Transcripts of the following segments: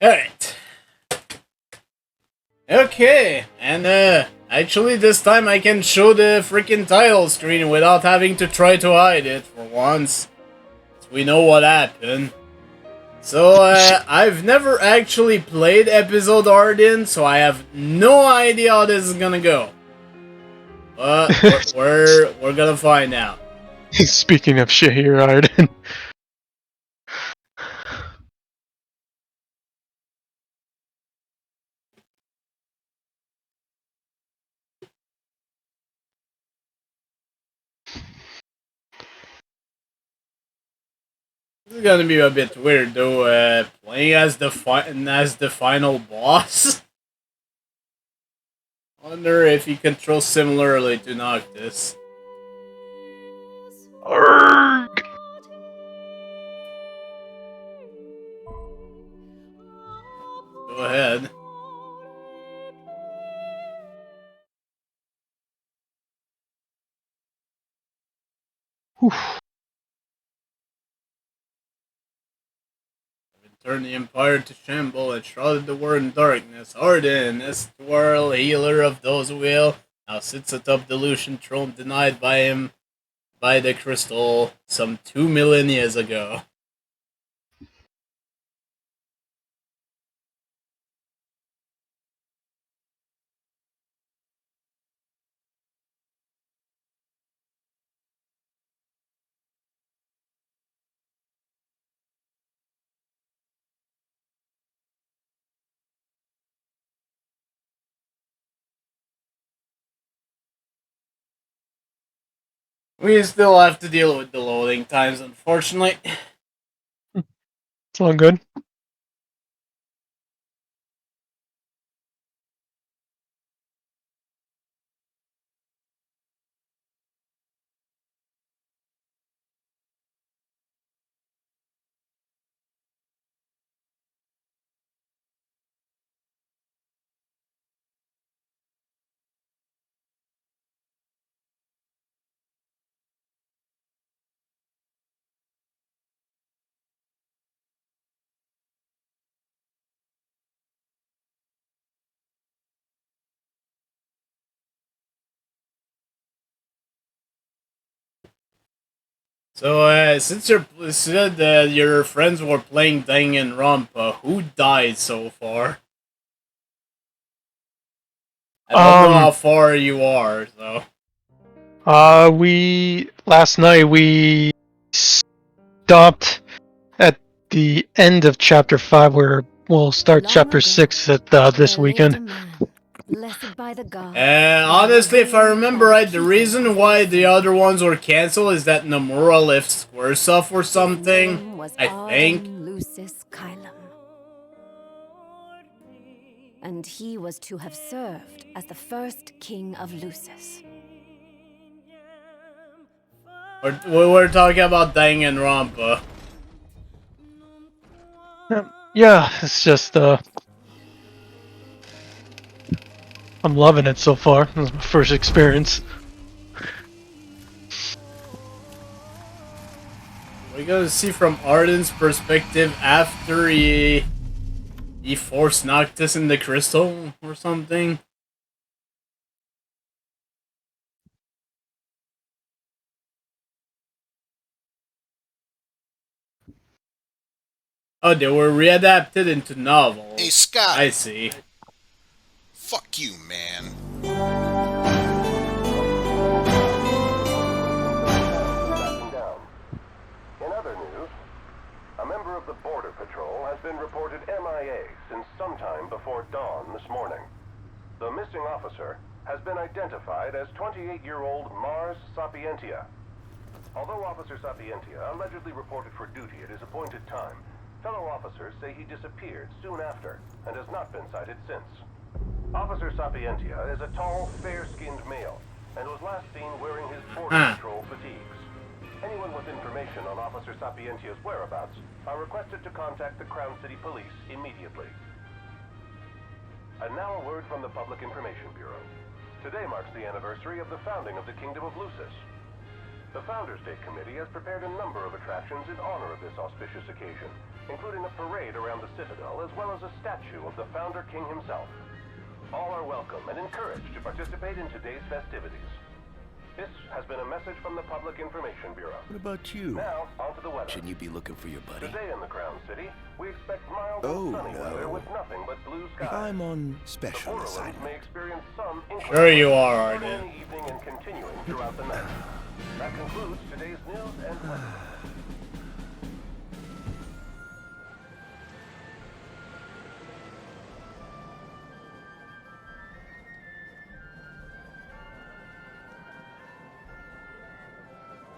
Alright. Okay, and actually this time I can show the freaking title screen without having to try to hide it for once. So we know what happened. So, I've never actually played episode Arden, so I have no idea how this is gonna go. But we're gonna find out. Speaking of Shahir Arden. This is gonna be a bit weird though, playing as the final boss. Wonder if he controls similarly to Noctis. Arrgh! Go ahead. Oof. Turned the Empire to shamble and shrouded the world in darkness. Arden, Estwar, healer of those who will, now sits atop the Lucian throne denied by him by the crystal some 2 million years ago. We still have to deal with the loading times, unfortunately. It's all good. So, since you said that your friends were playing Danganronpa, who died so far? I don't know how far you are, so. Last night we stopped at the end of chapter 5 where we'll start chapter 6 at this weekend. Honestly, if I remember right, the reason why the other ones were cancelled is that Nomura left Squaresoft or something, I think. And he was to have served as the first king of Lucis. We're talking about Danganronpa. Yeah, it's just, I'm loving it so far. This is my first experience. We're gonna see from Arden's perspective after he forced Noctis in the crystal or something. Oh, they were readapted into novels. Hey, Scott. I see. Fuck you, man. In other news, a member of the Border Patrol has been reported MIA since sometime before dawn this morning. The missing officer has been identified as 28-year-old Mars Sapientia. Although Officer Sapientia allegedly reported for duty at his appointed time, fellow officers say he disappeared soon after and has not been sighted since. Officer Sapientia is a tall, fair-skinned male and was last seen wearing his Border Patrol fatigues. Anyone with information on Officer Sapientia's whereabouts are requested to contact the Crown City Police immediately. And now a word from the Public Information Bureau. Today marks the anniversary of the founding of the Kingdom of Lucis. The Founders Day Committee has prepared a number of attractions in honor of this auspicious occasion, including a parade around the Citadel, as well as a statue of the Founder King himself. All are welcome and encouraged to participate in today's festivities. This has been a message from the Public Information Bureau. What about you? Now, on to the weather. Shouldn't you be looking for your buddy? Today in the Crown City, we expect mild Oh, and sunny no. weather with nothing but blue skies. I'm on The special Borderlands assignment. may experience some Sure you are, inclement Arden. in the evening and continuing throughout the night. That concludes today's news and weather.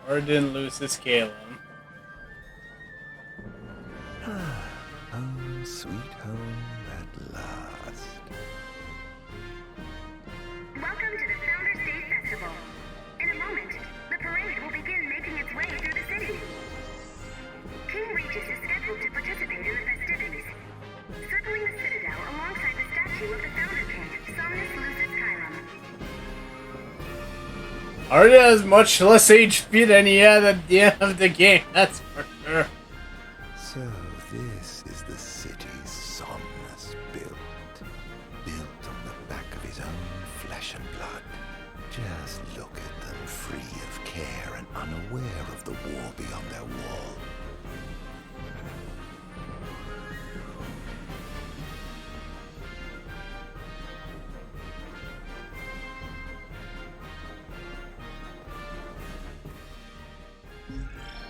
Arden loses Caleb. Home, sweet home at last. Welcome to the Founders Day Festival. In a moment, the parade will begin making its way through the city. King Regis is scheduled to participate in the festivities, circling the Citadel alongside the statue of the Founder King, Somnus Lucis Chiron. Arden has much less HP than he had at the end of the game, that's for sure. So this is the city Somnus built. Built on the back of his own flesh and blood. Just look at them, free of care and unaware of the war beyond their wall.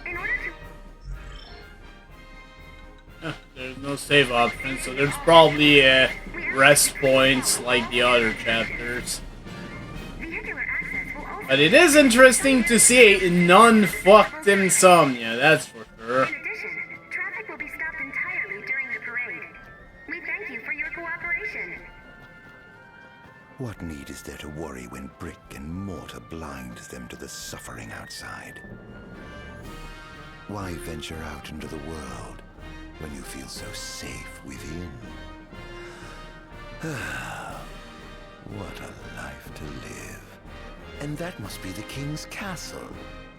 In order to There's no save option, so there's probably rest points like the other chapters. vehicular access will also. But it is interesting to see a non-fucked Insomnia, that's for sure. In addition, traffic will be stopped entirely during the parade. We thank you for your cooperation. What need is there to worry when brick and mortar blinds them to the suffering outside? Why venture out into the world when you feel so safe within? What a life to live. And that must be the king's castle.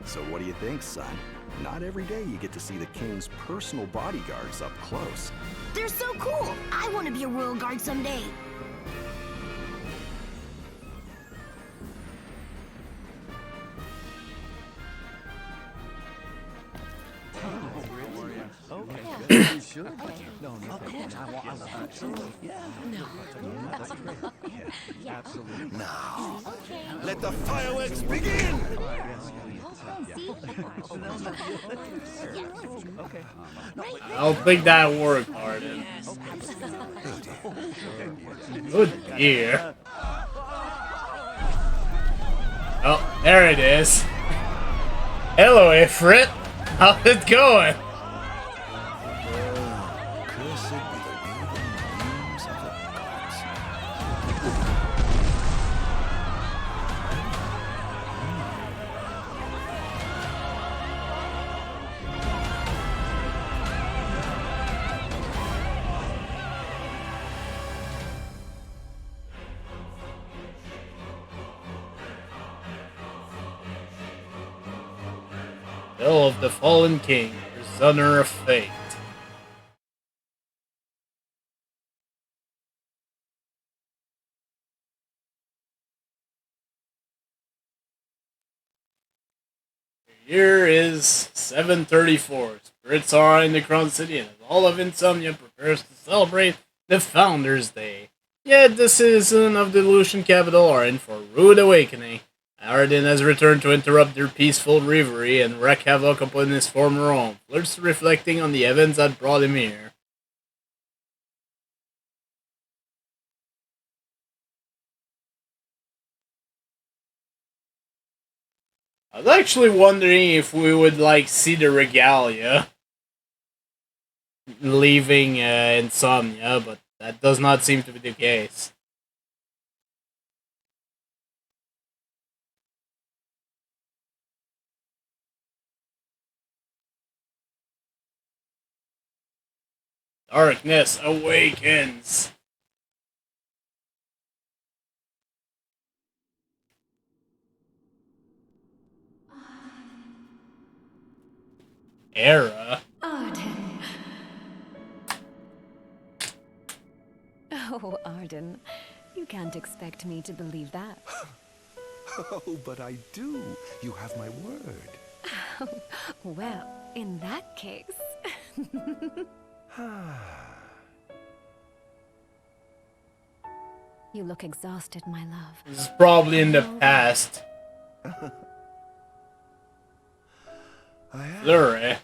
So what do you think, son? Not every day you get to see the king's personal bodyguards up close. They're so cool! I want to be a royal guard someday. Now, let the fireworks begin! I don't think that worked, Arden. Good dear. Oh, there it is. Hello, Ifrit. How's it going? Cursed be the waving beams of the gods. Tale of the Fallen King, Prisoner of Fate. The year is 734. Spirits are in the Crown City, and all of Insomnia prepares to celebrate the Founders' Day. Yet the citizens of the Lucian capital are in for a rude awakening. Arden has returned to interrupt their peaceful reverie and wreak havoc upon his former home, first reflecting on the events that brought him here. I was actually wondering if we would, like, see the regalia leaving Insomnia, but that does not seem to be the case. Darkness awakens. Era. Arden, Oh, Arden, you can't expect me to believe that. Oh, but I do. You have my word. Well, in that case... You look exhausted, my love. This is probably in the past. Flurry.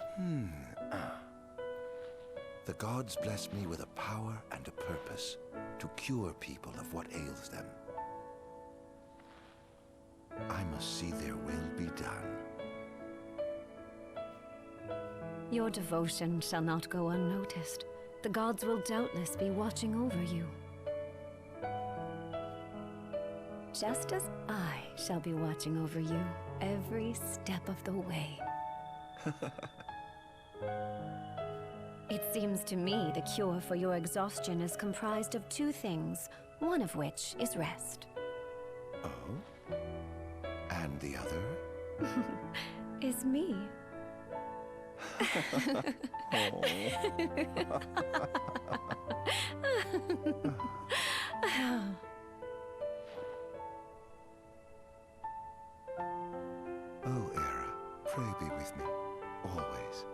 The gods bless me with a power and a purpose to cure people of what ails them. I must see their will be done. Your devotion shall not go unnoticed. The gods will doubtless be watching over you. Just as I shall be watching over you every step of the way. It seems to me the cure for your exhaustion is comprised of two things, one of which is rest. Oh? And the other? Is me. Oh, Era, pray be with me, always.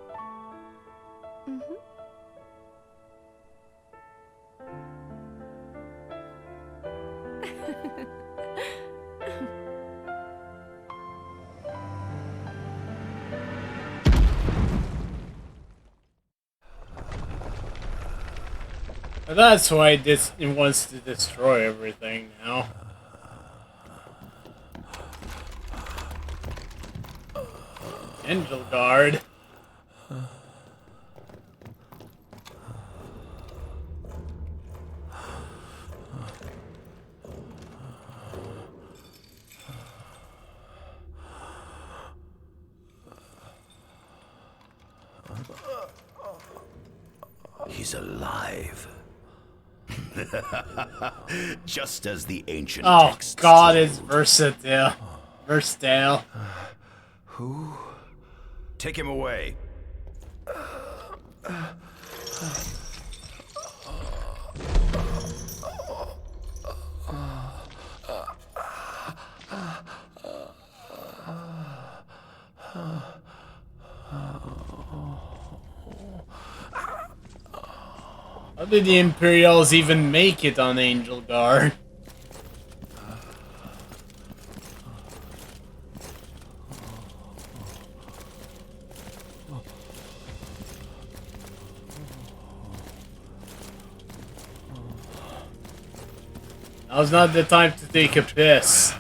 That's why this it wants to destroy everything now. Angel Guard. He's alive. Just as the ancient Oh texts God, told. it's versatile. Versatile. Who? Take him away. How did the Imperials even make it on Angel Guard? Now's not the time to take a piss.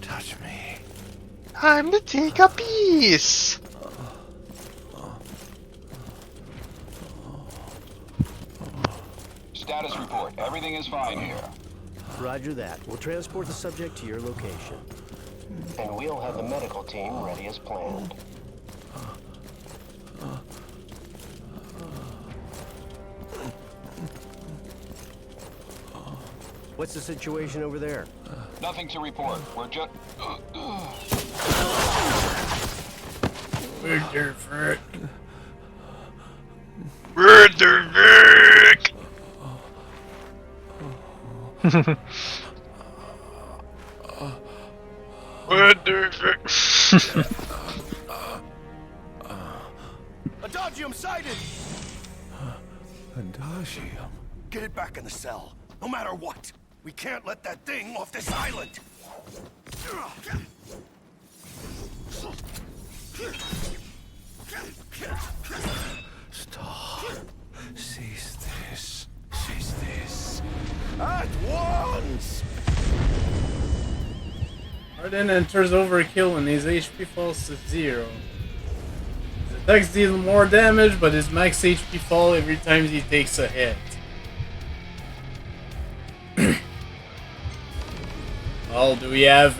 Touch me. Time to take a piece. Status report. Everything is fine here. Roger that. We'll transport the subject to your location. And we'll have the medical team ready as planned. What's the situation over there? Nothing to report. We're just... Murder Murdervick! Adagium sighted! Adagium? Get it back in the cell, no matter what. We can't let that thing off this island. Stop. Cease this. Cease this. At once! Arden enters Overkill and his HP falls to 0. His attacks deal more damage, but his max HP falls every time he takes a hit. Well, do we have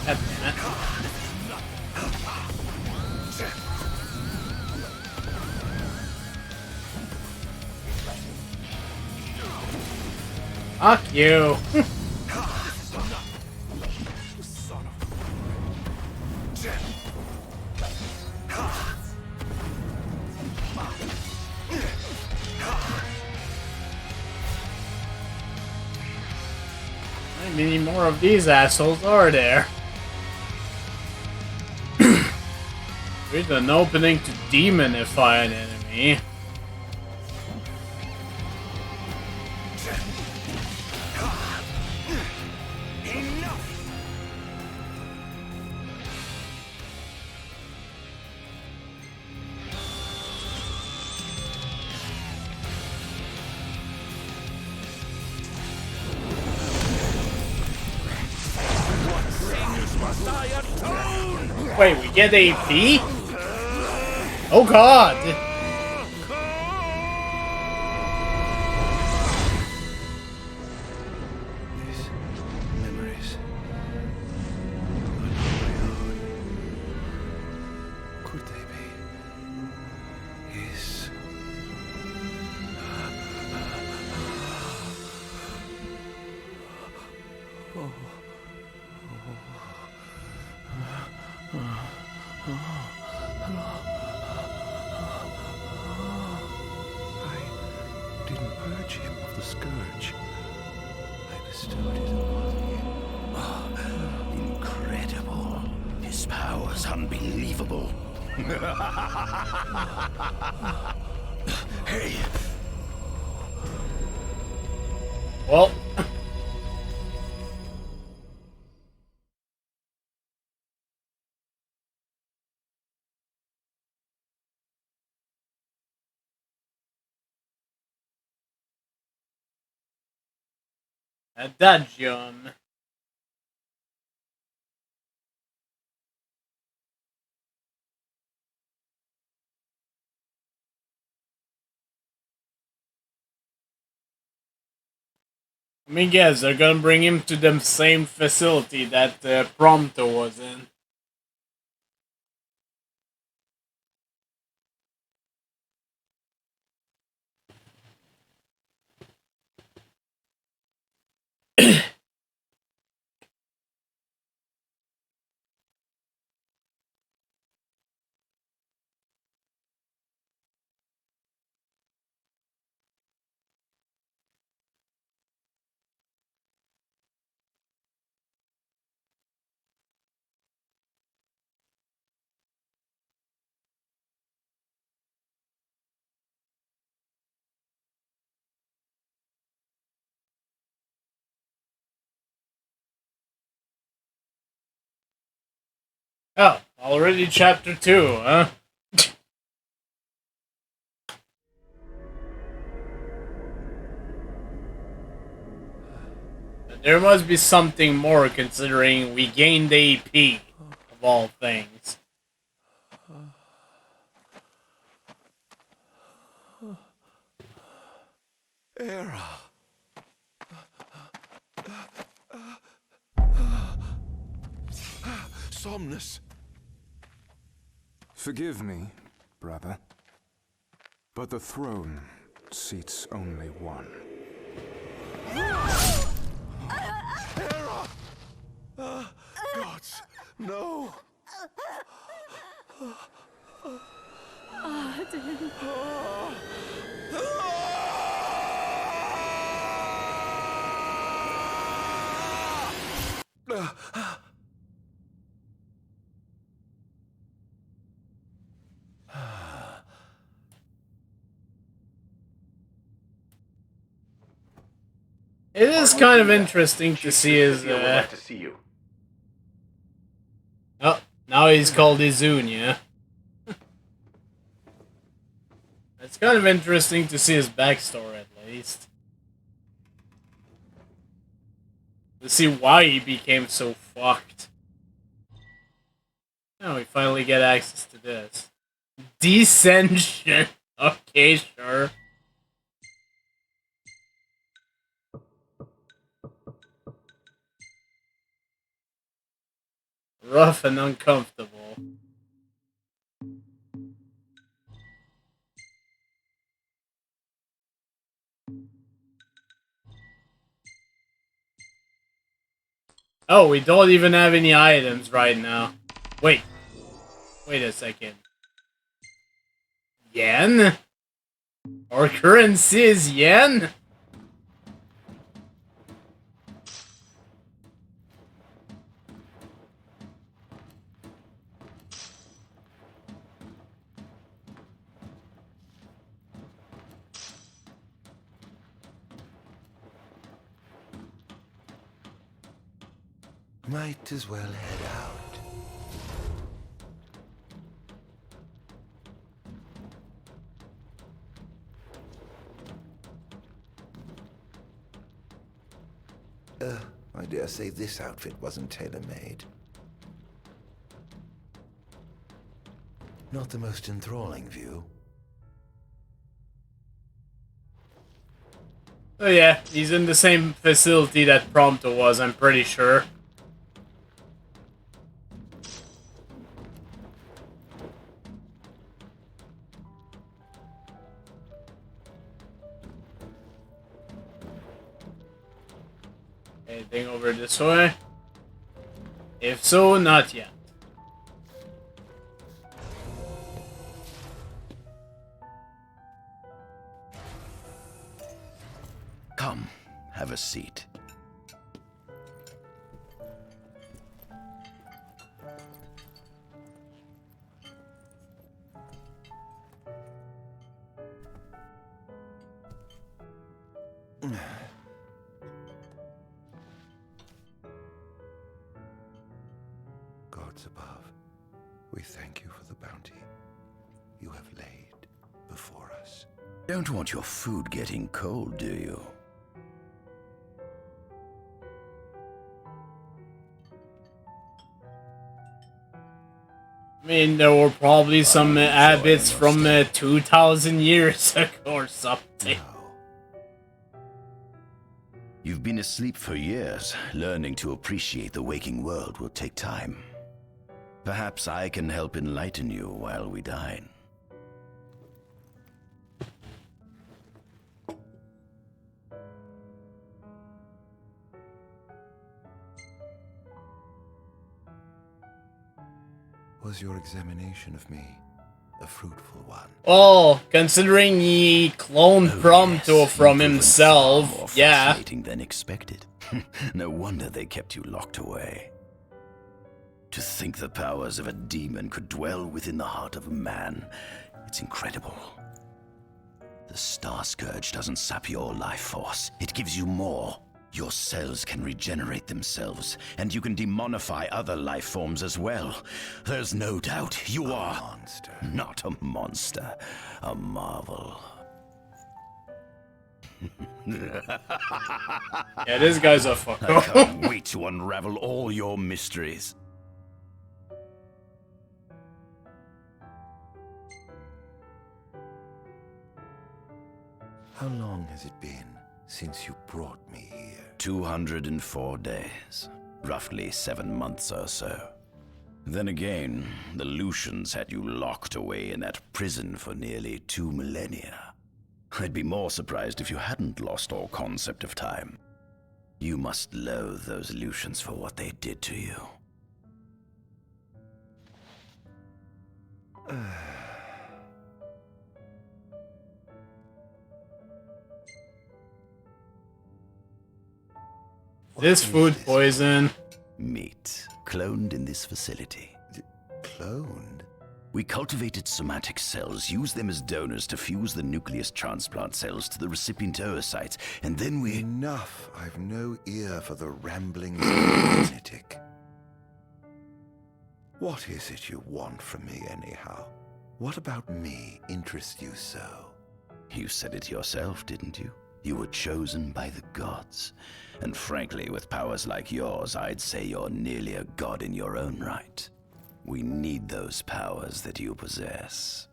God damn it. Fuck you. How many more of these assholes are there? There's an opening to demonify an enemy. Wait, we get AP? Oh god! These memories. Could they be his? I didn't purge him of the scourge. I bestowed it upon him. Oh, incredible. His power's unbelievable. Hey. Well. Adagium. Let me guess, they're gonna bring him to the same facility that Prompto was in. Oh, already chapter 2, huh? There must be something more considering we gained AP, of all things. Era. Somnus. Forgive me, brother, but the throne seats only one. Gods, no. Arden. It is kind of interesting to see his, to see you. Oh, now he's called Izunia. It's kind of interesting to see his backstory, at least. To see why he became so fucked. Now we finally get access to this. Descension! Okay, sure. rough and uncomfortable. Oh, we don't even have any items right now. Wait. Wait a second. Yen? Our currency is yen? Might as well head out. I dare say this outfit wasn't tailor-made. Not the most enthralling view. Oh yeah, he's in the same facility that Prompto was, I'm pretty sure. Anything over this way? If so, not yet. Come, have a seat. Gods above, we thank you for the bounty you have laid before us. Don't want your food getting cold, do you? I mean, there were probably some habits from 2,000 years ago or something. You've been asleep for years. Learning to appreciate the waking world will take time. Perhaps I can help enlighten you while we dine. Was your examination of me a fruitful one? Oh, considering he cloned Prompto from himself, More yeah. fascinating than expected. No wonder they kept you locked away. To think the powers of a demon could dwell within the heart of a man, it's incredible. The Star Spurge doesn't sap your life force, it gives you more. Your cells can regenerate themselves, and you can demonify other life forms as well. There's no doubt you are a monster. Not a monster, a marvel. Yeah, this guy's a fucker. I can't wait to unravel all your mysteries. How long has it been since you brought me here? 204 days. Roughly 7 months or so. Then again, the Lucians had you locked away in that prison for nearly 2 millennia. I'd be more surprised if you hadn't lost all concept of time. You must loathe those Lucians for what they did to you. This food poison. Meat, cloned in this facility. Cloned? We cultivated somatic cells, used them as donors to fuse the nucleus transplant cells to the recipient oocytes, and then we... Enough. I've no ear for the ramblings of a lunatic. What is it you want from me, anyhow? What about me interests you so? You said it yourself, didn't you? You were chosen by the gods. And frankly, with powers like yours, I'd say you're nearly a god in your own right. We need those powers that you possess.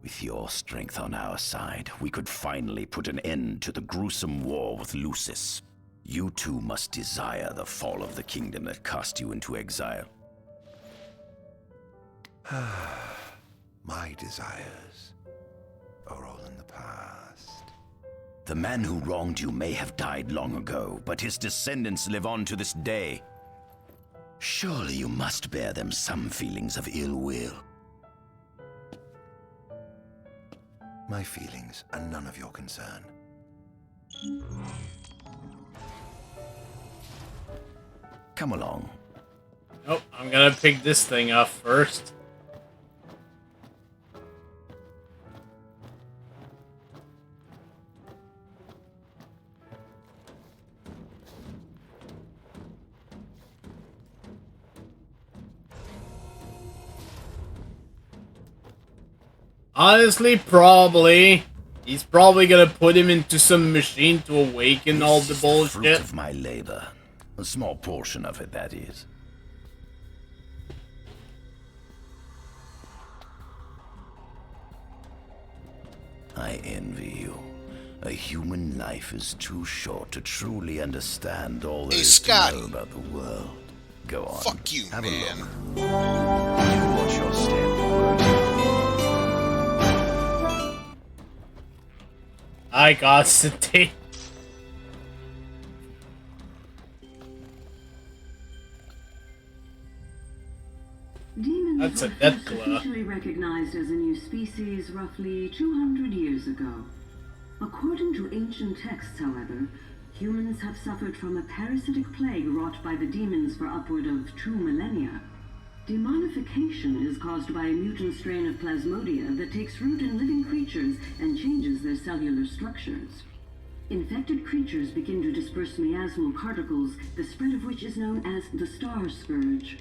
With your strength on our side, we could finally put an end to the gruesome war with Lucis. You two must desire the fall of the kingdom that cast you into exile. My desires are all in the past. The man who wronged you may have died long ago, but his descendants live on to this day. Surely you must bear them some feelings of ill will. My feelings are none of your concern. Come along. Nope, I'm gonna pick this thing up first. Honestly, probably. He's probably gonna put him into some machine to awaken all the bullshit. Fruit of my labor. A small portion of it, that is. I envy you. A human life is too short to truly understand all there is to know about the world. Go on. Fuck you, have man. A look. Watch your step. I got sedate. Demons That's a were death first glow. officially recognized as a new species roughly 200 years ago. According to ancient texts, however, humans have suffered from a parasitic plague wrought by the demons for upward of 2 millennia. Demonification is caused by a mutant strain of plasmodia that takes root in living creatures and changes their cellular structures. Infected creatures begin to disperse miasmal particles, the spread of which is known as the Star Spurge.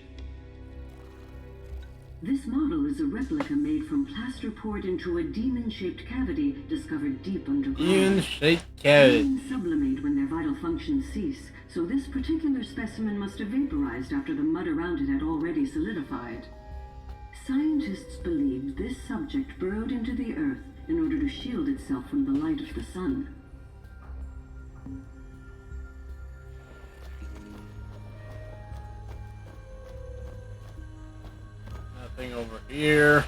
This model is a replica made from plaster poured into a demon-shaped cavity discovered deep underground. Demon-shaped cavity. Demons sublimate when their vital functions cease, so this particular specimen must have vaporized after the mud around it had already solidified. Scientists believed this subject burrowed into the earth in order to shield itself from the light of the sun. Nothing over here.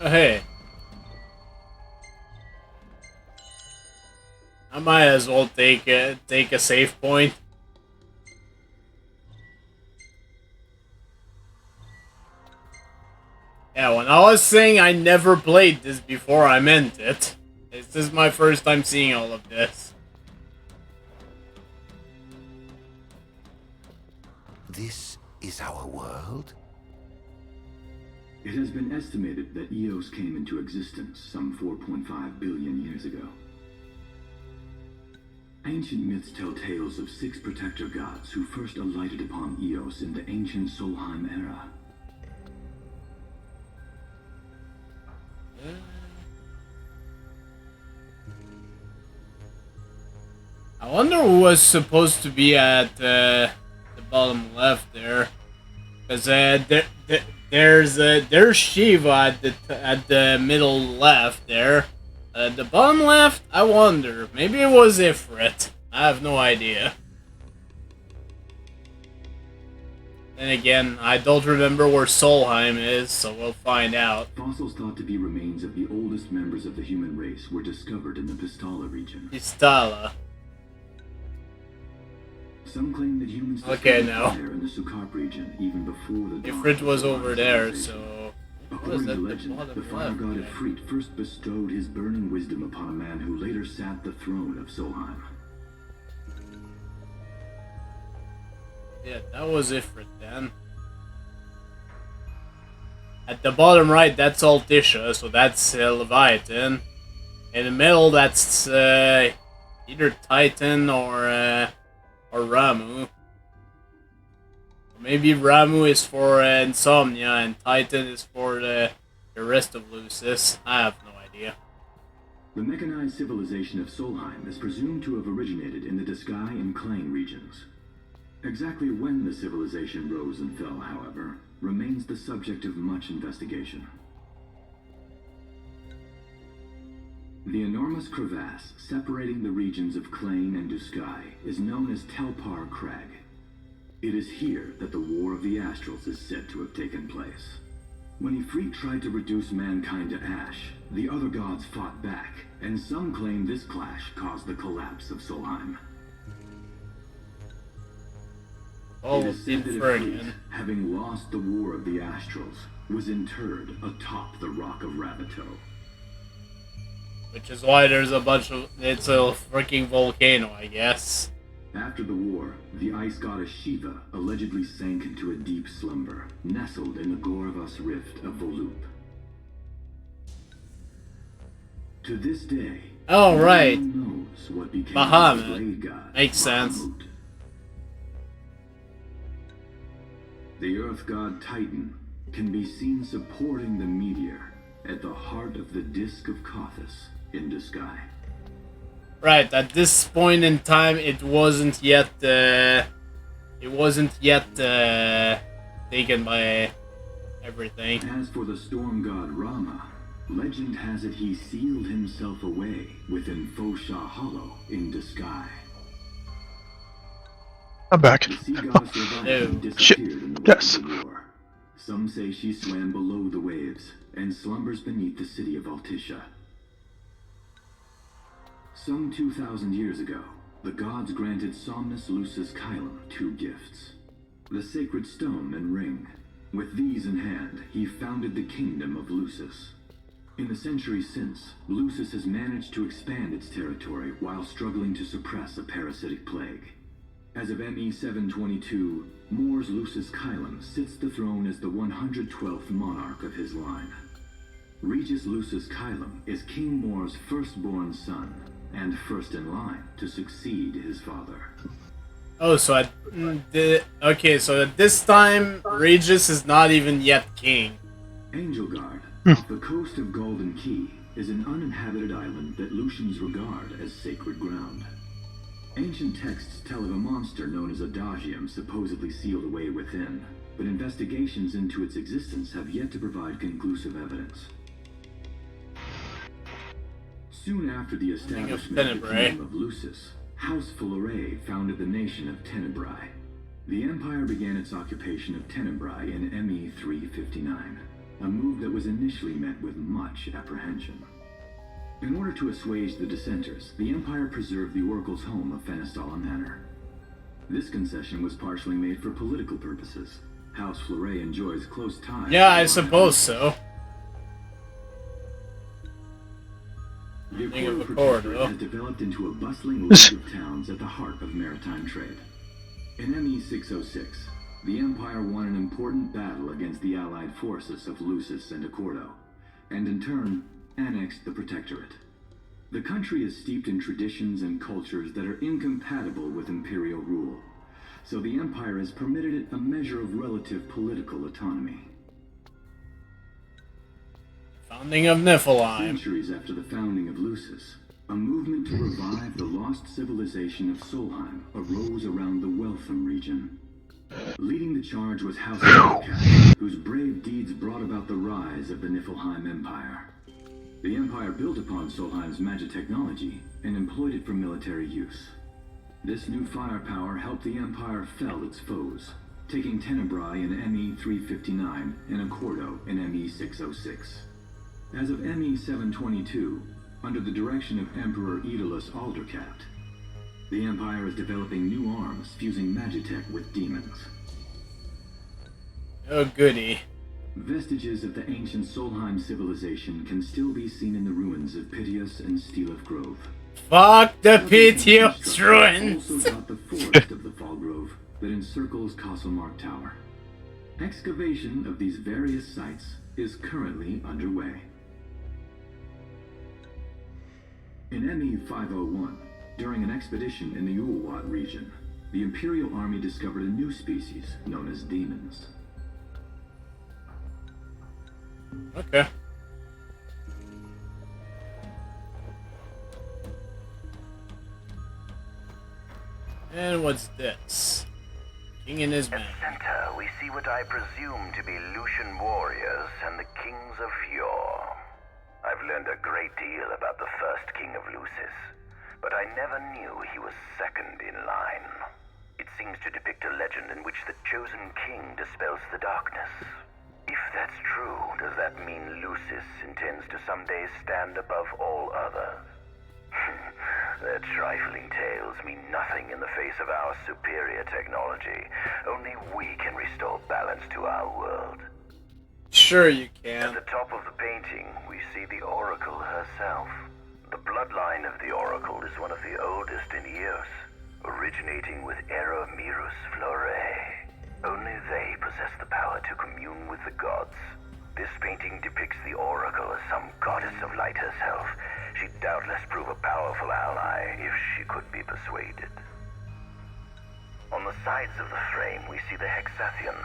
Oh, hey. I might as well take a save point. Yeah, when I was saying I never played this before, I meant it. This is my first time seeing all of this. This is our world? It has been estimated that Eos came into existence some 4.5 billion years ago. Ancient myths tell tales of 6 protector gods who first alighted upon Eos in the ancient Solheim era. I wonder who was supposed to be at the bottom left there, because there's Shiva at the middle left there. The bottom left, I wonder. Maybe it was Ifrit. I have no idea. Then again, I don't remember where Solheim is, so we'll find out. Fossils thought to be remains of the oldest members of the human race were discovered in the Pistala region. Pistala. Some claim that humans okay, now. fire in the Sukarp region even before the Ifrit was over there, so... According to legend, the fire god Ifrit first bestowed his burning wisdom upon a man who later sat the throne of Solheim. Yeah, that was Ifrit then. At the bottom right, that's Altisha, so that's Leviathan. In the middle, that's either Titan or Ramu. Maybe Ramu is for Insomnia and Titan is for the rest of Lucis. I have no idea. The mechanized civilization of Solheim is presumed to have originated in the Diskai and Klain regions. Exactly when the civilization rose and fell, however, remains the subject of much investigation. The enormous crevasse separating the regions of Klain and Duskai is known as Telpar Crag. It is here that the War of the Astrals is said to have taken place. When Ifrit tried to reduce mankind to ash, the other gods fought back, and some claim this clash caused the collapse of Solheim. Oh, it is said that Ifrit, having lost the War of the Astrals, was interred atop the Rock of Ravito. Which is why there's a bunch of... It's a freaking volcano, I guess. After the war, the ice goddess Shiva allegedly sank into a deep slumber, nestled in the Goravas rift of Volúp. To this day, oh, right. no one knows what became Bahamut. of the blade god. Makes sense. Bahamut. The earth god Titan can be seen supporting the meteor at the heart of the disk of Kothis in the sky. Right, at this point in time, it wasn't yet taken by everything. As for the storm god Rama, legend has it he sealed himself away within Fosha Hollow in the sky. I'm back. The sea goddess Leviathan disappeared in the wake of the war. Some say she swam below the waves and slumbers beneath the city of Altisha. Some 2,000 years ago, the gods granted Somnus Lucis Kylum 2 gifts. The sacred stone and ring. With these in hand, he founded the kingdom of Lucis. In the centuries since, Lucis has managed to expand its territory while struggling to suppress a parasitic plague. As of ME 722, Mor's Lucis Kylum sits the throne as the 112th monarch of his line. Regis Lucis Kylum is King Mor's firstborn son, and first in line to succeed his father. Oh, so okay, so at this time, Regis is not even yet king. Angelgard, off the coast of Golden Key, is an uninhabited island that Lucians regard as sacred ground. Ancient texts tell of a monster known as Adagium supposedly sealed away within, but investigations into its existence have yet to provide conclusive evidence. Soon after the establishment of the Kingdom of Lucis, House Fulleré founded the nation of Tenebrae. The Empire began its occupation of Tenebrae in ME 359, a move that was initially met with much apprehension. In order to assuage the dissenters, the Empire preserved the Oracle's home of Fenestala Manor. This concession was partially made for political purposes. House Fulleré enjoys close ties. Yeah, I suppose so. The Aquarial Protectorate has developed into a bustling league of towns at the heart of maritime trade. In ME 606, the Empire won an important battle against the allied forces of Lucis and Accordo, and in turn, annexed the Protectorate. The country is steeped in traditions and cultures that are incompatible with imperial rule, so the Empire has permitted it a measure of relative political autonomy. Founding of Nephilim. Centuries after the founding of Lucis, a movement to revive the lost civilization of Solheim arose around the Weltham region. Leading the charge was House Hellcat, whose brave deeds brought about the rise of the Niflheim Empire. The Empire built upon Solheim's magic technology and employed it for military use. This new firepower helped the Empire fell its foes, taking Tenebrae in ME 359 and Accordo in ME 606. As of ME 722, under the direction of Emperor Aedalus Aldercat, the Empire is developing new arms fusing magitech with demons. Oh goody. Vestiges of the ancient Solheim civilization can still be seen in the ruins of Piteous and Steeleth Grove. Fuck the Piteous ruins! Also got the forest of the Fall Grove that encircles Castlemark Tower. Excavation of these various sites is currently underway. In ME 501, during an expedition in the Ulwat region, the Imperial Army discovered a new species known as demons. Okay. And what's this? King and his men. At center, we see what I presume to be Lucian warriors and the kings of yore. I've learned a great deal about the first king of Lucis, but I never knew he was second in line. It seems to depict a legend in which the chosen king dispels the darkness. If that's true, does that mean Lucis intends to someday stand above all others? Their trifling tales mean nothing in the face of our superior technology. Only we can restore balance to our world. Sure you can. At the top of the painting, we see the Oracle herself. The bloodline of the Oracle is one of the oldest in Eos, originating with Eromirus Flore. Only they possess the power to commune with the gods. This painting depicts the Oracle as some goddess of light herself. She'd doubtless prove a powerful ally if she could be persuaded. On the sides of the frame, we see the Hexathian.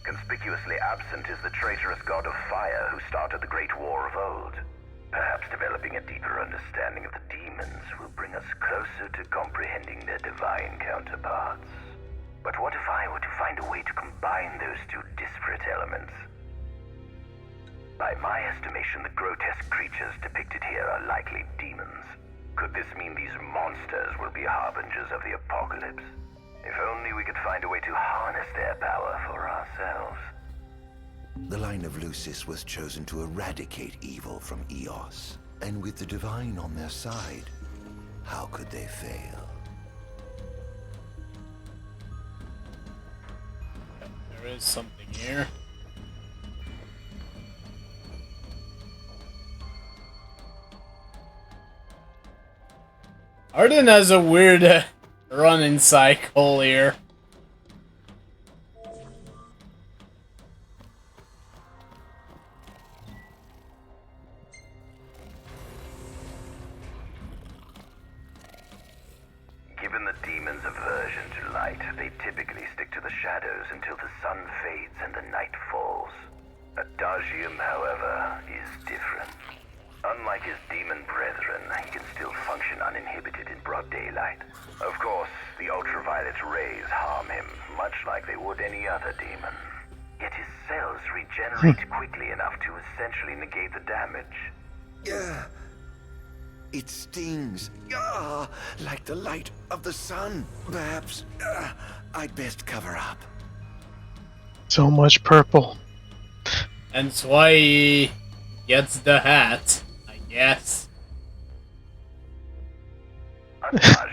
Conspicuously absent is the traitorous god of fire who started the Great War of old. Perhaps developing a deeper understanding of the demons will bring us closer to comprehending their divine counterparts. But what if I were to find a way to combine those two disparate elements? By my estimation, the grotesque creatures depicted here are likely demons. Could this mean these monsters will be harbingers of the apocalypse? If only we could find a way to harness their power for ourselves. The line of Lucis was chosen to eradicate evil from Eos, and with the divine on their side, how could they fail? There is something here. Arden has a weird running cycle here. Given the demon's aversion to light, they typically stick to the shadows until the sun fades and the night falls. Adagium, however, is different. Unlike his demon brethren, he can still function uninhibited in broad daylight. Of course, the ultraviolet rays harm him, much like they would any other demon. Yet his cells regenerate quickly enough to essentially negate the damage. Yeah. It stings. Ah, like the light of the sun. Perhaps I'd best cover up. So much purple. And that's why he gets the hat, I guess.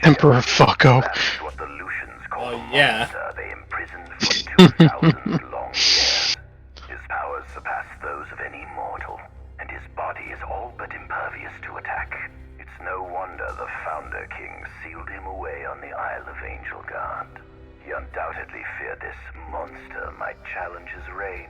Emperor Fucko. What the Lucians call Oh, a yeah. monster they imprisoned for 2,000 long years. His powers surpass those of any mortal, and his body is all but impervious to attack. It's no wonder the Founder King sealed him away on the Isle of Angel Guard. He undoubtedly feared this monster might challenge his reign.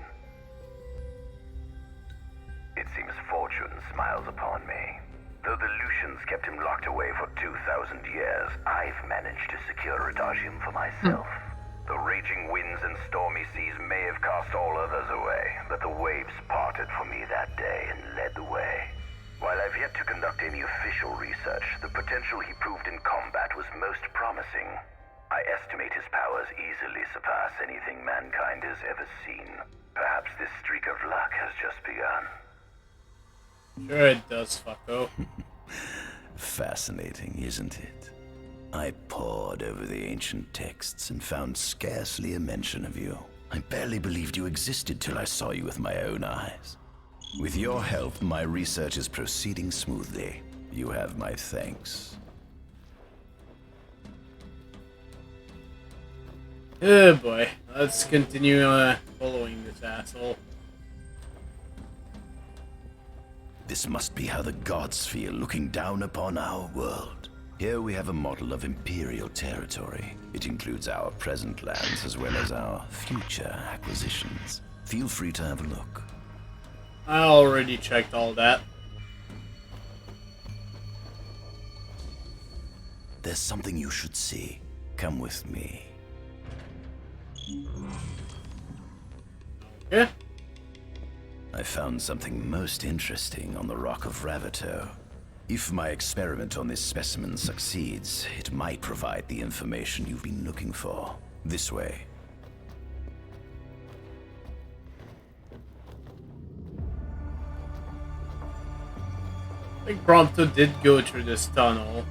It seems fortune smiles upon me. Though the Lucians kept him locked away for 2,000 years, I've managed to secure Adagium for myself. The raging winds and stormy seas may have cast all others away, but the waves parted for me that day and led the way. While I've yet to conduct any official research, the potential he proved in combat was most promising. I estimate his powers easily surpass anything mankind has ever seen. Perhaps this streak of luck has just begun. Sure it does, fucko. Fascinating, isn't it? I pored over the ancient texts and found scarcely a mention of you. I barely believed you existed till I saw you with my own eyes. With your help, my research is proceeding smoothly. You have my thanks. Oh boy, let's continue following this asshole. This must be how the gods feel looking down upon our world. Here we have a model of imperial territory. It includes our present lands as well as our future acquisitions. Feel free to have a look. I already checked all that. There's something you should see. Come with me. Yeah. I found something most interesting on the Rock of Ravito. If my experiment on this specimen succeeds, it might provide the information you've been looking for. This way. I think Prompto did go through this tunnel.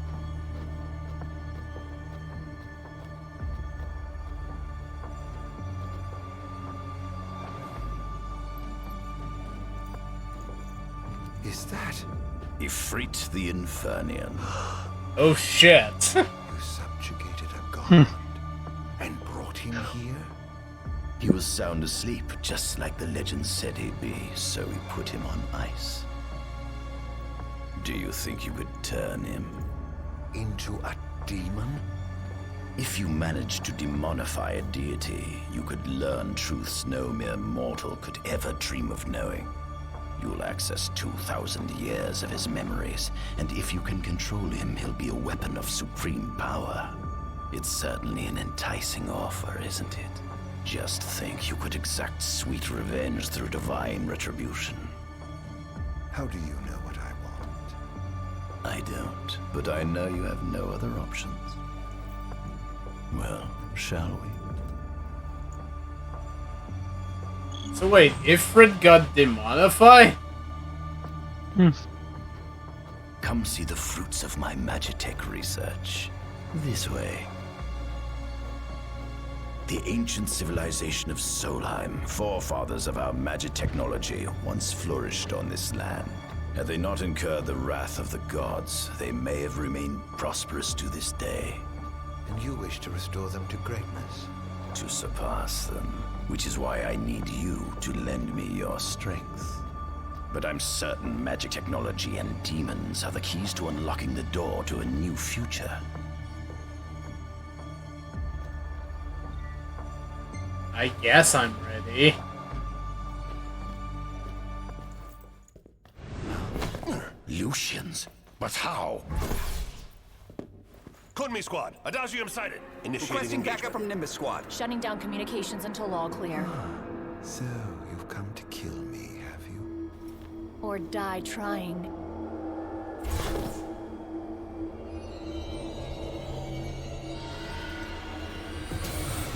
is that? Ifrit the Infernian. Oh shit. You subjugated a god and brought him here? He was sound asleep, just like the legend said he'd be, so we put him on ice. Do you think you could turn him into a demon? If you managed to demonify a deity, you could learn truths no mere mortal could ever dream of knowing. You'll access 2,000 years of his memories, and if you can control him, he'll be a weapon of supreme power. It's certainly an enticing offer, isn't it? Just think you could exact sweet revenge through divine retribution. How do you know what I want? I don't, but I know you have no other options. Well, shall we? So wait, Ifrit got demonified? Come see the fruits of my Magitech research. This way. The ancient civilization of Solheim, forefathers of our magic technology, once flourished on this land. Had they not incurred the wrath of the gods, they may have remained prosperous to this day. And you wish to restore them to greatness? To surpass them, which is why I need you to lend me your strength. But I'm certain magic technology and demons are the keys to unlocking the door to a new future. I guess I'm ready. Lucians? But how? Code me, squad. Adagium sighted. Initiating Requesting engagement. backup from Nimbus squad. Shutting down communications until all clear. So, you've come to kill me, have you? Or die trying.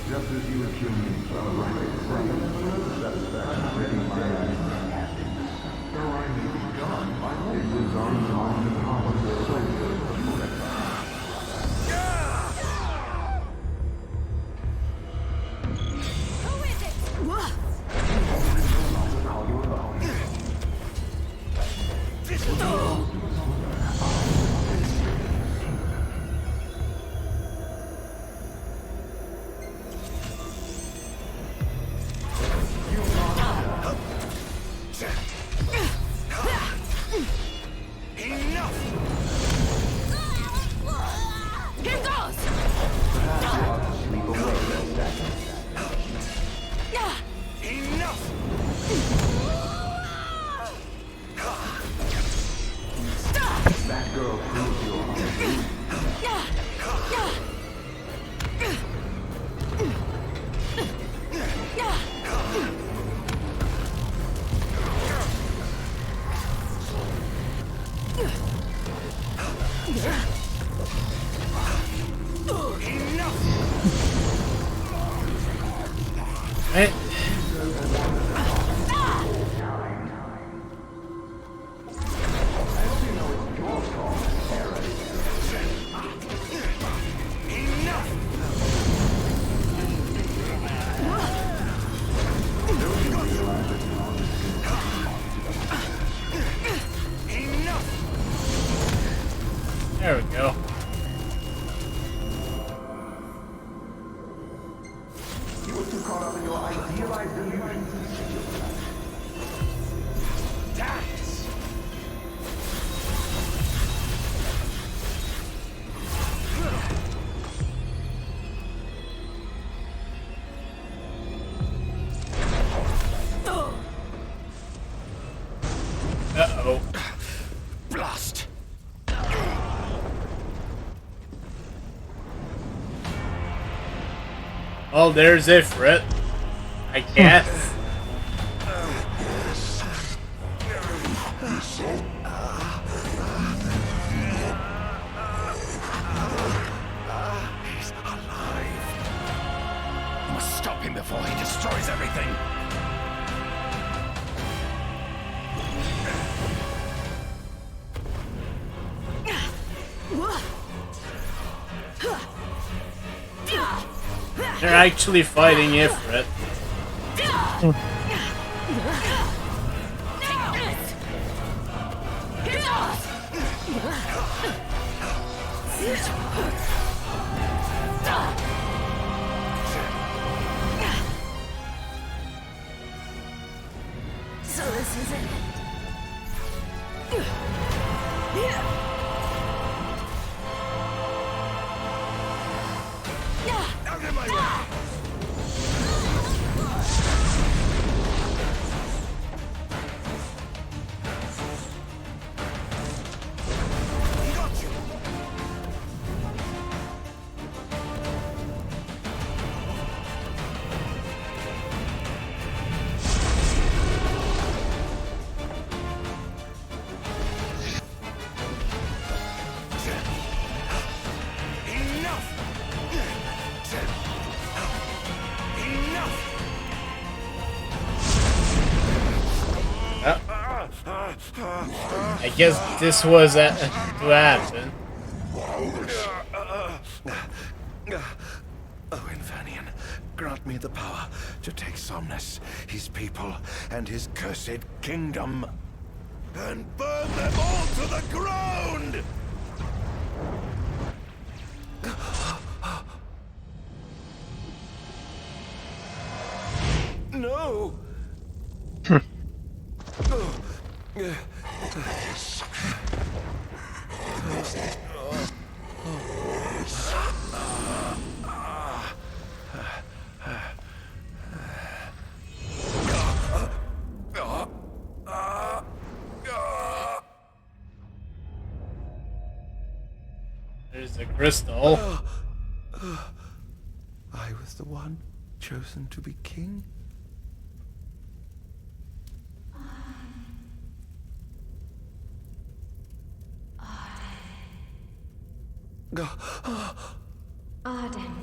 Just as you accused me of right satisfaction though I may be gone, my hope lives on and on in the heart of the soldiers of There we go. You were too caught up in your idealized delusions. Dance! Uh-oh. Blast! Well, there's Ifrit, I guess. He's alive. You must stop him before he destroys everything. They're actually fighting Ifrit. So this is it. Out of my way! I guess this was to happen. Oh, Infanian, grant me the power to take Somnus, his people, and his cursed kingdom, and burn them all to the ground! No! There's a crystal. I was the one chosen to be king? Arden.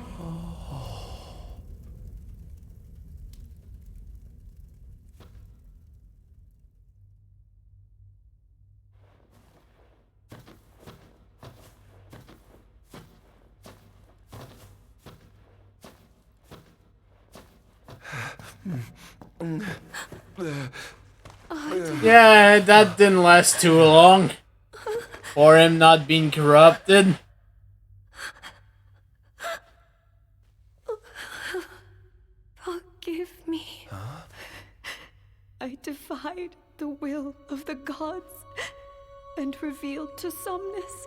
Yeah, that didn't last too long. For him not being corrupted. Forgive me. I defied the will of the gods and revealed to Somnus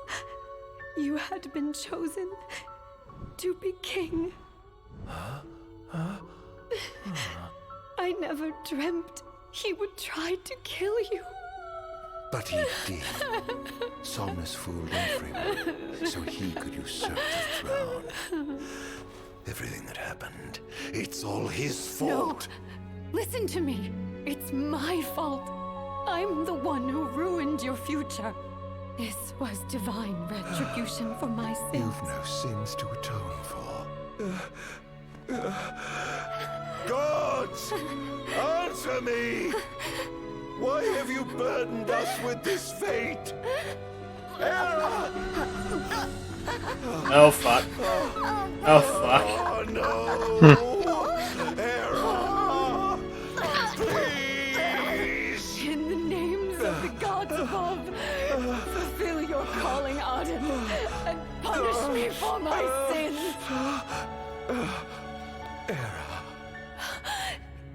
you had been chosen to be king. I never dreamt he would try to kill you. But he did. Somnus fooled everyone, so he could usurp the throne. Everything that happened, it's all his fault. No, listen to me. It's my fault. I'm the one who ruined your future. This was divine retribution for my sins. You've no sins to atone for. Gods! Answer me! Why have you burdened us with this fate? Hera! Oh fuck. Oh fuck. Oh no! Hera! Please! In the names of the gods above, fulfill your calling, Arden, and punish me for my sins. Hera.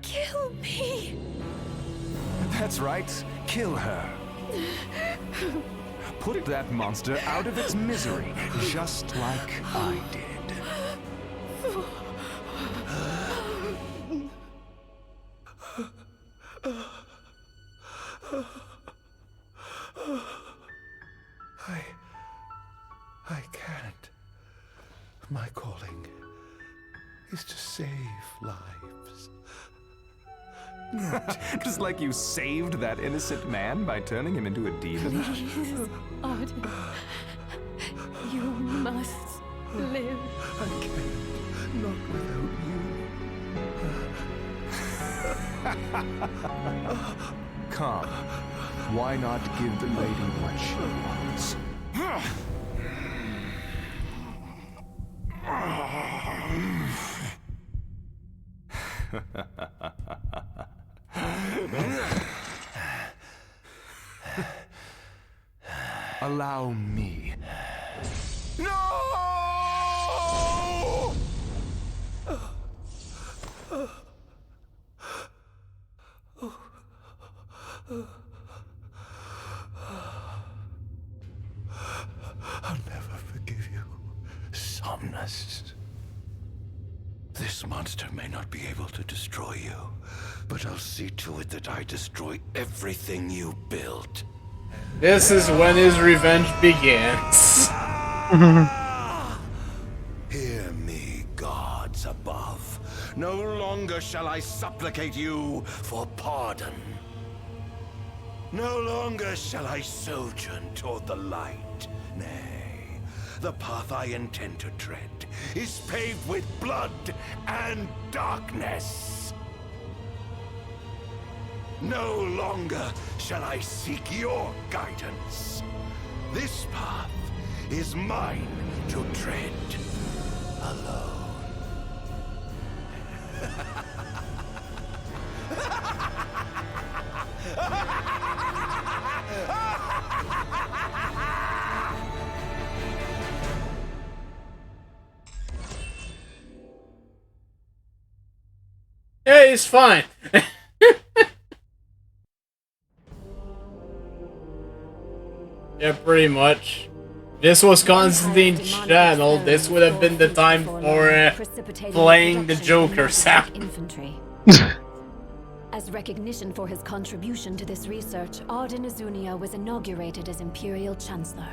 Kill me. That's right. Kill her. Put that monster out of its misery, just like I did. I can't. My calling is to save lives. Just like you saved that innocent man by turning him into a demon. Please, Arden. You must live. I can't. Not without you. Come. Why not give the lady what she wants? Allow me. No! I'll never forgive you, Somnus. This monster may not be able to destroy you, but I'll see to it that I destroy everything you built. This is when his revenge begins. Hear me, gods above. No longer shall I supplicate you for pardon. No longer shall I sojourn toward the light. Nay, the path I intend to tread is paved with blood and darkness. No longer shall I seek your guidance. This path is mine to tread alone. Yeah, he's fine. Yeah, pretty much. This was Constantine's channel. This would have been the time for playing the Joker sound. Infantry. As recognition for his contribution to this research, Arden Azunia was inaugurated as Imperial Chancellor.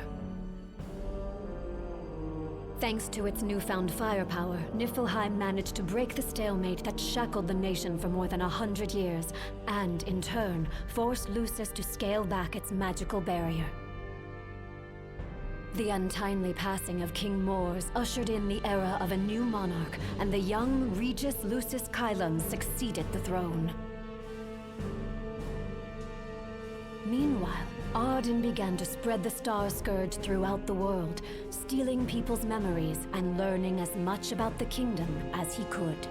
Thanks to its newfound firepower, Niflheim managed to break the stalemate that shackled the nation for more than 100 years, and, in turn, forced Lucis to scale back its magical barrier. The untimely passing of King Mors ushered in the era of a new monarch, and the young Regis Lucis Kylum succeeded the throne. Meanwhile, Arden began to spread the Star Spurge throughout the world, stealing people's memories and learning as much about the kingdom as he could.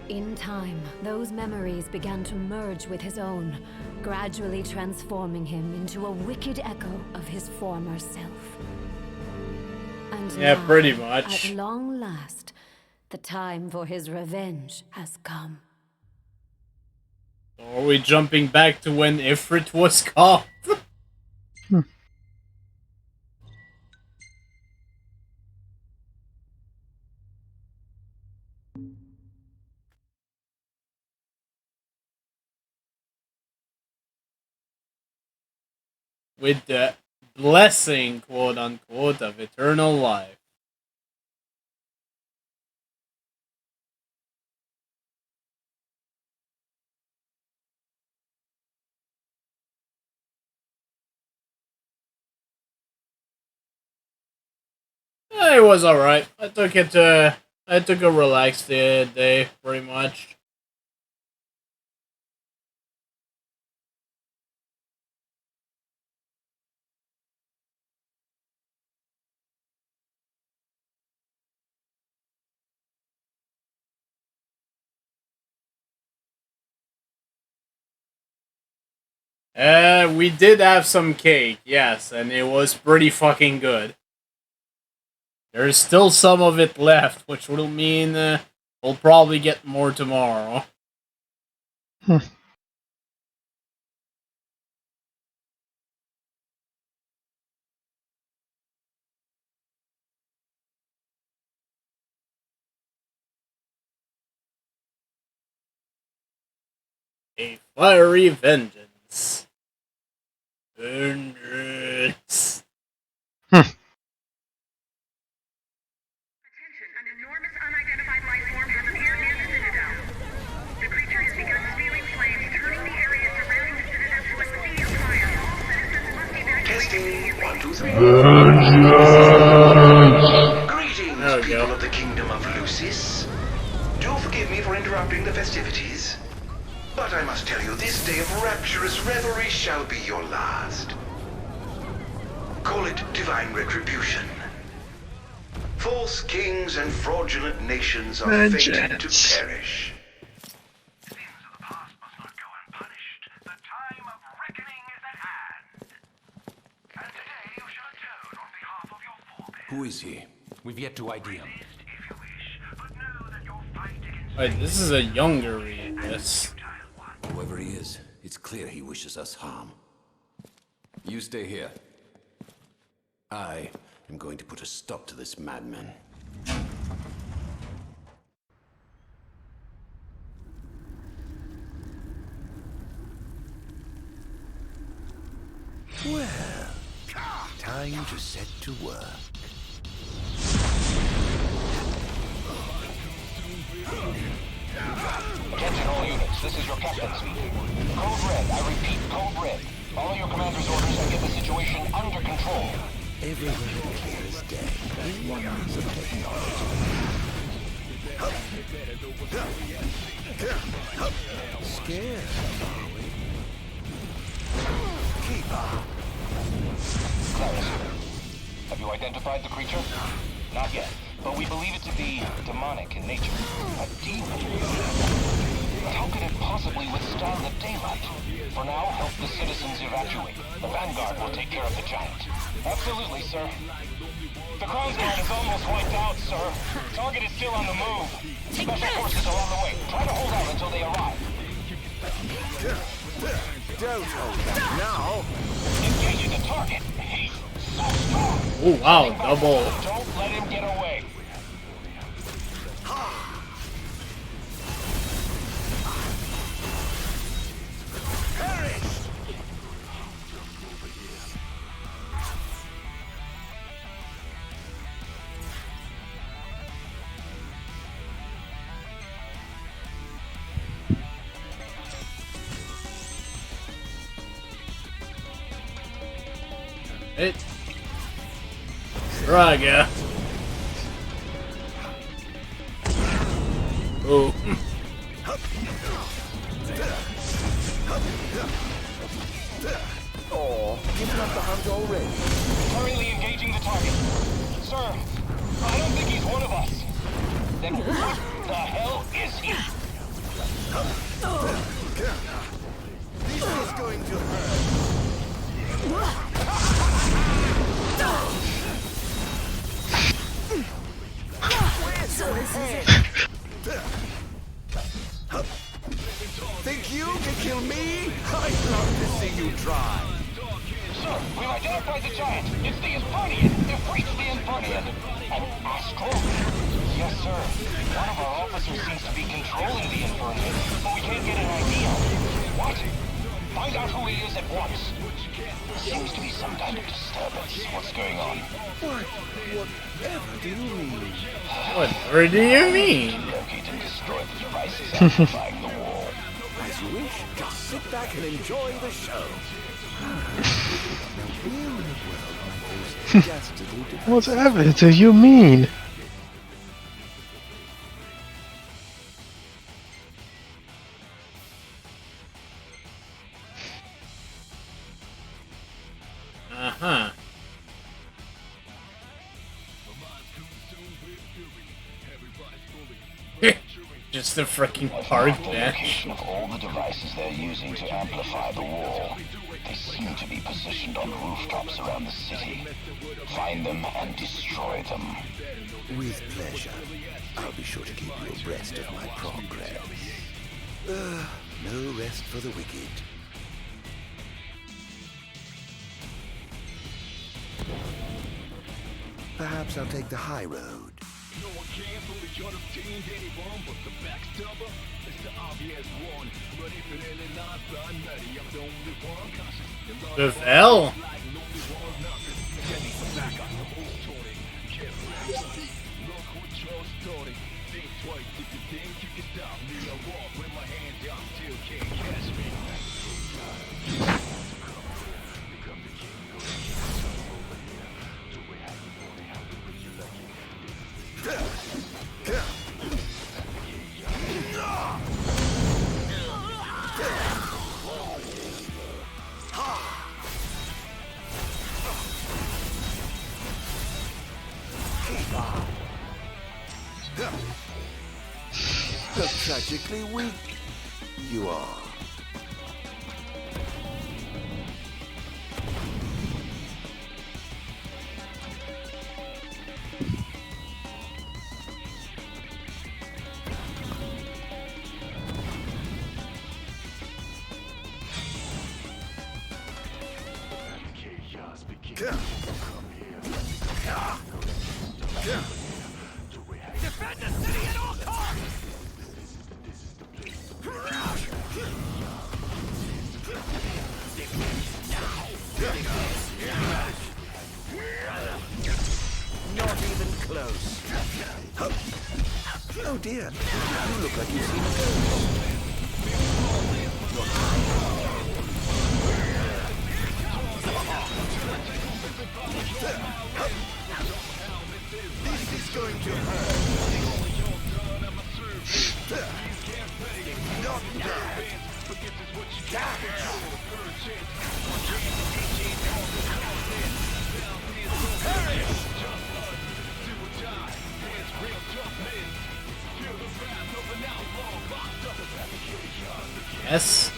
In time, those memories began to merge with his own, gradually transforming him into a wicked echo of his former self. And yeah, now, pretty much. At long last, the time for his revenge has come. Are we jumping back to when Ifrit was called? With the blessing, quote unquote, of eternal life. It was alright. I took a relaxed day, pretty much. We did have some cake, yes, and it was pretty fucking good. There's still some of it left, which will mean we'll probably get more tomorrow. A fiery vengeance. Vengeance. Testing 1, 2, 3. Greetings, people of the Kingdom of Lucis. Do forgive me for interrupting the festivities, but I must tell you, this day of rapturous revelry shall be your last. Call it divine retribution. False kings and fraudulent nations are fated to perish. Who is he? We've yet to ID him. Wait, this is a younger read, yes. Whoever he is, it's clear he wishes us harm. You stay here. I am going to put a stop to this madman. Well, time to set to work. Attention all units, this is your captain speaking. Code Red, I repeat, Code Red. Follow your commander's orders and get the situation under control. Everywhere clear as day. In wonders of technology. Scared, are we? Keep up. Clarus, have you identified the creature? Not yet, but we believe it to be demonic in nature. A demon. But how could it possibly withstand the daylight? For now, help the citizens evacuate. The Vanguard will take care of the giant. Absolutely, sir. The Crown's Guard is almost wiped out, sir. Target is still on the move. Special forces are on the way. Try to hold out until they arrive. Don't hold back now. Engaging the target. He's so strong. Oh wow, double. Don't let him get away. It. Raga. Oh. Oh, giving up the hunt already. Hurriedly engaging the target. Sir, I don't think he's one of us. Then what the hell is he? This is going to hurt. So this is it. Think you can kill me? I'd love to see you try. Sir, we've identified the giant. It's the Infernian. They've reached the Infernian. An astral? Yes, sir. One of our officers seems to be controlling the Infernian, but we can't get an idea. What? Find out who he is at once. Seems to be some kind of disturbance. What's going on? Whatever do you mean? Whatever do you mean? Locate and destroy the devices amplifying the wall. As you wish, just sit back and enjoy the show. Now, where in the world might those dastardly devices... Whatever do you mean? Uh-huh. Just a freaking park bench. Of all the devices they're using to amplify the wall, they seem to be positioned on rooftops around the city. Find them and destroy them. With pleasure. I'll be sure to keep you abreast of my progress. No rest for the wicked. Perhaps I'll take the high road. The hell? How tragically weak you are. Defend the city at all costs! Not even close. Oh dear, you look like you've seen a ghost. This is going to hurt. Not bad. Yes.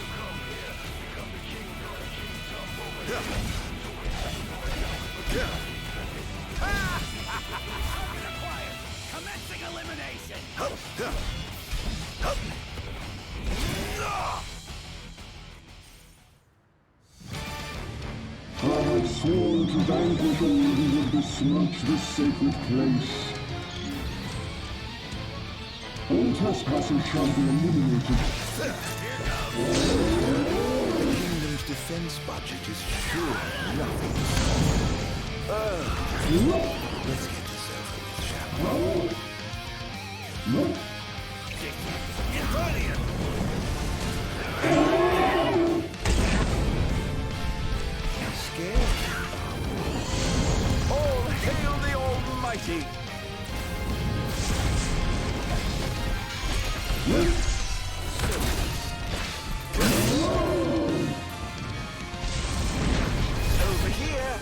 Commencing elimination! I have sworn to vanquish all who would besmirch this sacred place. All trespassers shall be eliminated. The kingdom's defense budget is sure nothing. Let's get this over with, shall we? Scared? All hail the Almighty! Over here!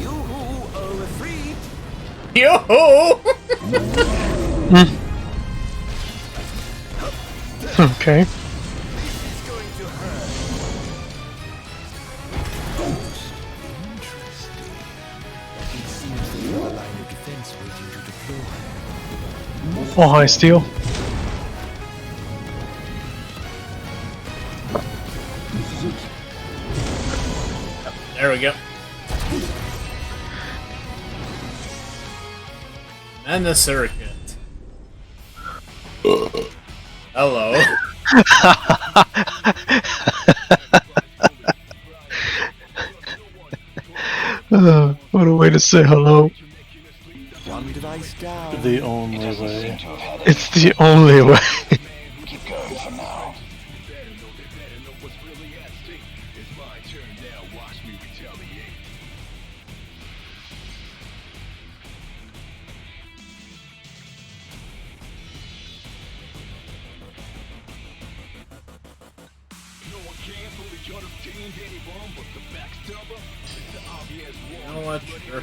You are freed! Yo! Okay. This is going to hurt. Interesting. It seems they have a line of defense waiting to deploy. Oh, hi, Steel. There we go. And the circuit. Hello. What a way to say hello. One device down. The only way. It's the only way. Keep going for now. You know what? Sure.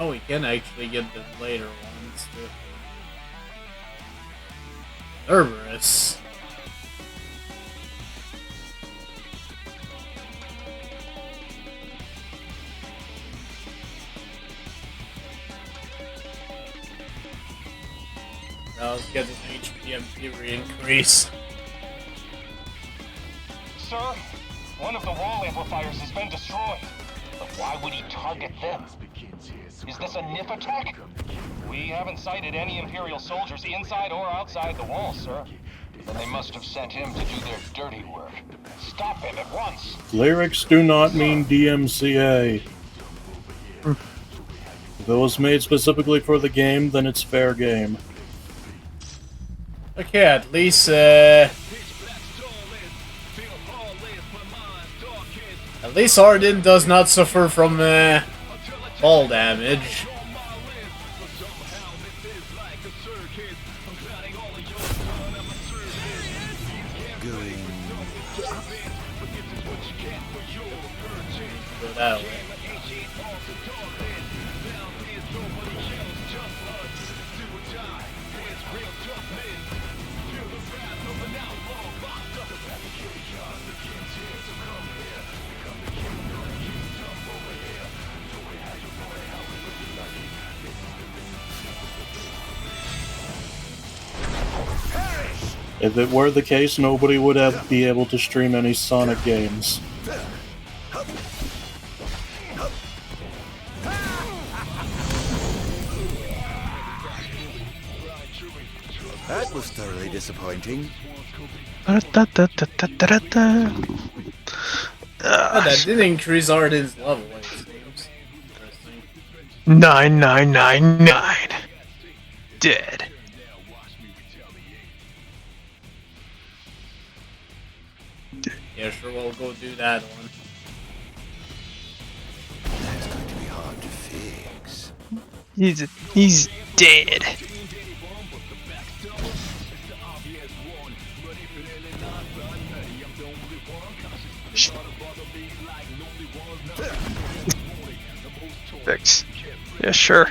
Oh, we can actually get the later ones too. Cerberus. Now let's get an HPMP re-increase. Sir, one of the wall amplifiers has been destroyed. But why would he target them? Is this a Nif attack? We haven't sighted any Imperial soldiers inside or outside the wall, sir. Then they must have sent him to do their dirty work. Stop him at once! Lyrics do not mean DMCA. If it was made specifically for the game, then it's fair game. Okay, at least, Arden does not suffer from, fall damage. going up? Go that way. If it were the case, nobody would be able to stream any Sonic games. That was thoroughly disappointing. That did increase Arden's level, it seems. Interesting. 9999. Dead. Yeah, sure, we'll go do that one. That's going to be hard to fix. He's dead. Fix. Yeah, sure.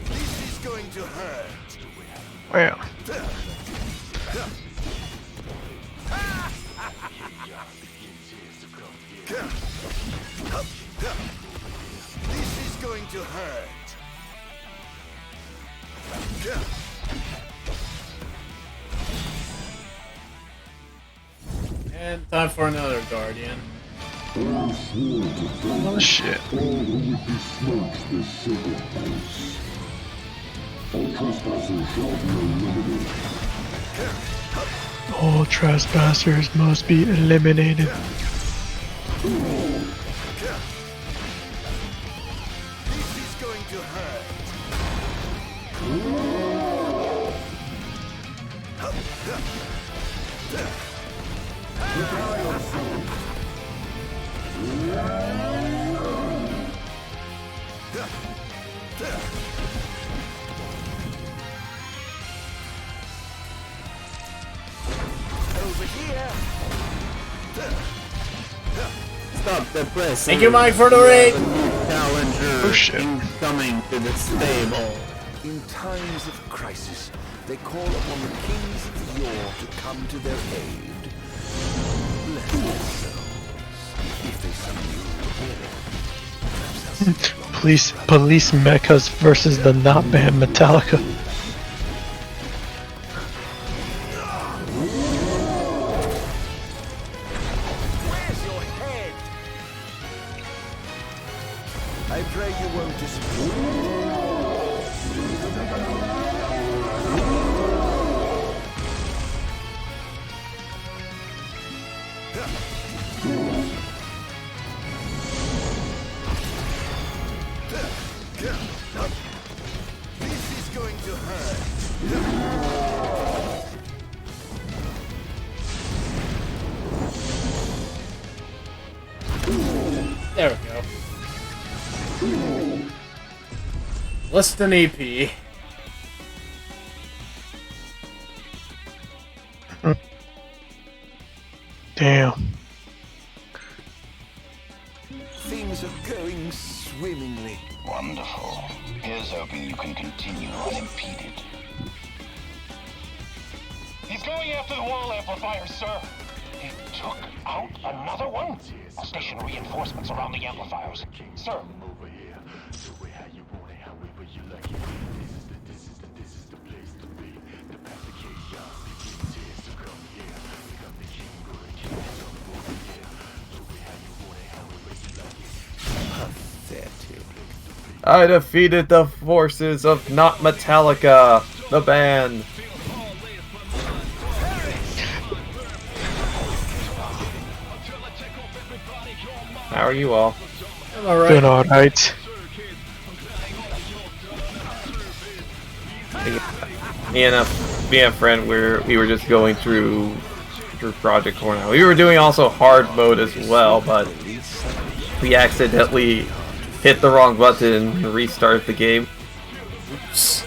This is going to hurt. Well. This is going to hurt. And time for another Guardian. Oh shit. All trespassers must be eliminated. This is going to hurt. Over here. Stop the press. Thank you, Mike, for the raid. Challenger incoming to the stable. In times of crisis, they call upon the kings of yore to come to their aid. Bless their souls. If they summon you, Police mechas versus the not banned Metallica. where's your head? I pray you won't disappoint. This is going to hurt. There we go. Less than AP. Damn. Things are going swimmingly. Wonderful. Here's hoping you can continue unimpeded. He's going after the wall amplifier, sir. He took out another one? I'll station reinforcements around the amplifiers. Sir. I defeated the forces of Not Metallica, the band. How are you all? I'm alright. Doing alright. Me and a friend, we were just going through Project Core now. We were doing also hard mode as well, but we accidentally hit the wrong button and restart the game. Oops.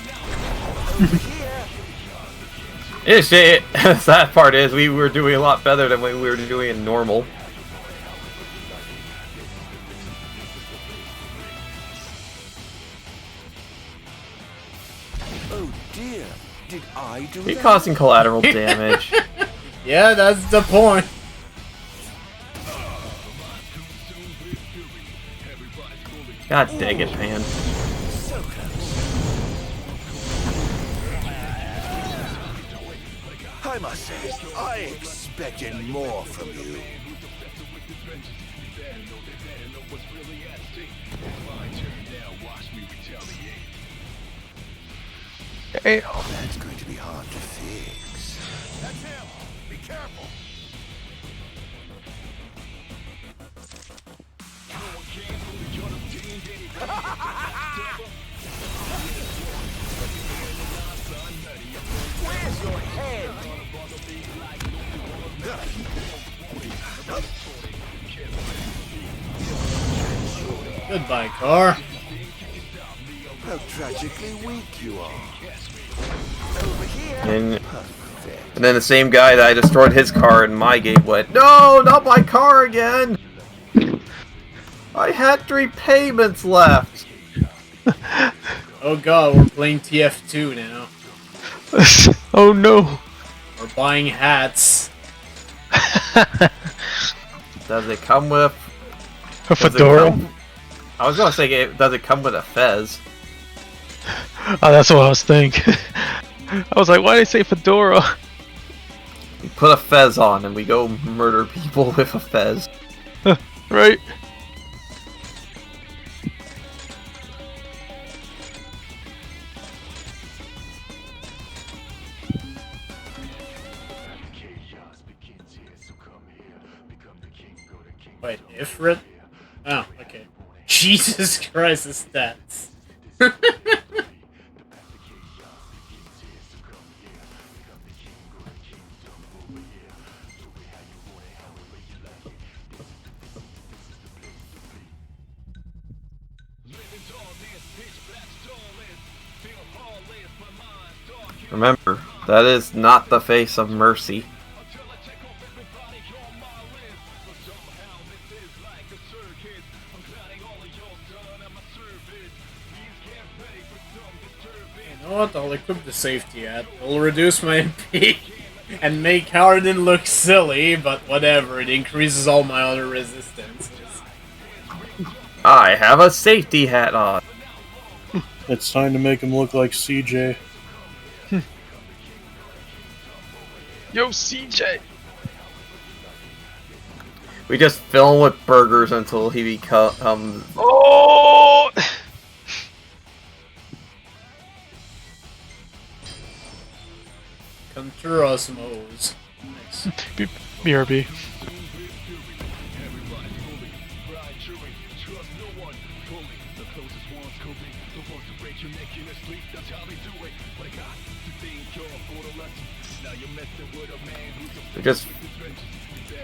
The sad part is we were doing a lot better than we were doing in normal. Oh dear, did I do You're that? causing collateral damage. Yeah, that's the point. God dang it, Pan. I must say, I expected more from you. Hey. That's going to be hard to fix. That's him! Be careful! Where's your head? Goodbye, car. How tragically weak you are. Over here. And then the same guy that I destroyed his car in my game went, no, not my car again! I had 3 payments left! Oh god, we're playing TF2 now. Oh no! We're buying hats. Does it come with... A fedora? I was gonna say, does it come with a fez? Oh, that's what I was thinking. I was like, why did they say fedora? We put a fez on and we go murder people with a fez. Right? Wait, Ifrit? Oh, okay. Jesus Christ, the stats. Remember, that is not the face of mercy. You know what? I'll equip the safety hat. It'll reduce my MP and make Harden look silly, but whatever. It increases all my other resistances. I have a safety hat on. It's time to make him look like CJ. Yo, CJ! We just fill him with burgers until he becomes... Oh! Conturosmos. Nice. BRB.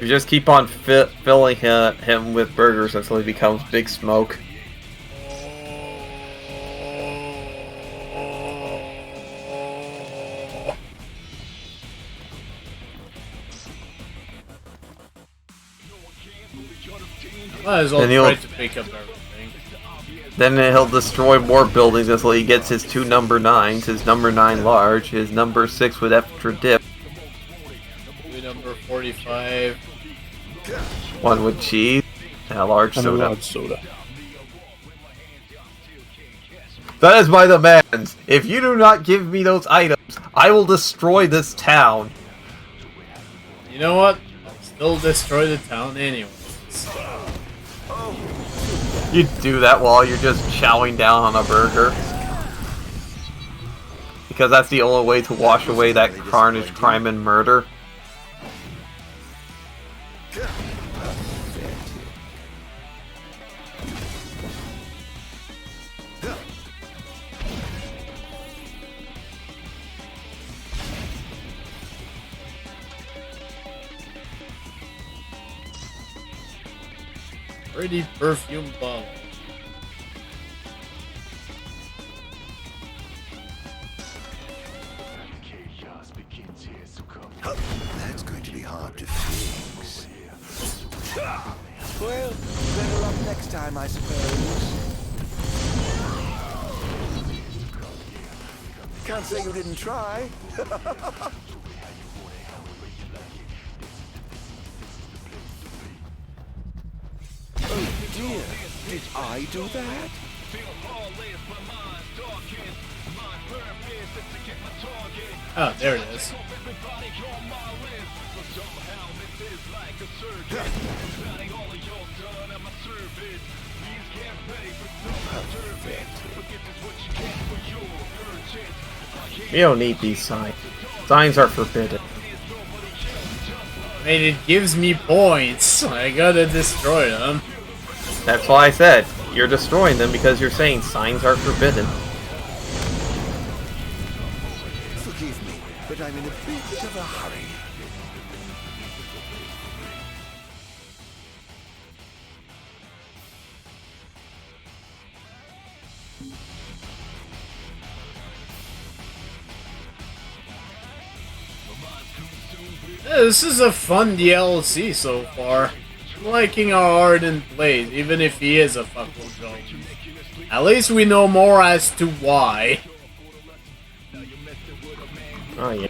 We just keep on filling him with burgers until he becomes Big Smoke. Might as well try to pick up everything. Then he'll destroy more buildings until he gets his 2 number 9s, his number 9 large, his number 6 with extra dip. Number 45. 1 with cheese, and a large and soda. A large soda. That is my demands. If you do not give me those items, I will destroy this town. You know what? I'll still destroy the town anyways. You do that while you're just chowing down on a burger. Because that's the only way to wash away that carnage, crime, and murder. Pretty perfume bottle. That's going to be hard to fix. Well, better luck next time, I suppose. Can't say you didn't try. Oh dear, did I do that? Oh, there it is. We don't need these signs. Signs are forbidden. I mean, it gives me points. I gotta destroy them. That's why I said, you're destroying them because you're saying signs are forbidden. Forgive me, but I'm in a bit of a hurry. Yeah, this is a fun DLC so far. I'm liking how Arden plays, even if he is a fuckable Jones. At least we know more as to why. Oh yeah.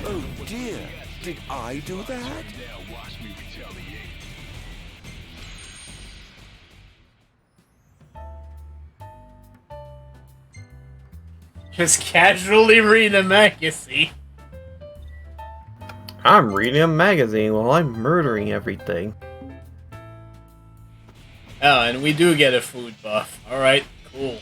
Oh dear, did I do that? Just casually read a magazine. I'm reading a magazine while I'm murdering everything. Oh, and we do get a food buff. Alright, cool.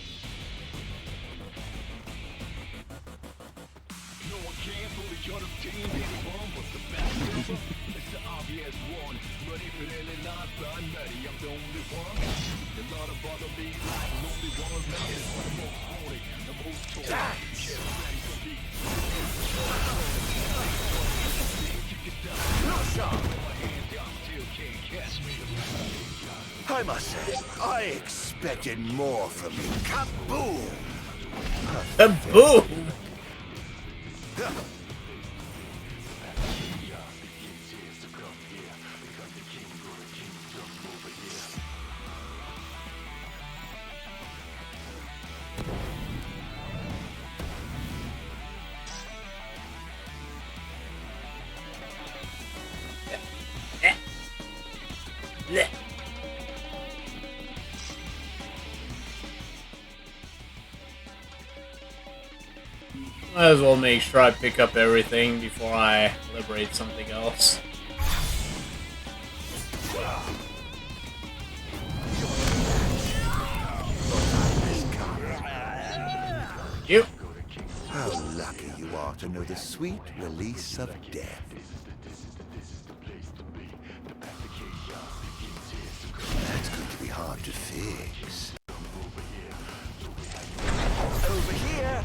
I must say, I expected more from you. Kaboom! Kaboom! Might as well make sure I pick up everything before I liberate something else. You. How lucky you are to know the sweet release of death. That's going to be hard to fix. Over here!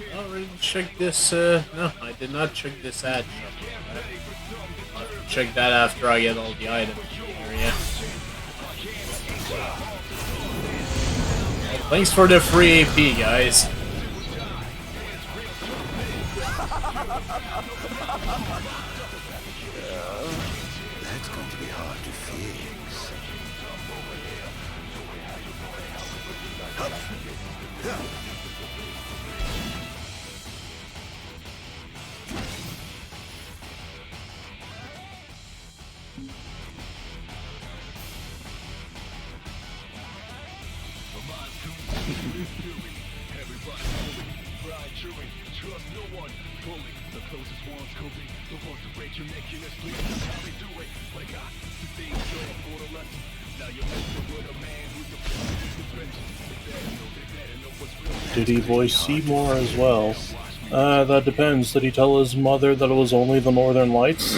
I already checked this, no, I did not check this ad shop. I'll have to check that after I get all the items in the area. Well, thanks for the free AP, guys. That's going to be hard to fix. Did he voice Seymour as well? That depends. Did he tell his mother that it was only the Northern Lights?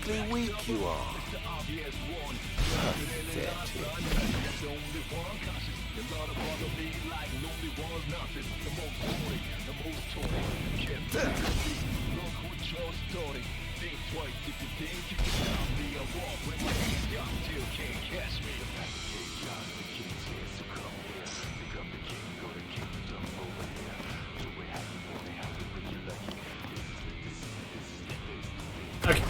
pathetically weak you are. Pathetic. Okay.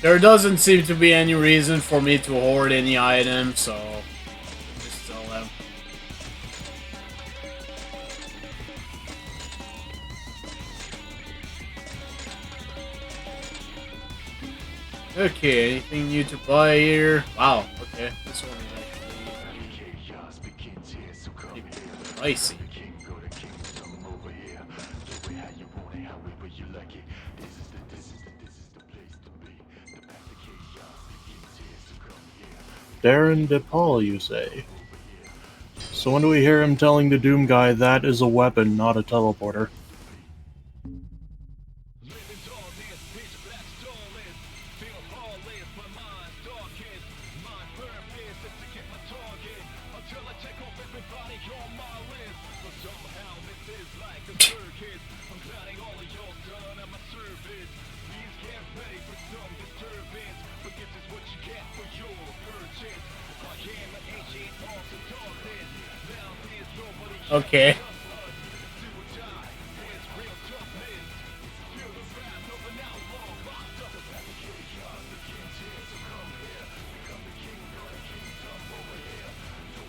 There doesn't seem to be any reason for me to hoard any items, so just sell them. Okay, anything new to buy here? Wow, okay, this one is actually pretty pricey. Darren DePaul, you say? So when do we hear him telling the Doom guy that is a weapon, not a teleporter? Okay.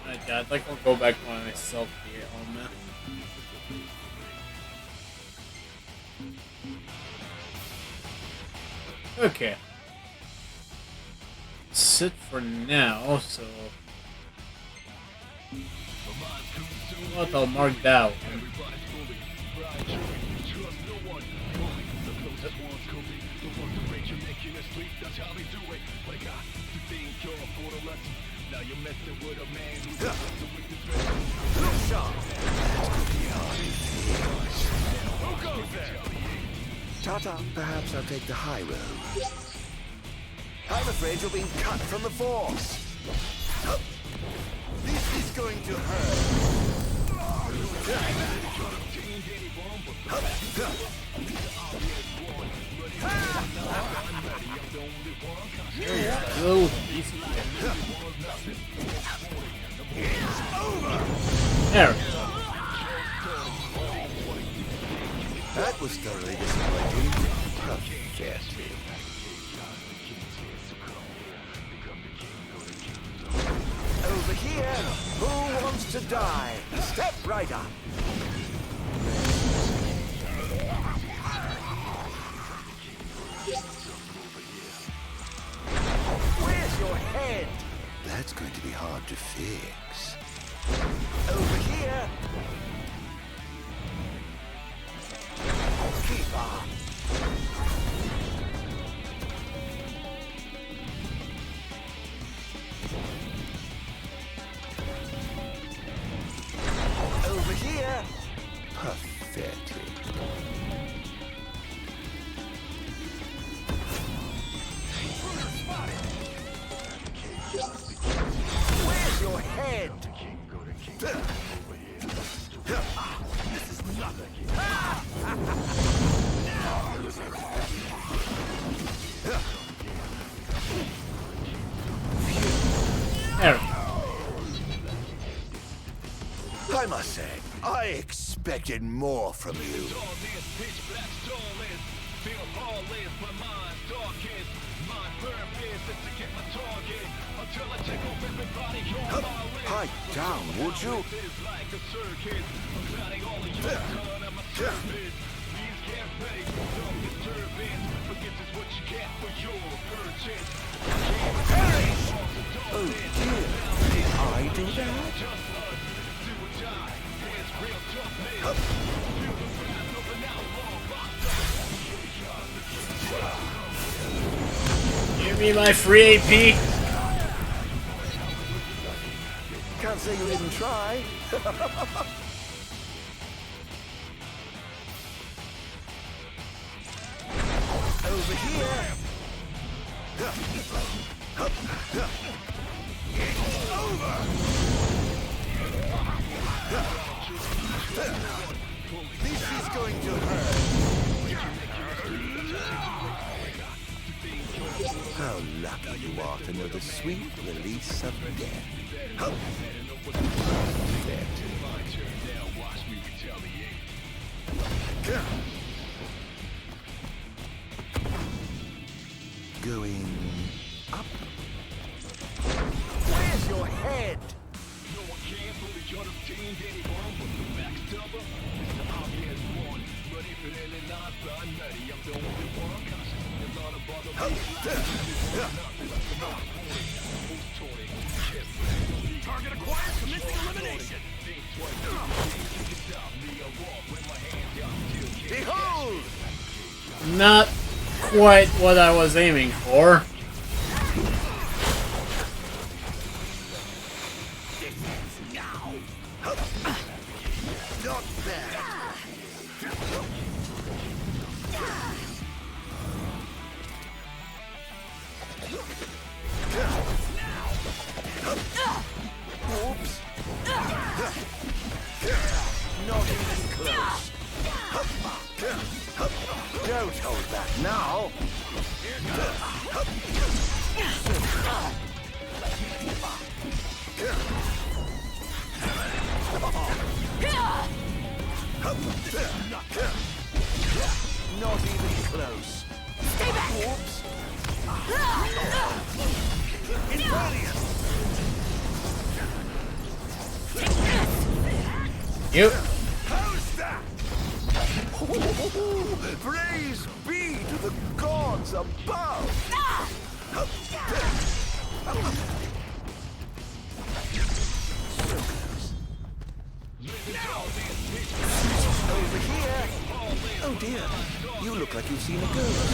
Okay, I think I'll go back to myself here on that. Okay. Sit for now, so what I'll mark that one. Tata, perhaps I'll take the high road. I'm afraid you're being cut from the Force. This is going to hurt. Little easy. There. That was thoroughly disappointing. Pathetic. Over here, who wants to die? Step right up. Where's your head? That's going to be hard to fix. Over here. Keep on. Over here. Pathetic. Where's your head? This is nothing. There. I must say, I expected more from you. Pipe down, would you? Oh dear, did I do that? Give me my free AP. Can't say you didn't try. Over here. It's over. This is going to hurt. How lucky you are to know the sweet release of death. Going up. Where's your head? Target acquired, commencing elimination. Behold! Not quite what I was aiming for. Not bad. Oops. Not even close. Don't hold back now. Not even close. Stay back. Oops. You. How's that? Praise be to the gods above. Over here. Oh dear. You look like you've seen a ghost.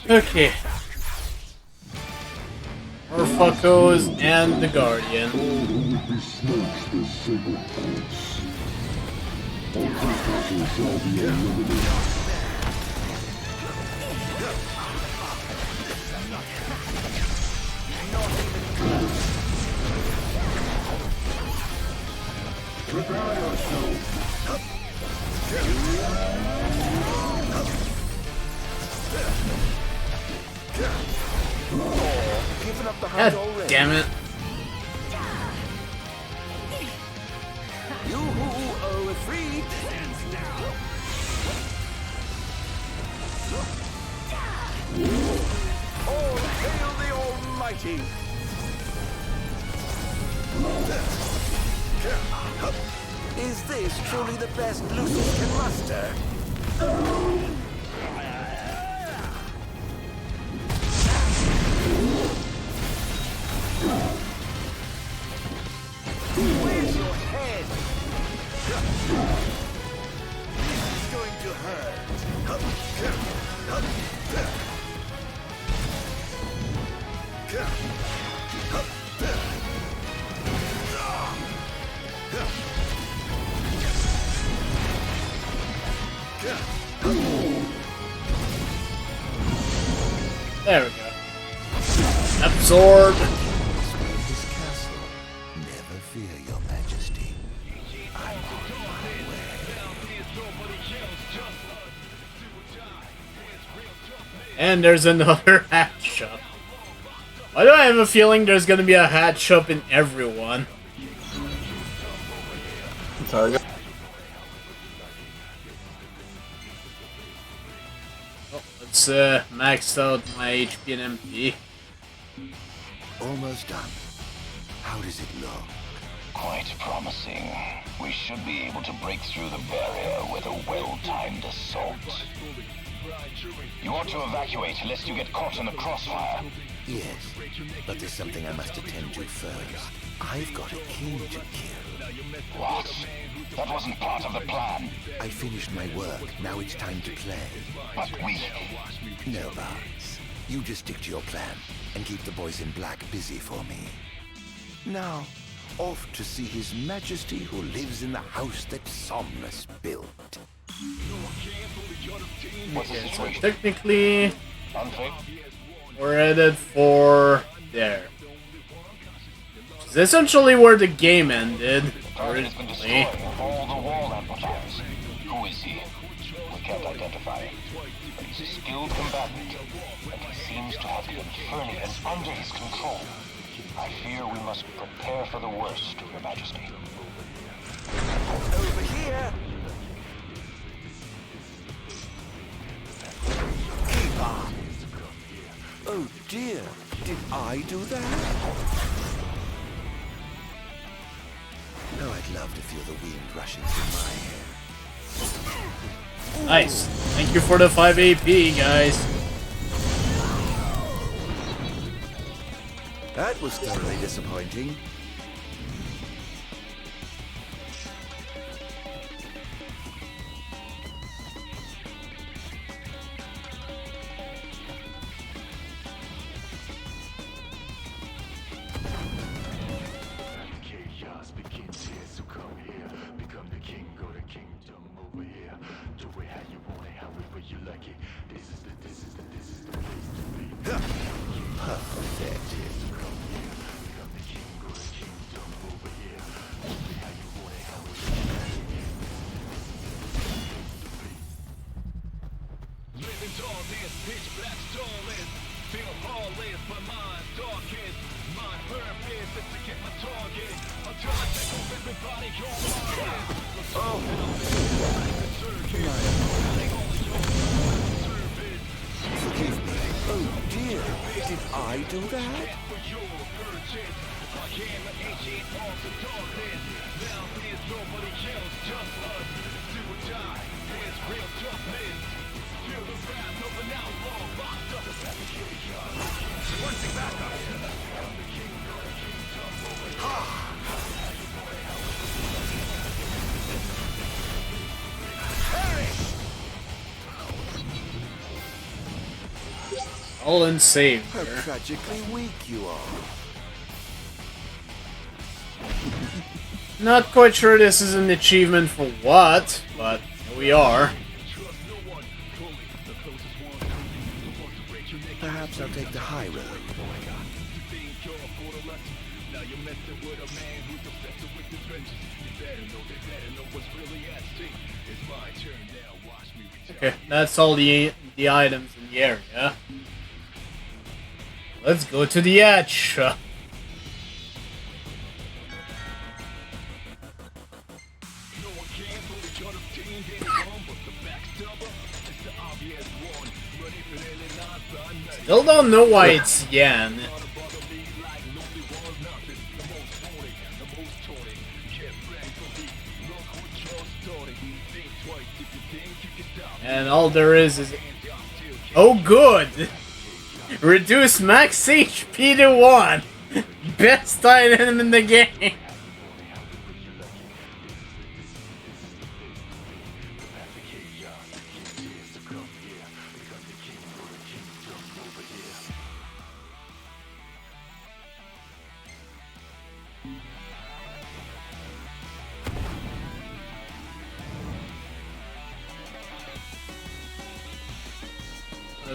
Okay. More fuckos and the Guardian. Prepare yourself. Giving up the hunt already. Damn it. You who owe a free stands down. All hail the Almighty. Is this truly the best Lucius can muster? Where's your head? This is going to hurt. There we go. Absorb. This castle. Never fear, Your Majesty. I'm on my way. And there's another hat shop. Why do I have a feeling there's gonna be a hat shop in everyone? Target. Oh, let's max out my HP and MP. Almost done. How does it look? Quite promising. We should be able to break through the barrier with a well-timed assault. You ought to evacuate lest you get caught in the crossfire. Yes, but there's something I must attend to first. I've got a king to kill. What? That wasn't part of the plan. I finished my work. Now it's time to play. But we... No, Barnes. You just stick to your plan and keep the boys in black busy for me. Now, off to see His Majesty who lives in the house that Somnus built. Okay, so technically, Unfit? we're headed for there. It's essentially where the game ended originally. All the wall amplifiers. Who is he? We can't identify him. But he's a skilled combatant, and he seems to have the Infernians under his control. I fear we must prepare for the worst, Your Majesty. Over here! Keep on! Oh dear, did I do that? Oh, I'd love to feel the wind rushing through my hair. Nice. Thank you for the 5 AP, guys. That was thoroughly disappointing. Chaos begins here, so come here. Become the king, go to kingdom over here. Do it how you want it, however you like it. This is the place to be. Perfect. Forgive me. Oh dear, did I do that? All in save. How tragically weak you are. Not quite sure this is an achievement for what, but here we are. Perhaps I'll take the high road. Okay, that's all the items in the area. Let's go to the edge. Still don't know why it's Yan. And all there is... Oh good! Reduce max HP to 1! Best item in the game!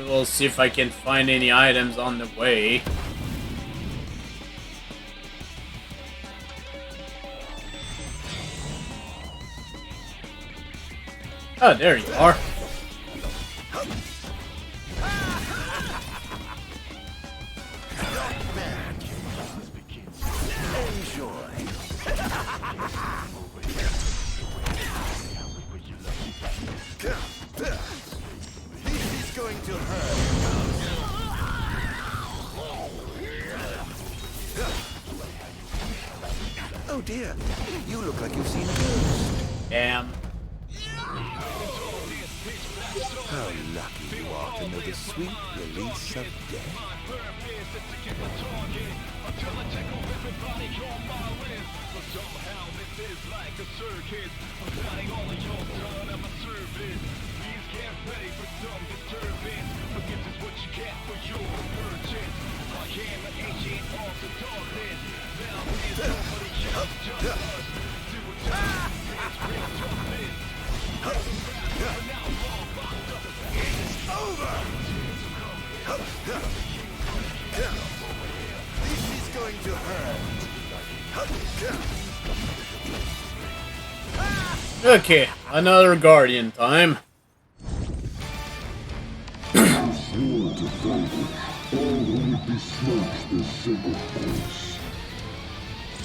We'll see if I can find any items on the way. Oh, there you are. Going to hurt. Oh dear, you look like you've seen a ghost. Damn. How lucky you are to know the sweet release of death. It's over! This is going to hurt. Okay, another Guardian time. Sworn to vanquish all who would besmirch this sacred place.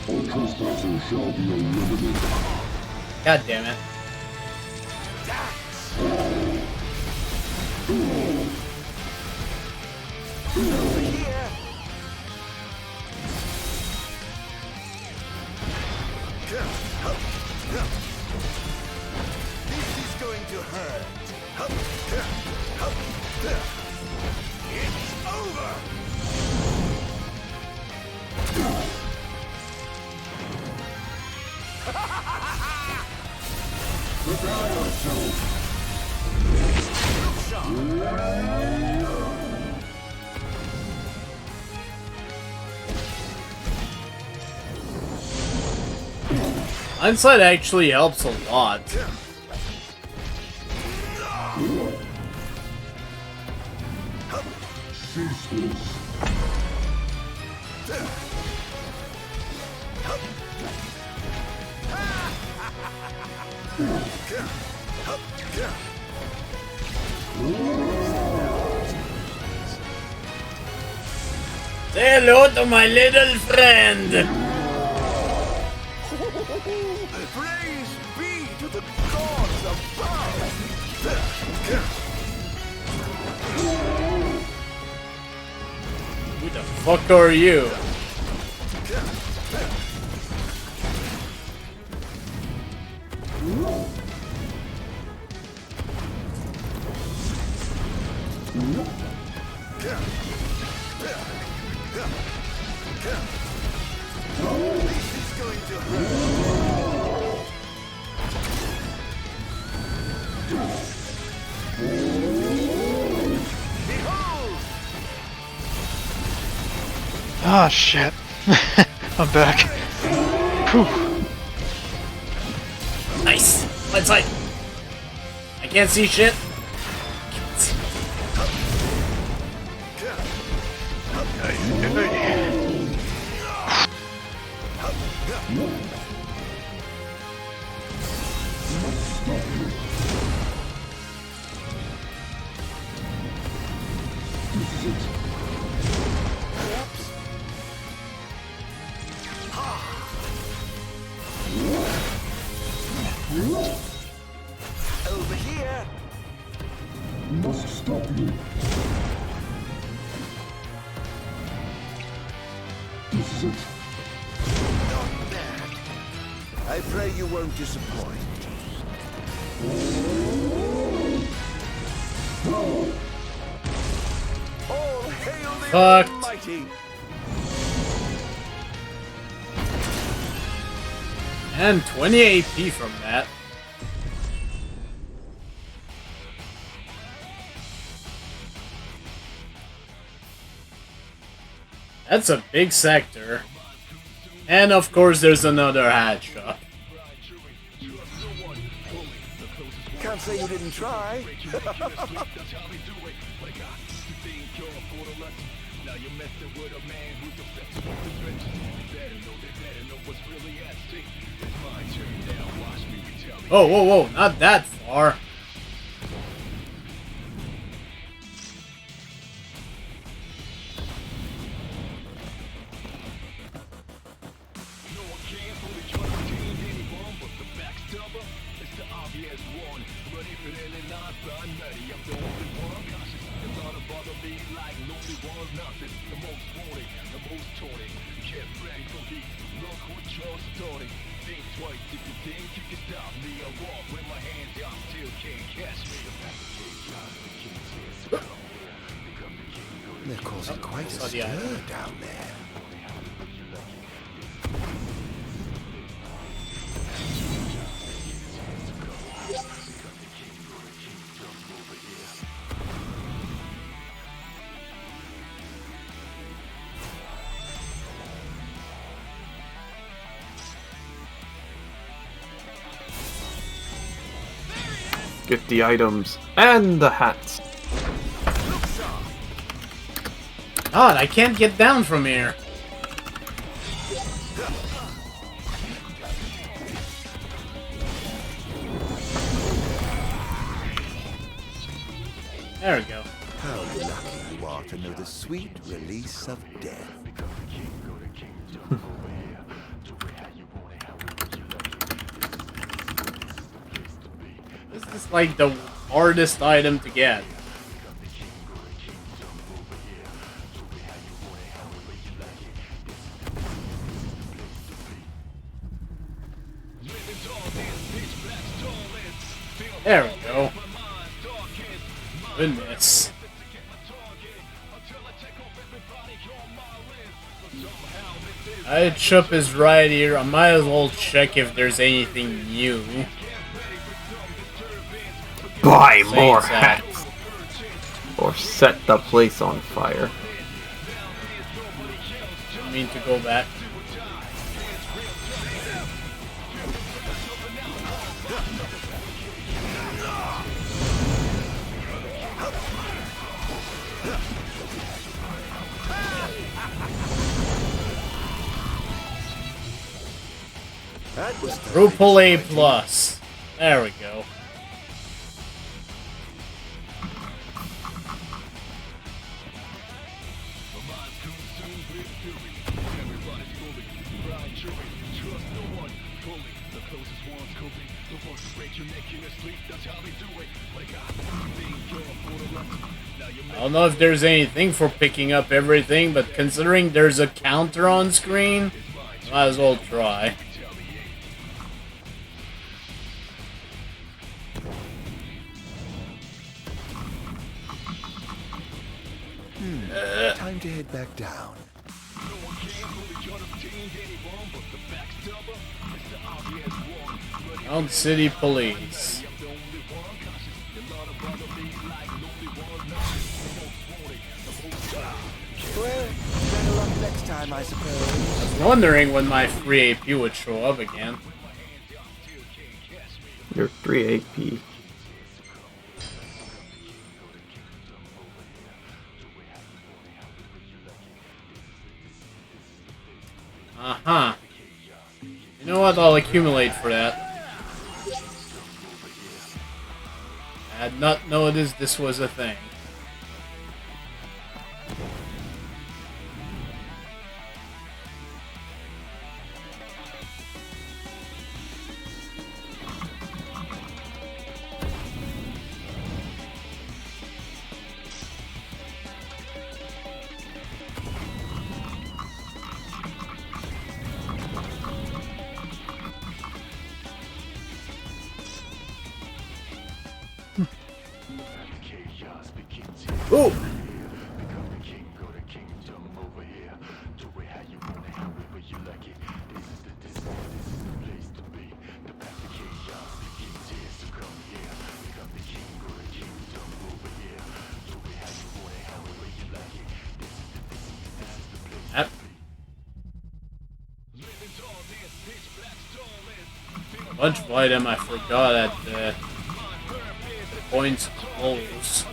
All trespassers shall be eliminated. God damn it. Over here. This is going to hurt. It's over. Prepare yourself. Hindsight actually helps a lot. Say hello to my little friend! Praise be to the gods above! Who the fuck are you? This is going to hurt. Behold! Ah, shit. I'm back. Whew. Nice! Let's fight! I can't see shit. Over here. Must stop you. This is it. Not bad. I pray you won't disappoint. All hail the Fucked. Almighty! And 20 AP from that. That's a big sector. And of course there's another hat shop. Can't say you didn't try. Oh, whoa, whoa, not that far. down there. Get the items and the hats. God, I can't get down from here. There we go. How lucky you are to know the sweet release of death. This is like the hardest item to get. There we go. Goodness. Chup is right here. I might as well check if there's anything new. Buy more hats! Or set the place on fire. I mean to go back. Triple A plus. There we go. I don't know if there's anything for picking up everything, but considering there's a counter on screen, might as well try. Time to head back down. Mount City Police. Well, better luck next time, I suppose. I was wondering when my free AP would show up again. Your 3 AP. Uh-huh. You know what? I'll accumulate for that. I had not noticed this was a thing. Ooh! A bunch of item I forgot at the points close.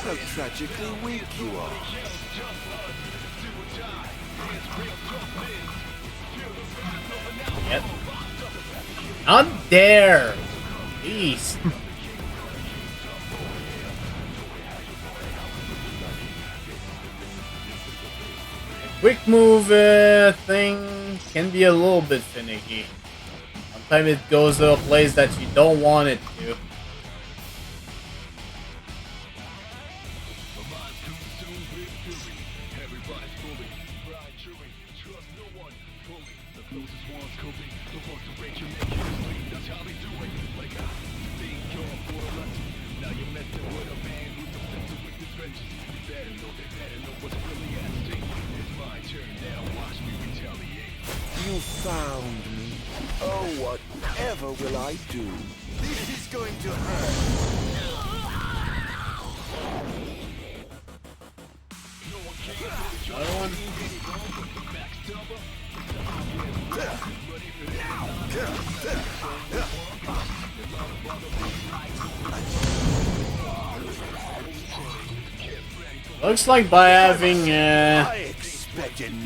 How tragically weak you are. Yep. Not there! Jeez. Quick move thing can be a little bit finicky. Sometimes it goes to a place that you don't want it to. found me. Oh, whatever will I do? This is going to hurt. Another one. Looks like by having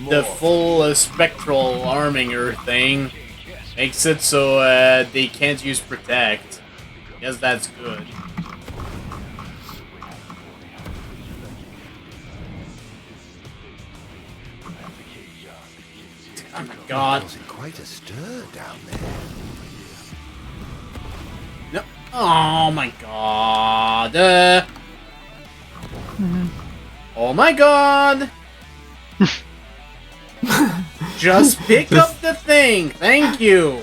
the full spectral arminger thing makes it so they can't use protect. Guess that's good. Oh my god. Quite a stir down there. No. Oh my god. Oh my god. Just pick up the thing. Thank you.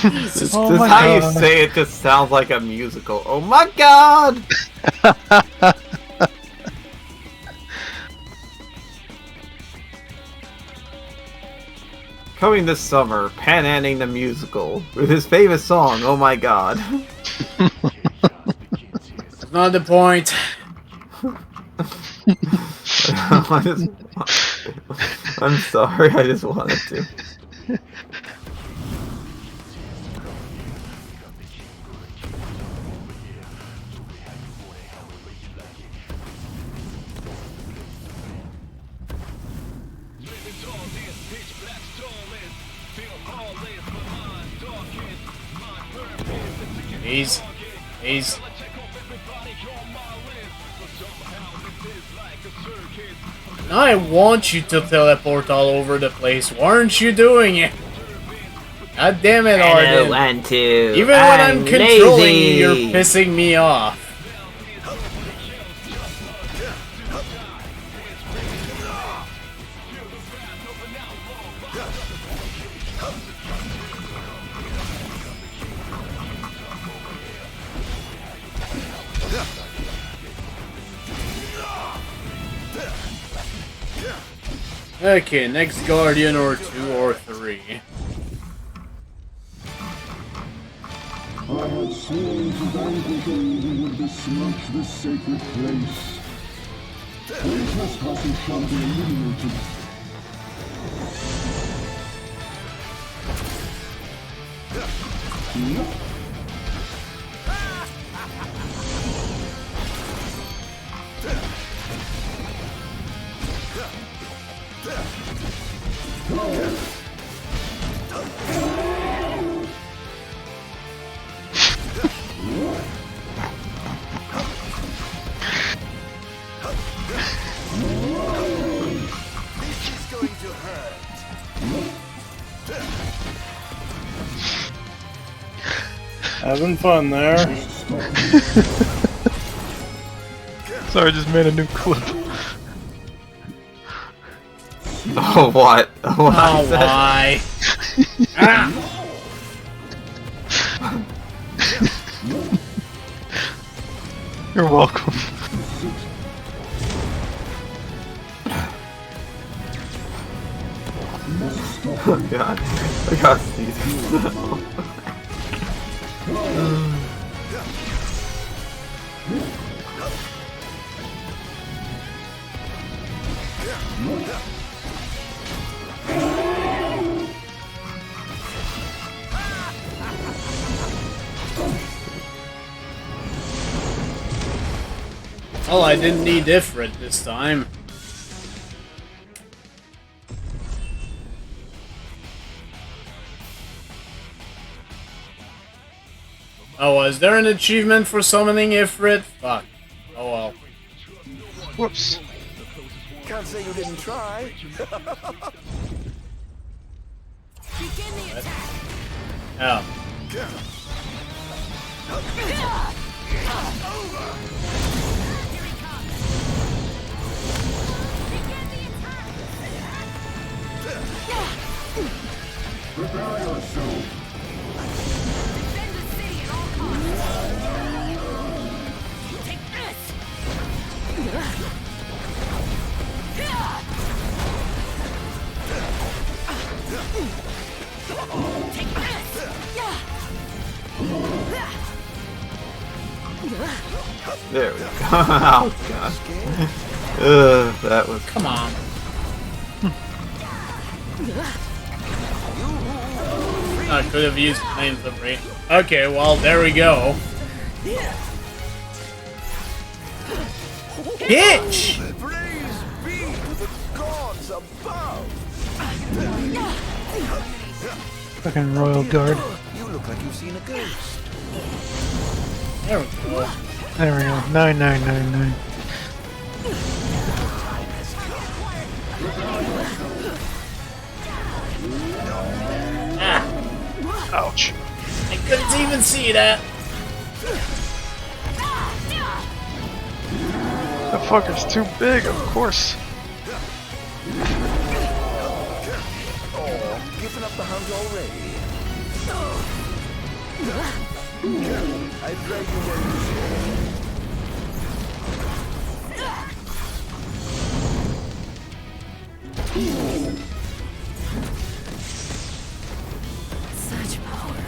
Jesus. Oh just how god. You say it just sounds like a musical. Oh my god. Coming this summer, PanAnning the musical with his famous song, "Oh My God." That's not the point. I'm sorry, I just wanted to. He's. I want you to teleport all over the place. Why aren't you doing it? God damn it, Arden. I don't want to. Even when I'm controlling you, you're pissing me off. Okay, next Guardian or 2 or 3. I had sworn to vanquish all who would besmirch this sacred place. Any trespassers shall be eliminated. Having fun there. Sorry, I just made a new clip. Oh, what? Oh, why? Ah! You're welcome. Oh god, I got these. Oh, I didn't need Ifrit this time. Oh, was there an achievement for summoning Ifrit? Fuck. Oh well. Whoops. Can't say you didn't try. Oh. Prepare yourself. Defend the city at all costs. Take this. There we go. Oh god. That was. Come on. I could have used flamethrower. Okay, well, there we go. Bitch! Praise be to the gods above. Fucking Royal Guard. You look like you've seen a ghost. There we go. There we go. 9999. Ouch. I couldn't even see that. That fucker's too big, of course. Oh, giving up the hunt already. I drag you where you Such power.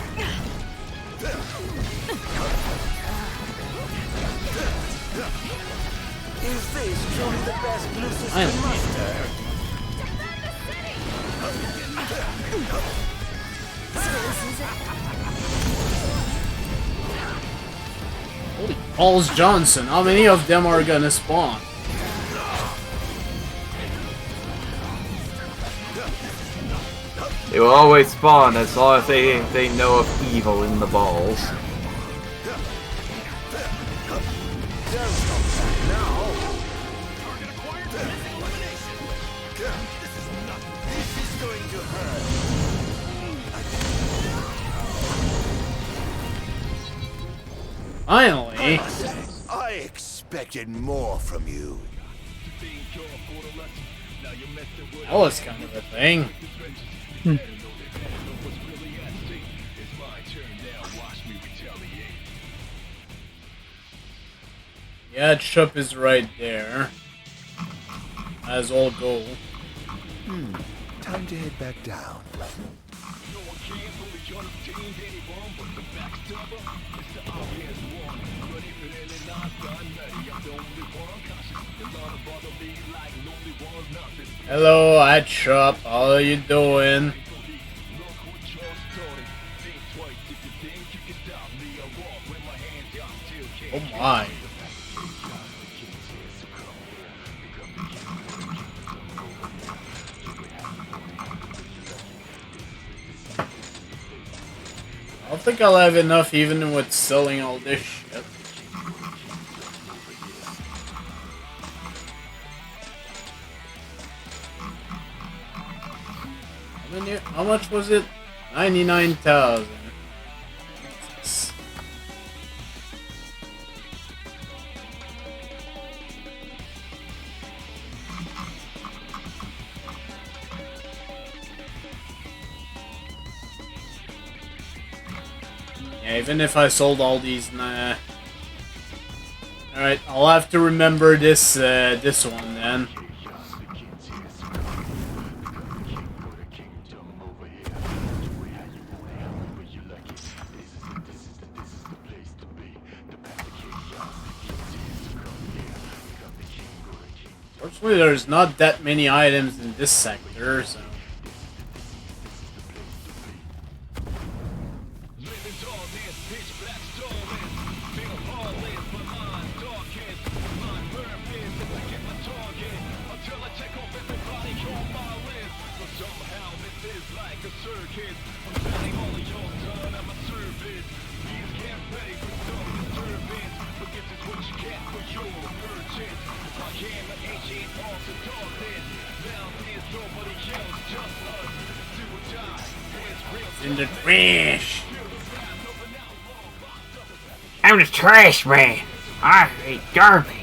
Is this truly the best blue system I am muster? Holy balls Johnson, how many of them are gonna spawn? They will always spawn as long as they know of evil in the balls. Finally! I expected more from you. That was kind of a thing. Yeah, Chup is right there. As all go. Time to head back down. Hello, Chup. How are you doing? Oh my. I don't think I'll have enough even with selling all this shit. How much was it? 99,000. Yeah, even if I sold all these, nah. Alright, I'll have to remember this, this one then. Fortunately, there's not that many items in this sector, so... In the trash. I'm the trash man. I hate garbage.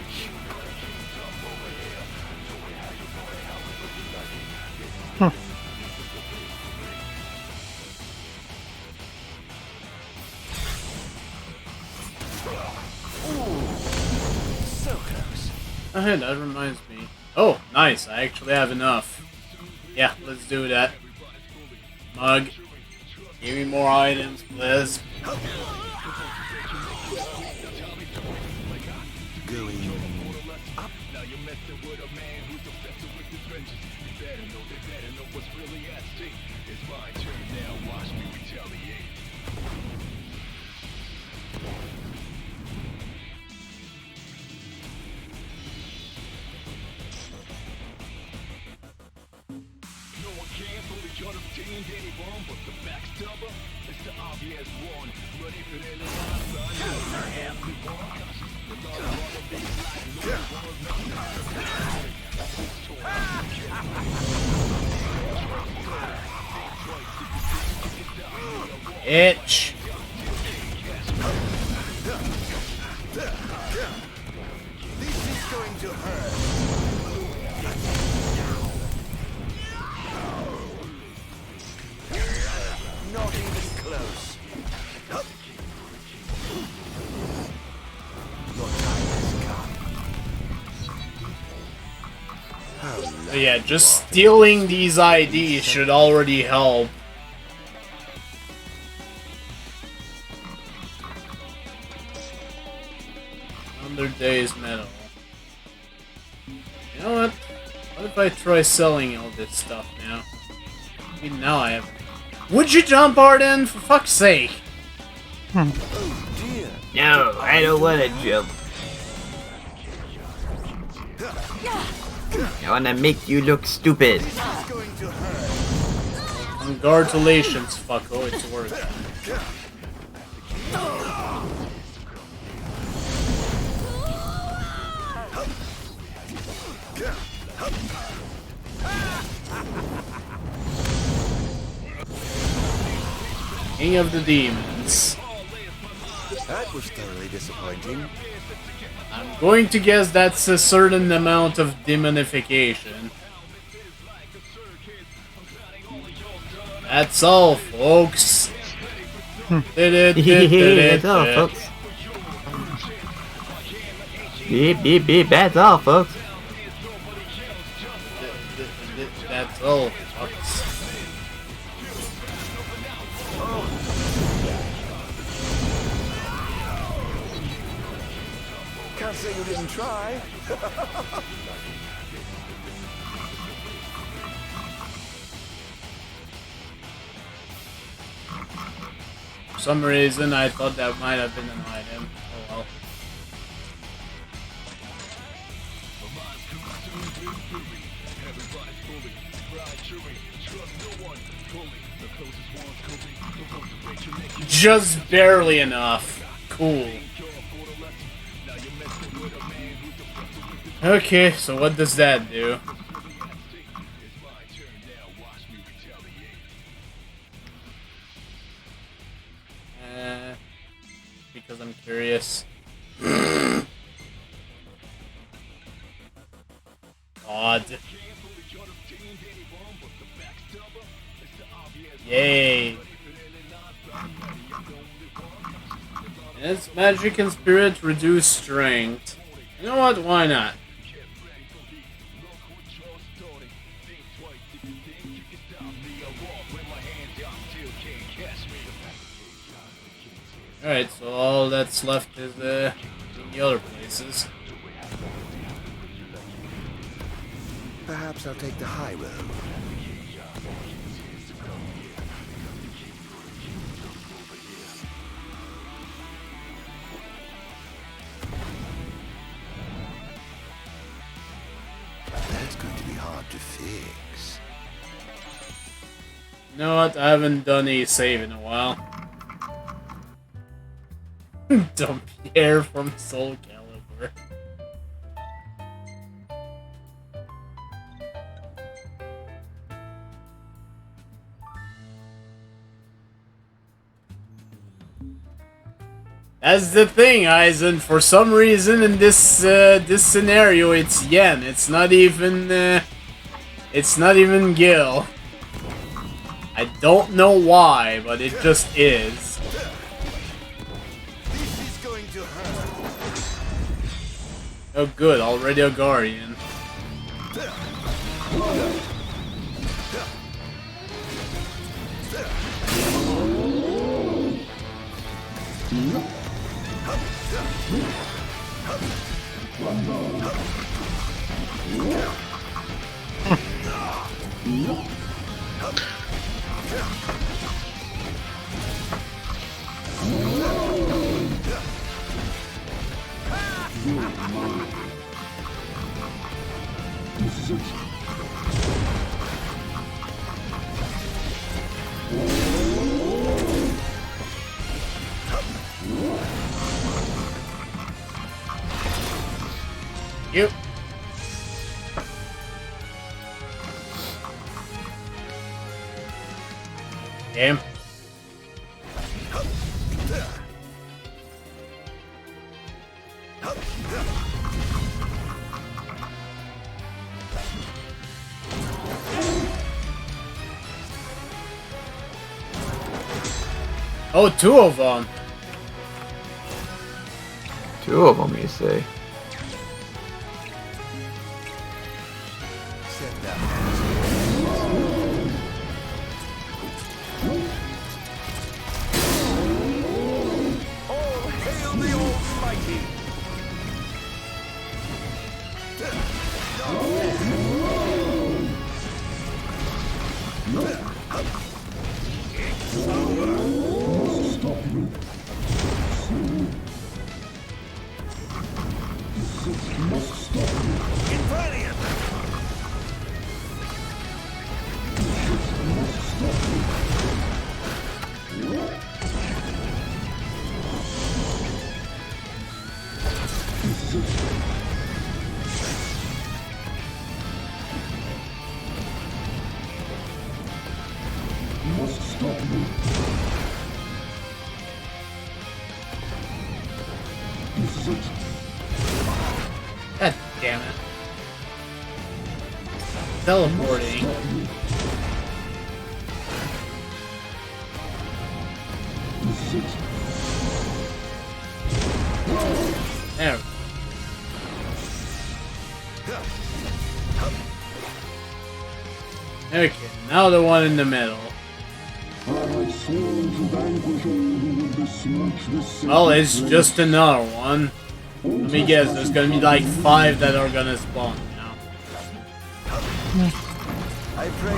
So close. Oh, hey, that reminds me. Oh, nice. I actually have enough. Yeah, let's do that. Mug. Give me more items, please. Going up. Now you're messing with a man who's obsessed with his vengeance. You better know what's really at stake. It's my turn now, watch me retaliate. No one can fully understand any wrong, but the backstabber is the obvious one. But if it ain't a line, I am the one. The Lord wanna be like no one, Itch. This is going to hurt. Not even close. Your time has come. So yeah, just stealing these IDs should already help. Day's medal. You know what? What if I try selling all this stuff now? Maybe now I have. Would you jump, Arden? For fuck's sake! No, I don't want to jump. I want to make you look stupid. Congratulations, fucko, it's working. King of the Demons. That was thoroughly disappointing. I'm going to guess that's a certain amount of demonification. That's all, folks. That's all, folks. Beep, beep, beep. That's all, folks. That's all, folks. Can't say you didn't try. For some reason, I thought that might have been an item. Oh well. Just barely enough. Cool. Okay, so what does that do? Because I'm curious. God. Yay. Its magic and spirit reduce strength. You know what? Why not? Alright, so all that's left is in the other places. Perhaps I'll take the high road. That's going to be hard to fix. You know what? I haven't done a save in a while. Dampierre from Soul Calibur. That's the thing, Eisen. For some reason, in this this scenario, it's Yen. It's not even Gil. I don't know why, but it just is. Oh good, already a Guardian. Yep. Damn. Oh, two of them. Two of them, you say? God damn it. Teleporting. There. Okay, now the one in the middle. Well, it's just another one. Let me guess, there's gonna be like 5 that are gonna spawn now. I pray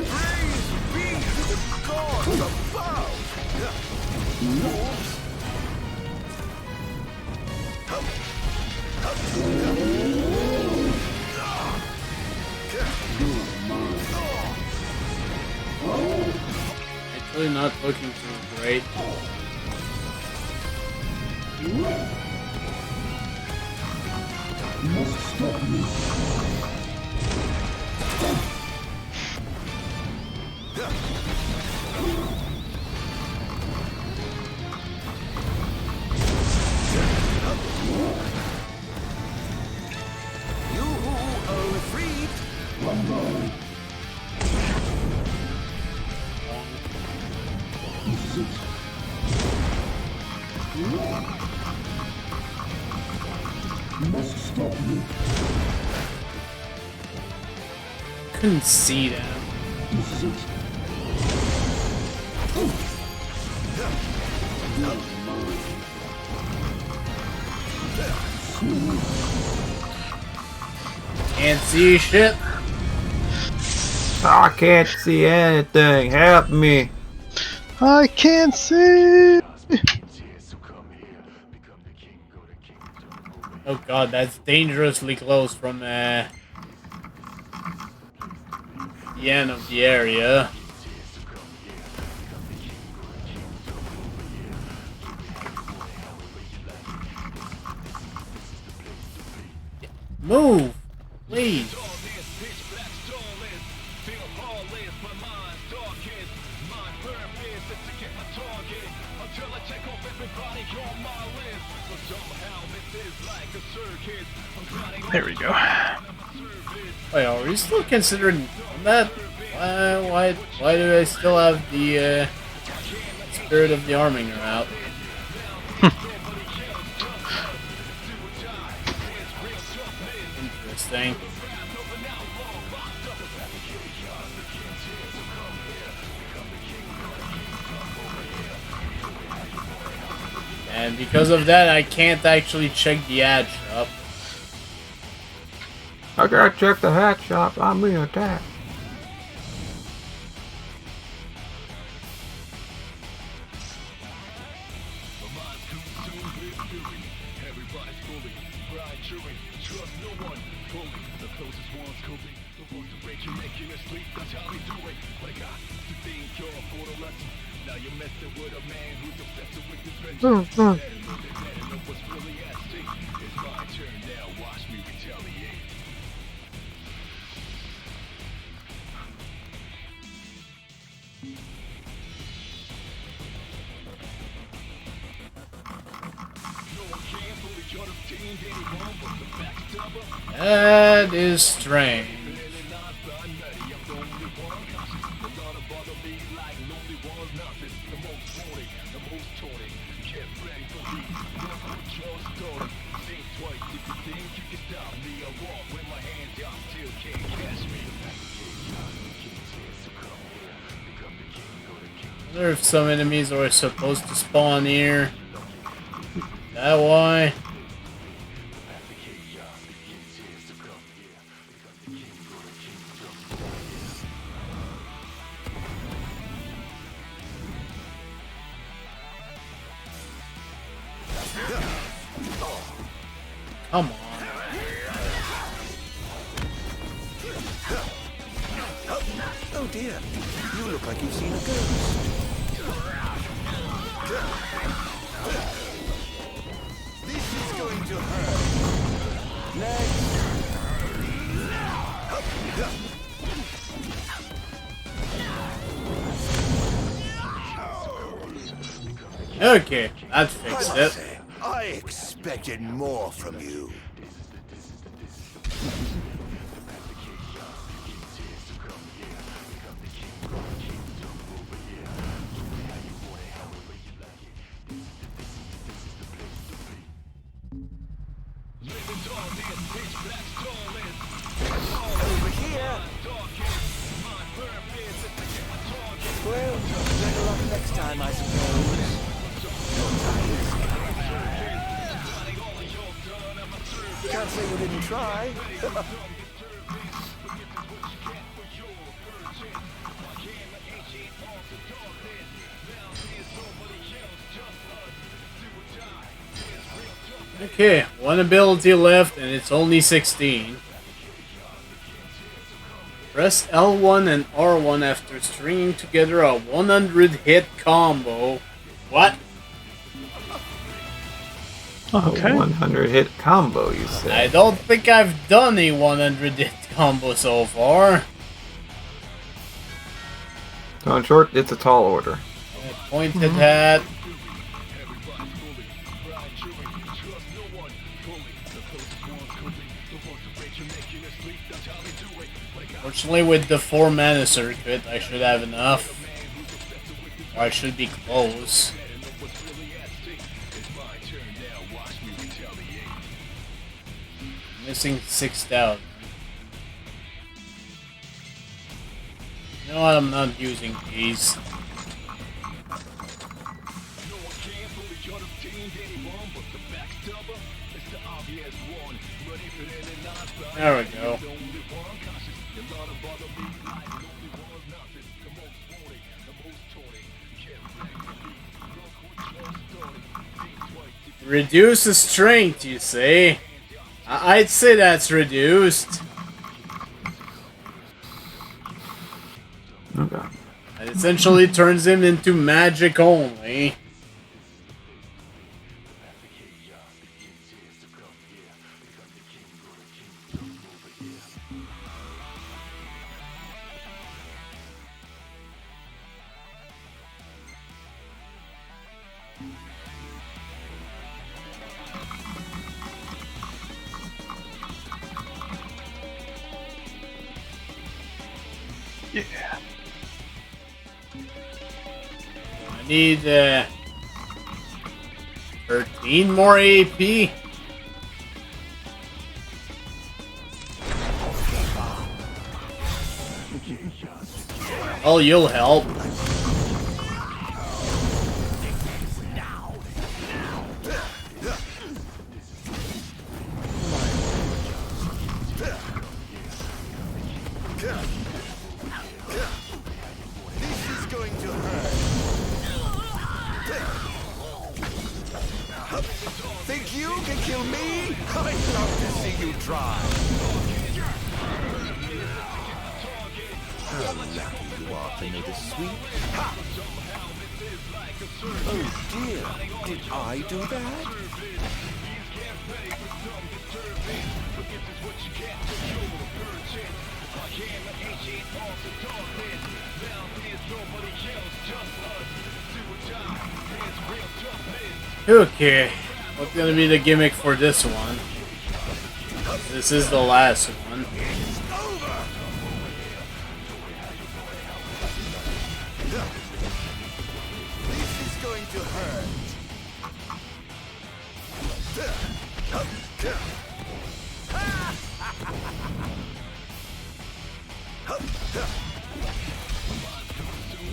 praise be to the gods above! Actually not looking too great. Must stop me. You who are freed. Must stop me. Couldn't see them. Can't see shit. I can't see anything. Help me. I can't see. Oh god, that's dangerously close from the end of the area. Move, please. There we go. Wait, are we still considering that? Why do I still have the Spirit of the Arminger out? Interesting. because of that, I can't actually check the ad shop. I gotta check the hat shop. I'm being attacked. That is strange. I wonder if some enemies are supposed to spawn here. That why? Come on. Oh dear, you look like you've seen a ghost. This is going to hurt. Next. Okay, that fixed it. I expected more from you. Over here. Well, better luck next time, I suppose. Can't say you didn't try. Okay, one ability left and it's only 16. Press L1 and R1 after stringing together a 100 hit combo. What? Okay. A 100 hit combo, you say? I don't think I've done a 100 hit combo so far. So in short, it's a tall order. Pointed hat. Fortunately, with the 4 mana circuit, I should have enough. Or I should be close. Missing 6,000. You know what? I'm not using these. There we go. Reduce the strength, you say? I'd say that's reduced. Okay. It essentially turns him into magic only. Yeah. I need 13 more AP. Oh, you'll help. you can kill me? I'd love to see you try. How lucky you are to make a sweet. Ha! Oh dear, did I do that? Okay, what's gonna be the gimmick for this one? This is the last one. This is going to hurt.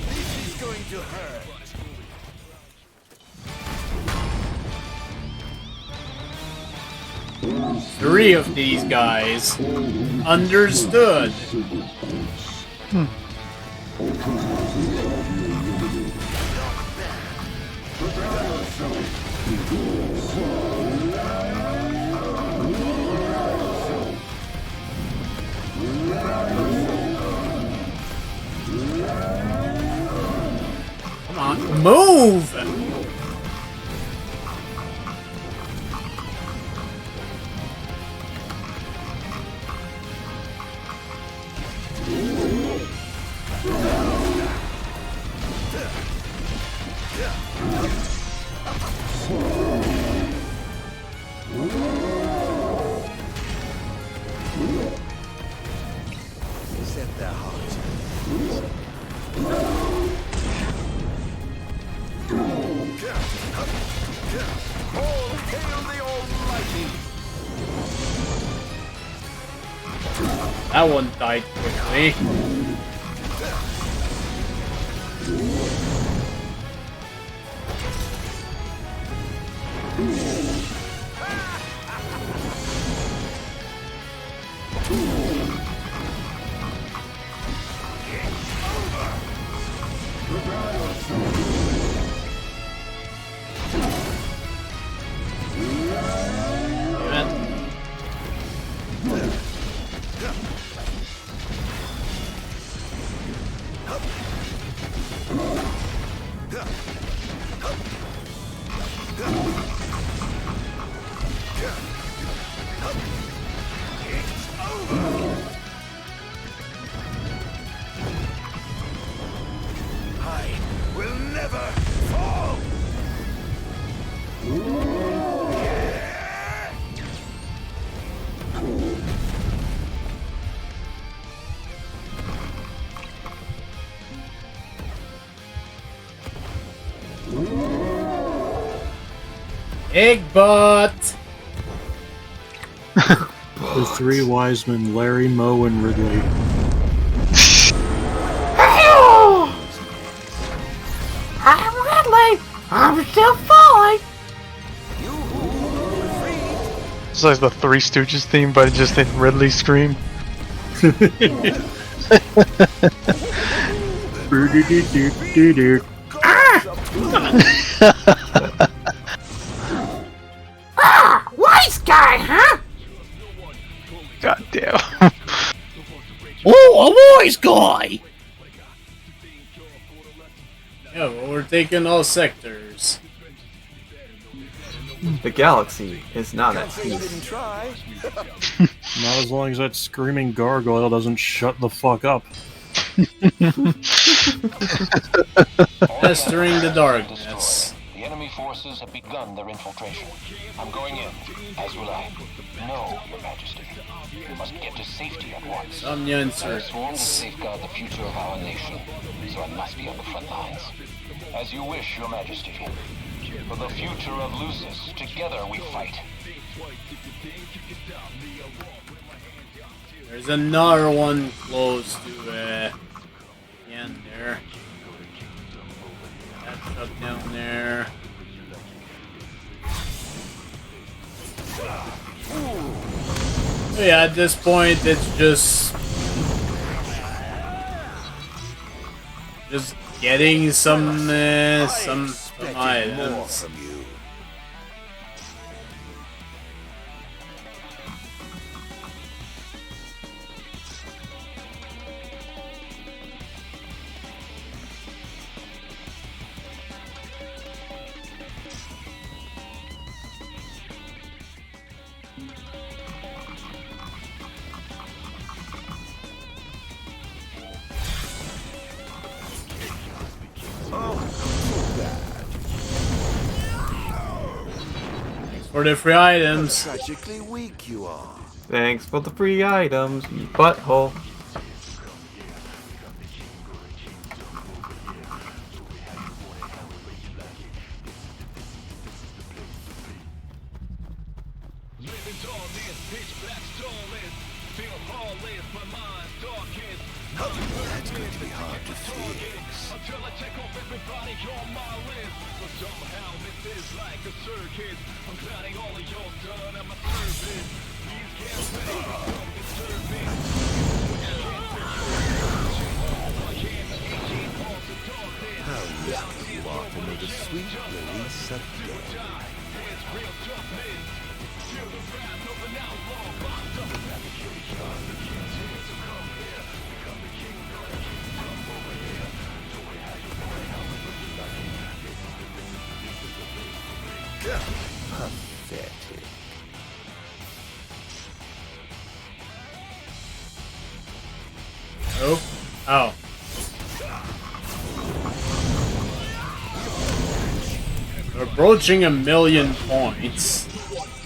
This is going to hurt. Three of these guys understood. Come on, move! Set their hearts. All hail the Almighty! That one died quickly. I will never fall! Egg butt! The three wise men, Larry, Moe, and Ridley. I'm Ridley. I'm still falling. It's like the Three Stooges theme, but just in Ridley scream. Ah, wise guy, huh? God damn. Oh, a wise guy. Yeah, well, we're taking all sectors. The galaxy is not at peace. Not as long as that screaming gargoyle doesn't shut the fuck up. Pestering the darkness. The enemy forces have begun their infiltration. I'm going in, as will I. No, Your Majesty. We must get to safety at once. Some new I have sworn to insurgents. safeguard the future of our nation, so I must be on the front lines. As you wish, Your Majesty. For the future of Lucis, together we fight. There's another one close to the end there. That's up down there. So yeah, at this point it's just getting some items. Thanks for the free items. Tragically weak you are. Thanks for the free items, you butthole. That's going to be hard to fix. How lucky you are to know the sweet release of death. Pathetic. Oh. Oh. We're approaching 1,000,000 points.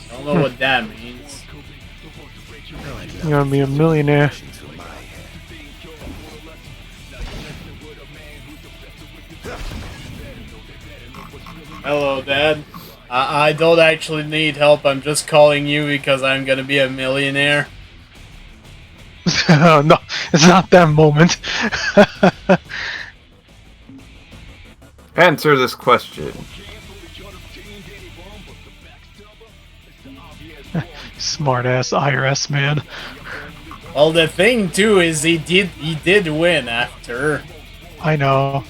Don't know what that means. You're gonna be a millionaire. Hello, Dad. I don't actually need help. I'm just calling you because I'm gonna be a millionaire. No, it's not that moment. Answer this question. Smart ass IRS man. Well, the thing too is he did win after. I know.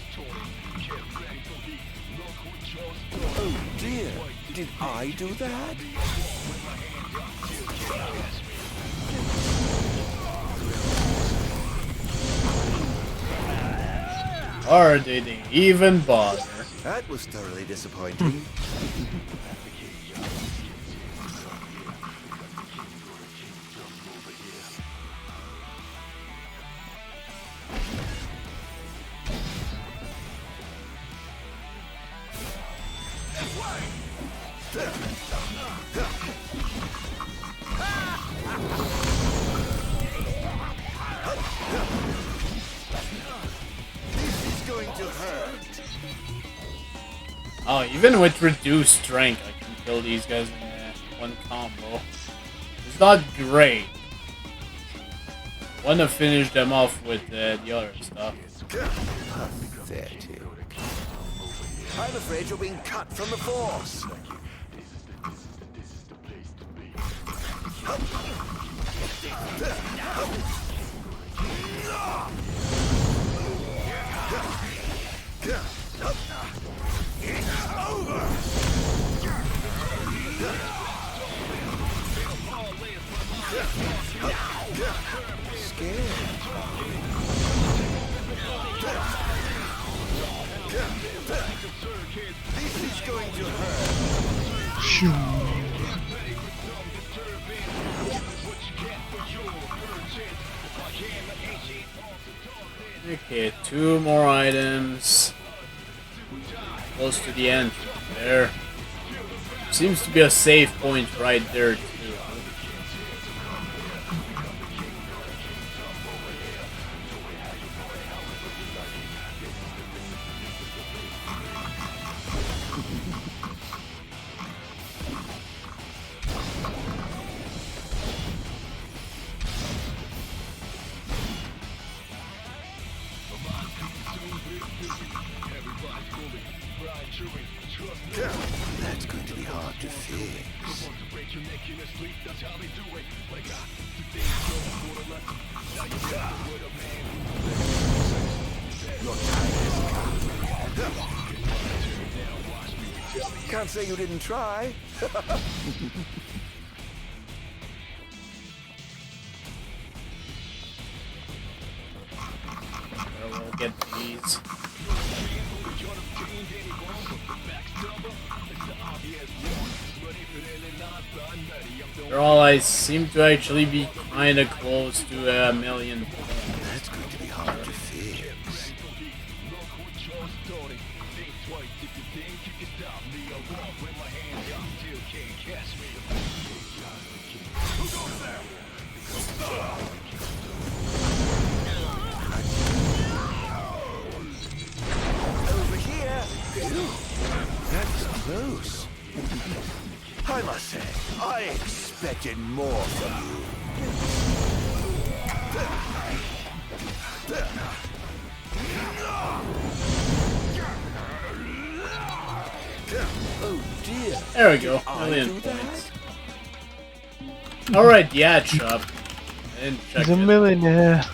Oh dear, did I do that? Or did he even bother? That was thoroughly disappointing. Oh, even with reduced strength, I can kill these guys in one combo. It's not great. Want to finish them off with the other stuff. Pathetic. I'm afraid you're being cut from the force. It's over. Scared. This is going to hurt. Shoo. Okay, 2 more items. Close to the end there. Seems to be a safe point right there too. That's going to be hard to fix. Can't say you didn't try. We'll get these. After all, I seem to actually be kinda close to 1,000,000 points. That's going to be hard to fix. Over here! That's close. I must say, I expected more from you. Oh dear. There we go. 1,000,000 points. Alright, the ad shop. I didn't check He's a it. millionaire.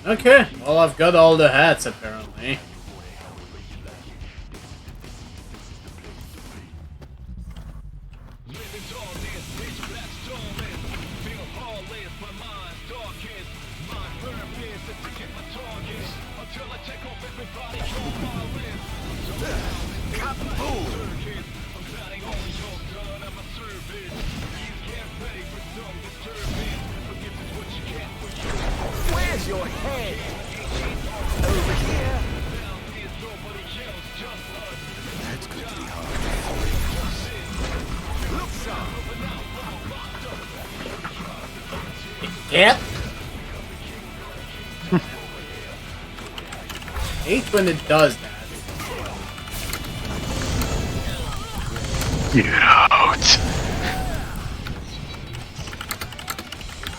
Okay, well I've got all the hats apparently. Where's your head? Over here. That's going to be hard to fix. Look, son. Yep. Hate when it does that. Get out.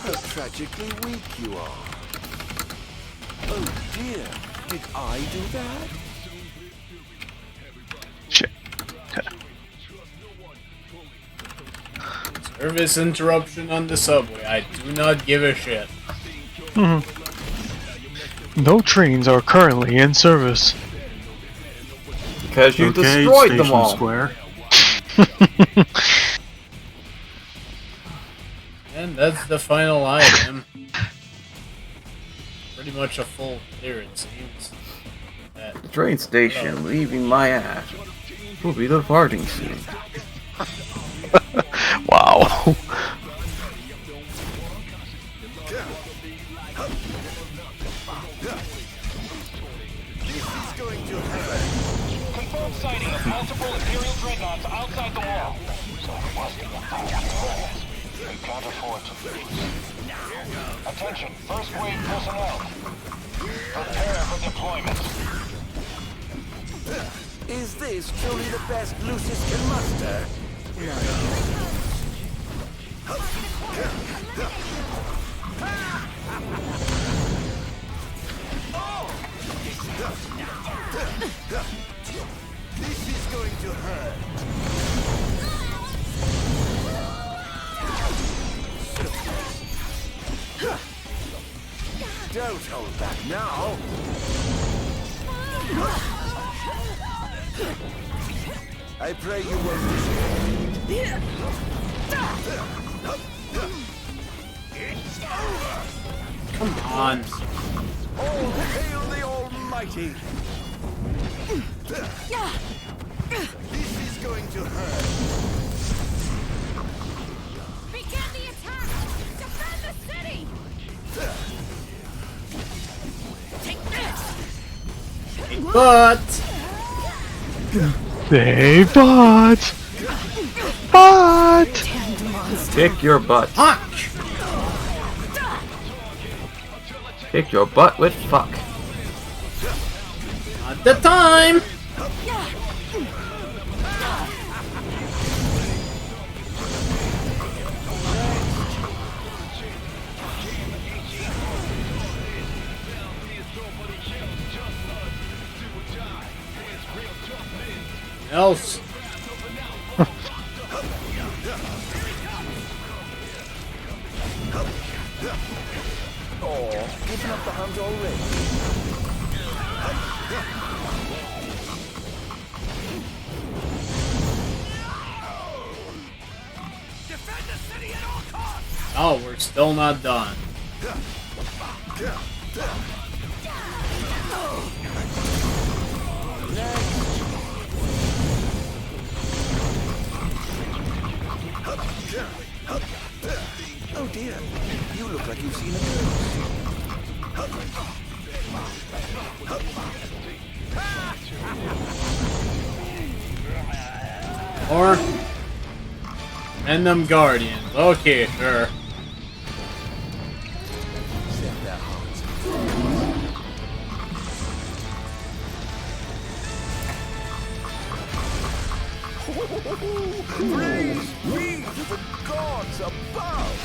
How tragically weak you are. Oh dear, did I do that? Shit. Service interruption on the subway. I do not give a shit. No trains are currently in service. Because you destroyed them all. Square. And that's the final item. Pretty much a full clear, it seems. The train station leaving my ass. Will be departing soon. Wow. Confirmed sighting of multiple Imperial dreadnoughts outside the wall. So it must be the Imperial. We can't afford to lose. Attention, first wave personnel. Prepare for deployment. Is this truly the best Lucius can muster? This is going to hurt. Don't hold back now. I pray you won't despair. Come on. All hail the Almighty. This is going to hurt. Begin the attack! Defend the city! Take this! But They but Kick your butt. punch. Kick your butt with fuck. Not the time. Else. Giving up the hunt already? Defend the city at all costs! Oh, we're still not done. Oh dear, you look like you've seen a ghost. Or Magnum Guardians. Okay, sure. Set their hearts. Praise be to the gods above!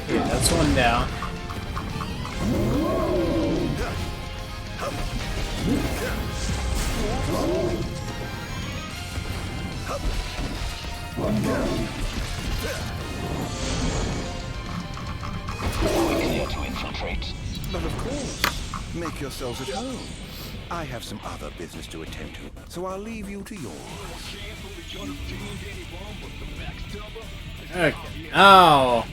Okay, that's one down. We clear to infiltrate. But of course, make yourselves at home. I have some other business to attend to, so I'll leave you to yours. Okay. Now.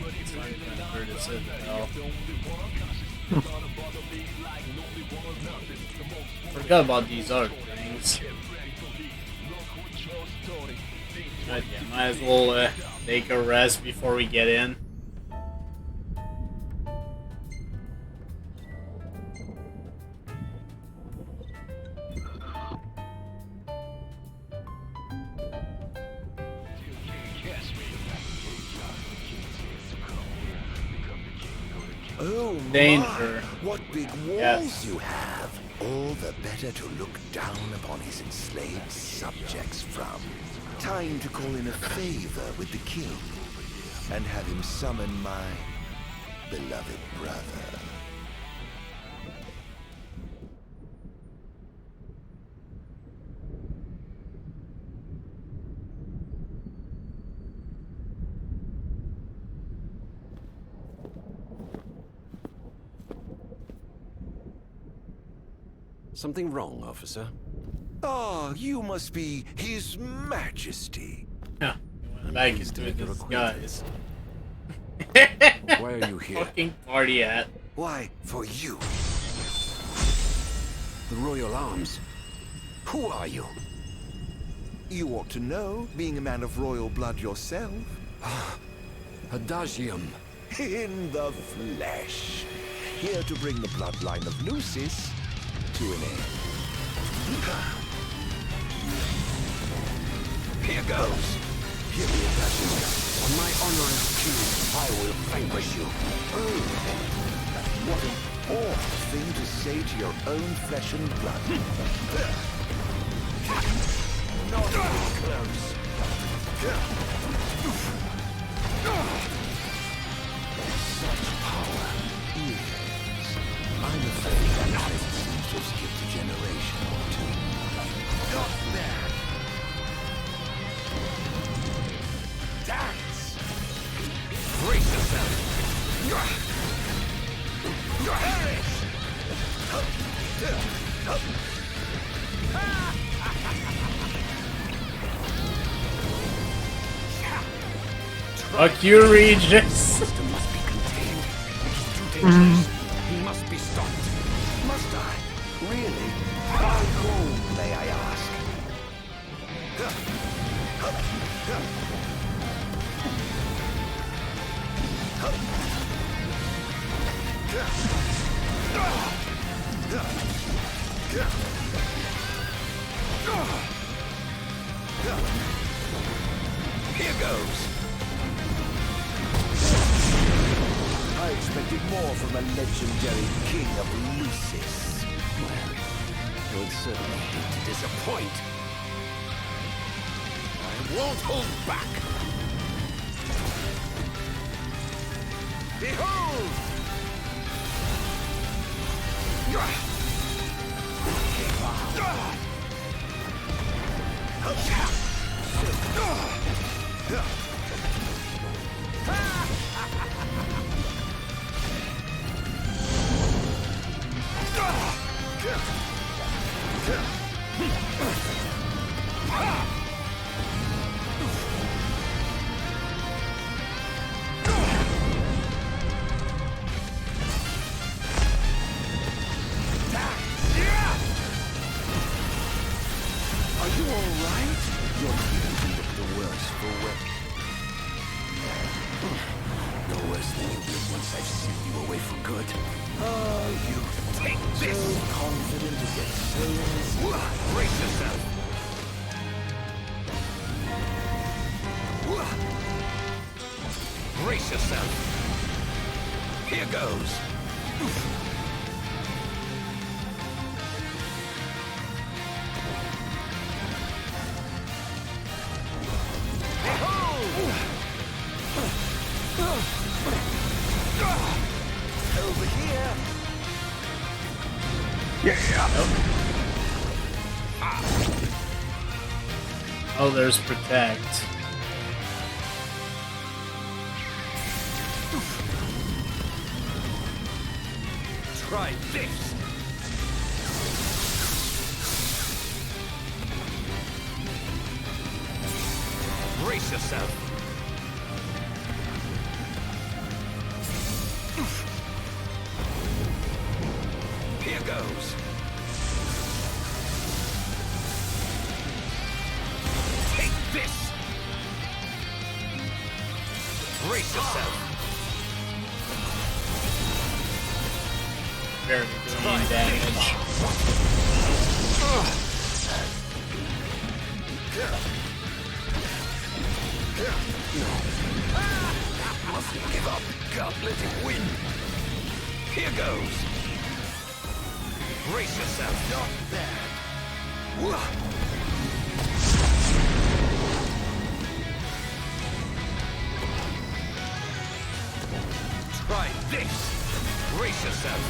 Forgot about these other things. But yeah, might as well take a rest before we get in. Oh, Danger. My, what big walls Yes. you have! All the better to look down upon his enslaved subjects from. Time to call in a favor with the king and have him summon my beloved brother. Something wrong, officer? Ah, you must be His Majesty. Yeah, back into it, disguise. Why are you here? Fucking party at. Why, for you. The Royal Arms. Who are you? You ought to know, being a man of royal blood yourself. Adagium. In the flesh. Here to bring the bloodline of Lucis to an end. Here goes. Here be Adagium. On my honor as king, I will vanquish you. Oh, what an awful thing to say to your own flesh and blood. Not even close. Such power is, I'm afraid, that it seems to have skipped a generation or two. Not there. Dance. Brace yourself. Perish. Fuck you, Regis. System must be contained. It's too dangerous. He must be stopped. Must I? Really? By whom, may I ask? Here goes. I expected more from a legendary king of Lucis. Well, you'll certainly hate to disappoint. I won't hold back. Behold! Are you alright? Your healing can look the worse for weapons. No worse than you will once I've sent you away for good. Oh, you take this! So confident to get so Brace yourself! Brace yourself! Here goes! Over here! Oh, there's protect. Try this! Brace yourself! Here goes! Take this! Brace yourself! Barely doing any damage. Mustn't give up. Can't let it win. Here goes. Brace yourself. Not bad. Try this. Brace yourself.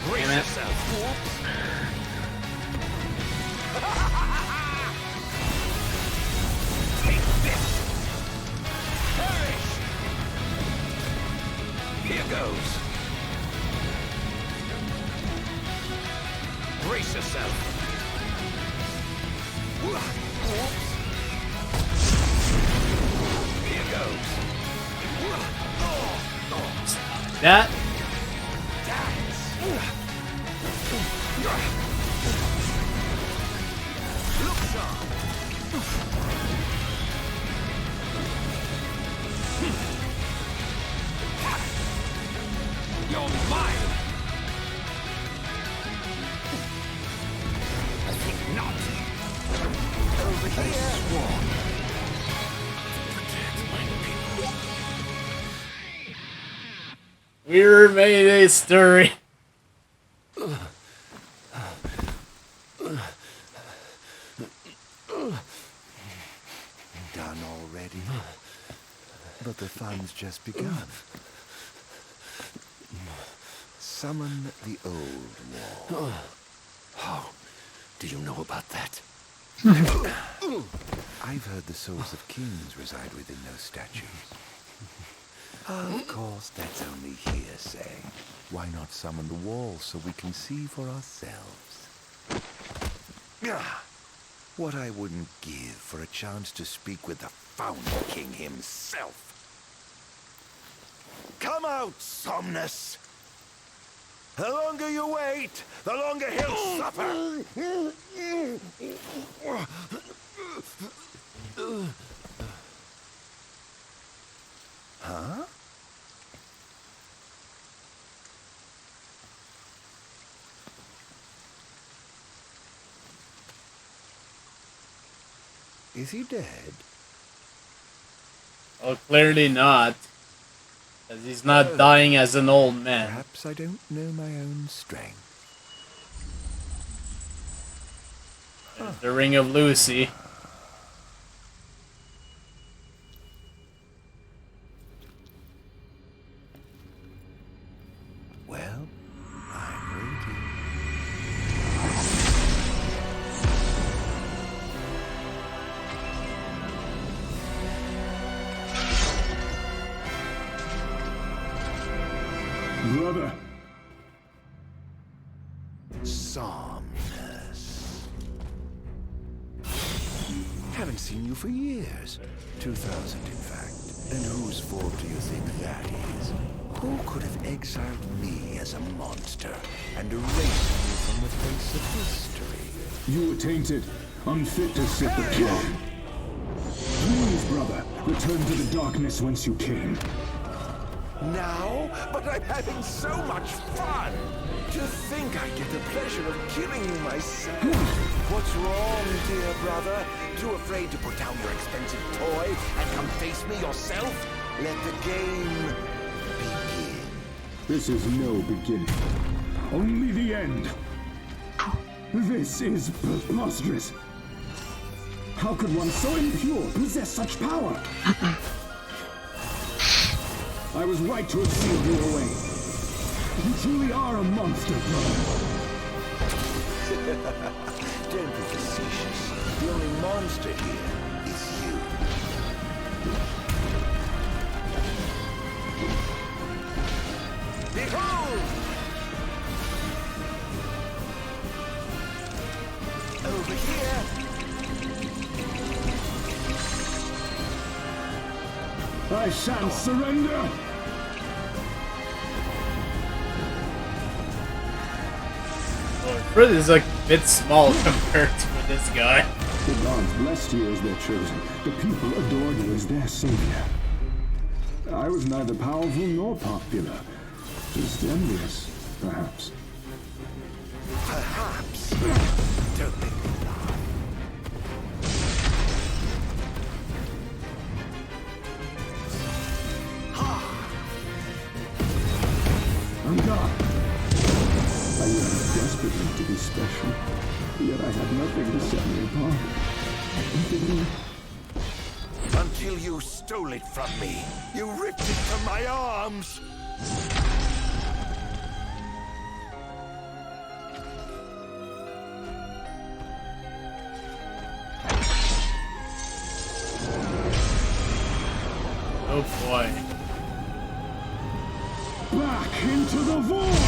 Brace yourself. Whoops. Take this. Perish. Here goes. Brace yourself. Whoops. Here goes. That. Look sharp. You're mine. I think not. Over here. We made a story. Done already? But the fun's just begun. Summon the old wall. How do you know about that? I've heard the souls of kings reside within those statues. Of course, that's only hearsay. Why not summon the wall so we can see for ourselves? What I wouldn't give for a chance to speak with the Founder King himself. Come out, Somnus! The longer you wait, the longer he'll suffer! Huh? Is he dead? Oh, clearly not. Because he's not dying as an old man. Perhaps I don't know my own strength. There's the Ring of Lucy. Well, I'm waiting. Brother. Somnus. Haven't seen you for years. 2000, in fact. And whose fault do you think that is? Who could have exiled me as a monster and erased me from the face of history? You were tainted, unfit to sit the throne. Please, brother, return to the darkness whence you came. Now? But I'm having so much fun! To think I get the pleasure of killing you myself! What's wrong, dear brother? Too afraid to put down your expensive toy and come face me yourself? Let the game begin. This is no beginning. Only the end. This is preposterous. How could one so impure possess such power? I was right to have sealed you away. You truly are a monster, brother. Don't be facetious. The only monster here is you. Behold! Over here! I shan't surrender! Fred is like a bit small compared to this guy. The gods blessed you as their chosen. The people adored you as their savior. I was neither powerful nor popular. Just envious, perhaps. Perhaps. Don't make me laugh. I'm gone. I yearned desperately to be special, yet I had nothing to set me apart. Until you stole it from me. You ripped it from my arms. Oh boy. Back into the void!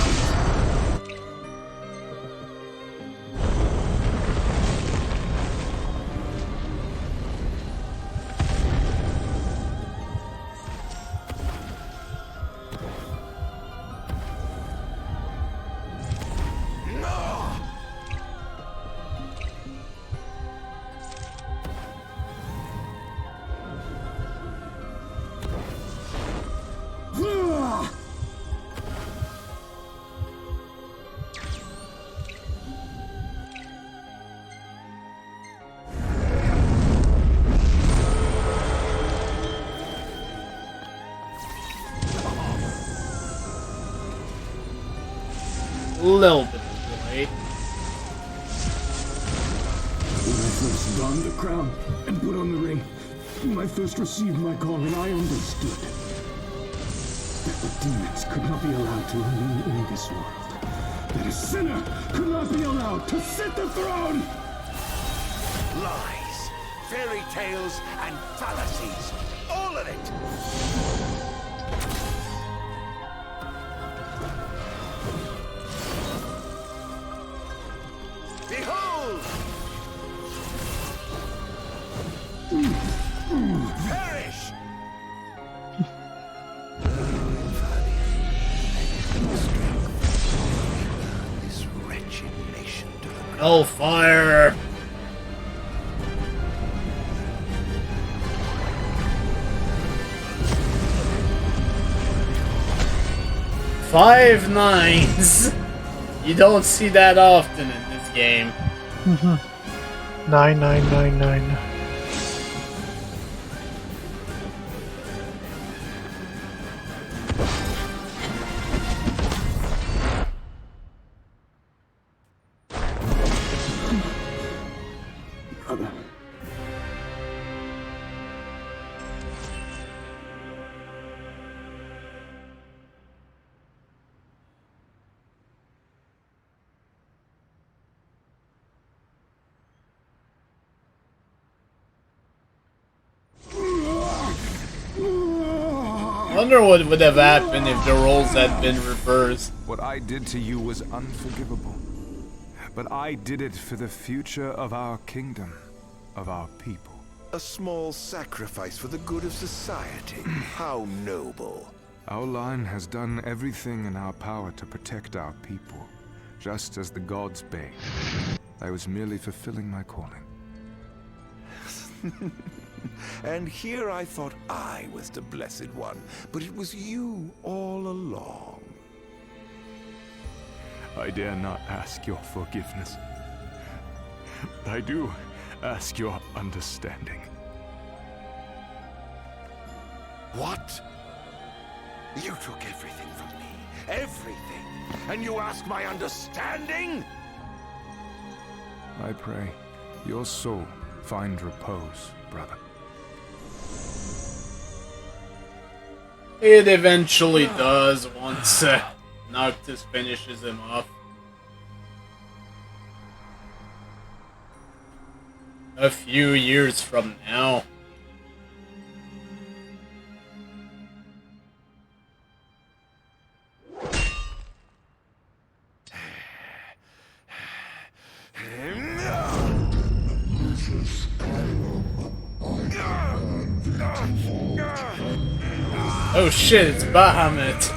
A little bit delayed. When I first donned the crown and put on the ring, when I first received my calling, I understood that the demons could not be allowed to remain in this world. That a sinner could not be allowed to sit the throne! Lies, fairy tales, and fallacies. All of it! Behold! Perish! This wretched nation to the Hellfire! Five nines! You don't see that often in this game. 9999. Brother. I wonder what would have happened if the roles had been reversed. What I did to you was unforgivable. but I did it for the future of our kingdom, of our people. A small sacrifice for the good of society. How noble. Our line has done everything in our power to protect our people, just as the gods bade. I was merely fulfilling my calling. And here I thought I was the Blessed One, but it was you all along. I dare not ask your forgiveness. I do ask your understanding. What? You took everything from me. Everything. And you ask my understanding? I pray your soul find repose, brother. It eventually does once Noctis finishes him off. A few years from now. Oh shit, it's Bahamut.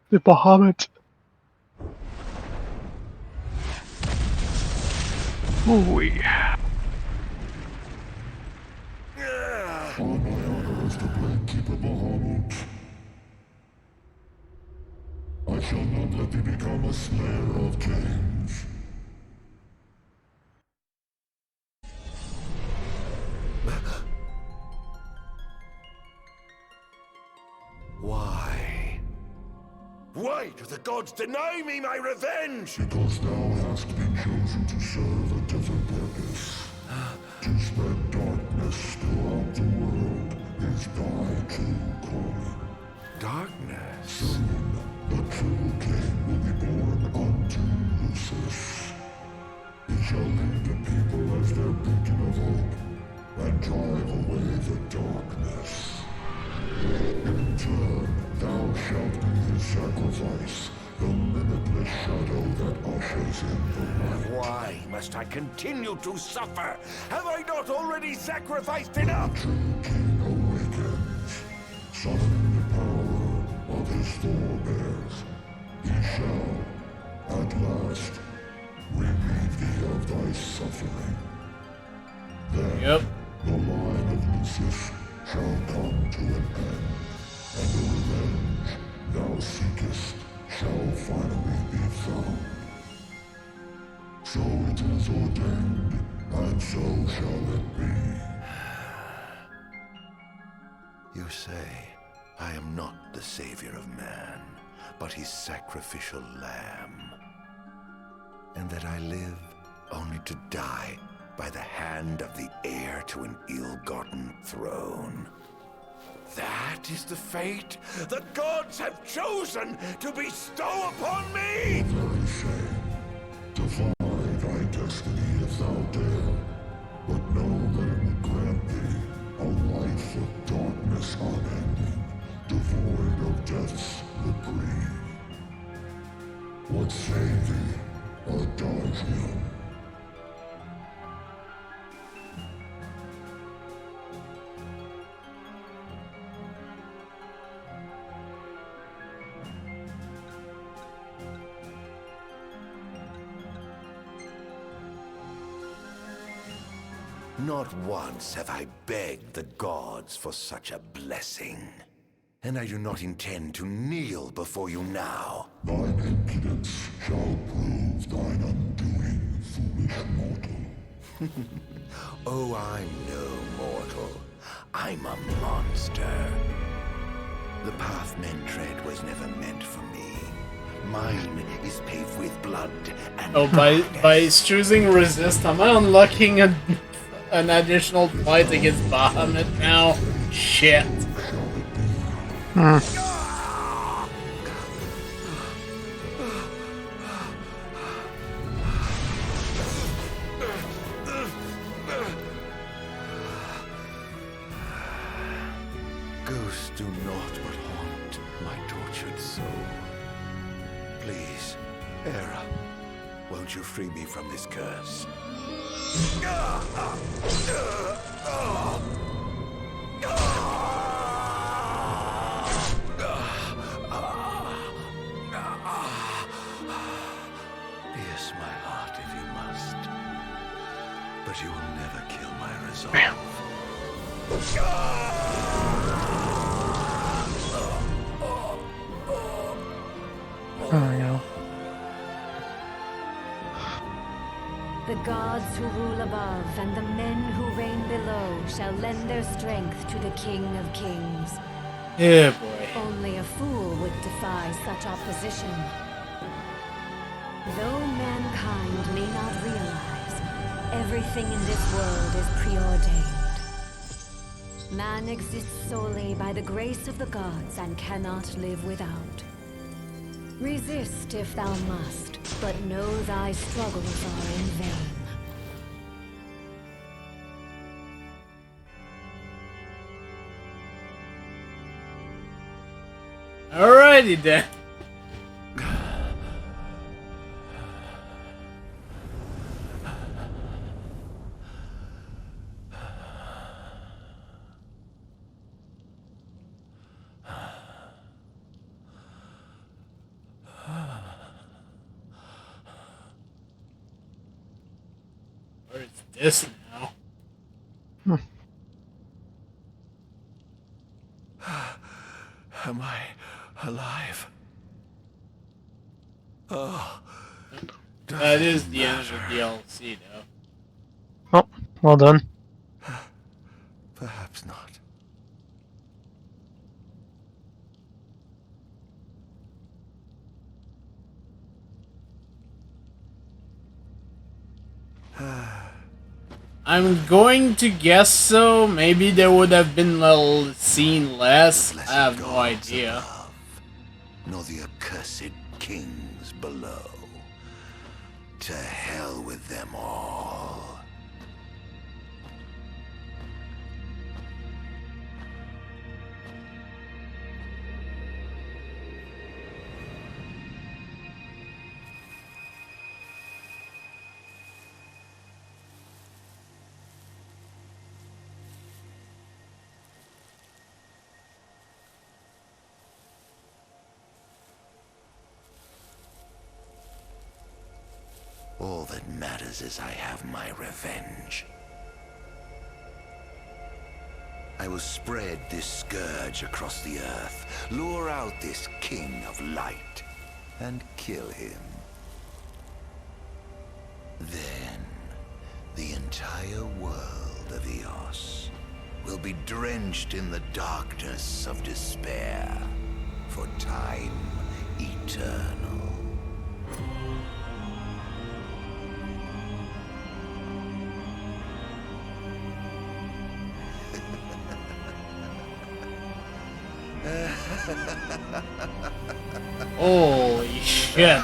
The Bahamut. Oh yeah. All my honor is the Great Keeper Bahamut. I shall not let thee become a slayer of kings. Why? Why do the gods deny me my revenge? Because thou hast been chosen to serve a different purpose. To spread darkness throughout the world is thy true calling. Darkness? Soon, the true king will be born unto Lucis. He shall lead the people as their beacon of hope, and drive away the darkness. In turn, thou shalt be his sacrifice, the limitless shadow that ushers in the light. Why must I continue to suffer? Have I not already sacrificed enough? The true king awakens, summoning the power of his forebears. He shall, at last, relieve thee of thy suffering. Then, the line of Lucis shall come to an end, and the revenge thou seekest shall finally be found. So it is ordained, and so shall it be. You say, I am not the savior of man, but his sacrificial lamb. And that I live only to die by the hand of the heir to an ill-gotten throne. That is the fate the gods have chosen to bestow upon me! The very same. Defy thy destiny if thou dare, but know that it would grant thee a life of darkness unending, devoid of death's reprieve. What say thee, Adagio? Not once have I begged the gods for such a blessing. And I do not intend to kneel before you now. Thine impudence shall prove thine undoing, foolish mortal. Oh, I'm no mortal. I'm a monster. The path men tread was never meant for me. Mine is paved with blood and by choosing resist, am I unlocking an additional fight against Bahamut now? Shit. Ghosts do naught but haunt, soul. Please, Hera, won't you free me from this curse? Pierce my heart if you must, but you will never kill my resolve. Oh, yeah. The gods who rule above and the men who reign below shall lend their strength to the King of Kings. Yeah, boy. Only a fool would defy such opposition. Though mankind may not realize, everything in this world is preordained. Man exists solely by the grace of the gods and cannot live without. Resist if thou must, but know thy struggles are in vain. Alrighty then. Where is this now? Am I alive? Oh. That is the end of the DLC, though. Oh, well done. Perhaps not. I'm going to guess so. Maybe there would have been a little scene less. I have no idea. Nor the accursed kings below. To hell with them all. All that matters is I have my revenge. I will spread this scourge across the earth, lure out this king of light, and kill him. Then, the entire world of Eos will be drenched in the darkness of despair for time eternal. Holy shit.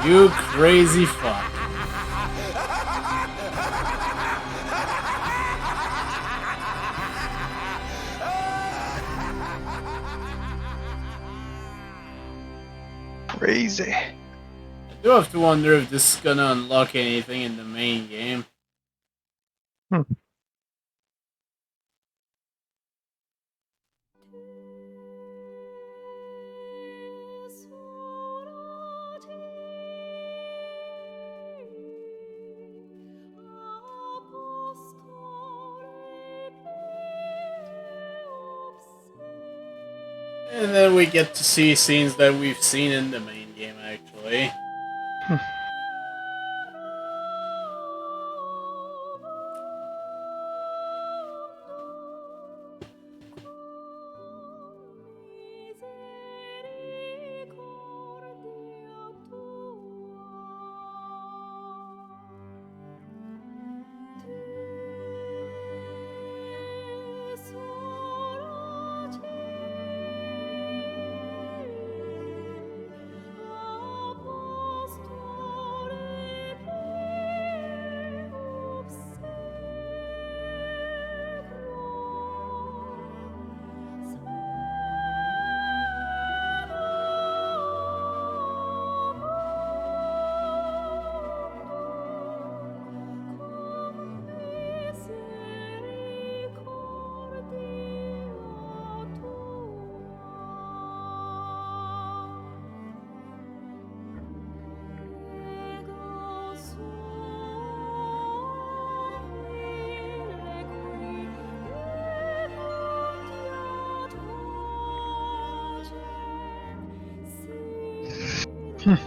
You crazy fuck. Crazy. I do have to wonder if this is gonna unlock anything in the main game. And then we get to see scenes that we've seen in the main game, actually. Yeah,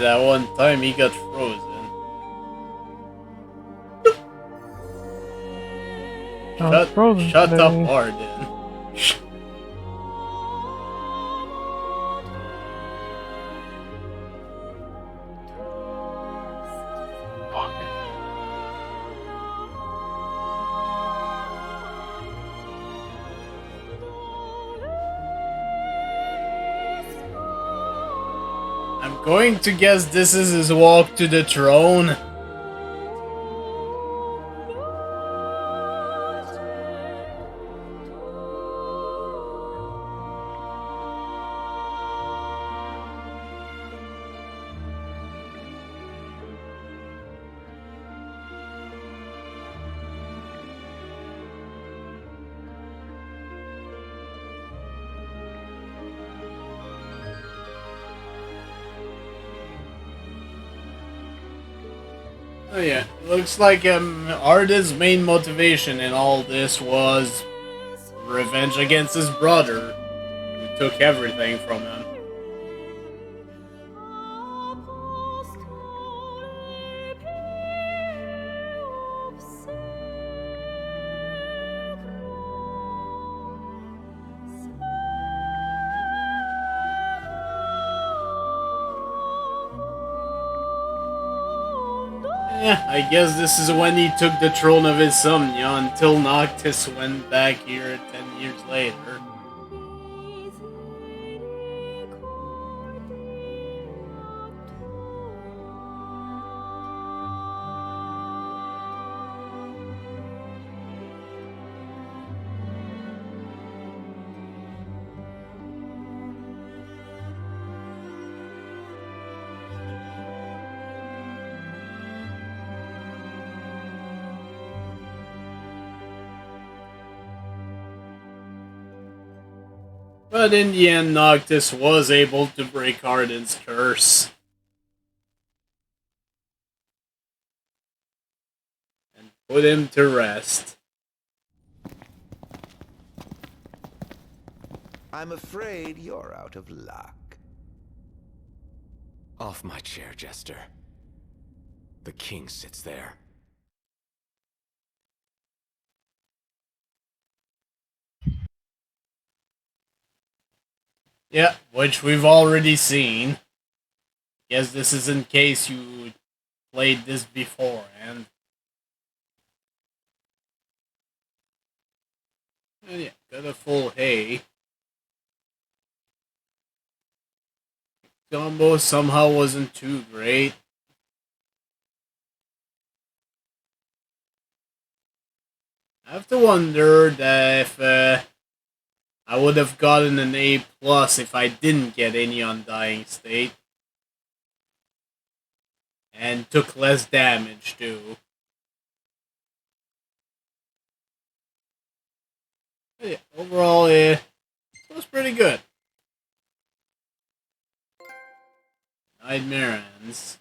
that one time he got frozen. Shut up, Arden. I'm going to guess this is his walk to the throne. Oh yeah, looks like Arda's main motivation in all this was revenge against his brother, who took everything from him. Yeah, I guess this is when he took the throne of Insomnia until Noctis went back here 10 years later. But in the end, Noctis was able to break Arden's curse. And put him to rest. I'm afraid you're out of luck. Off my chair, Jester. The king sits there. Yeah, which we've already seen. Guess this is in case you played this beforehand. And yeah, got a full hay. Combo somehow wasn't too great. I have to wonder that if I would have gotten an A+ if I didn't get any Undying State. And took less damage too. But yeah, overall, it was pretty good. Nightmare ends.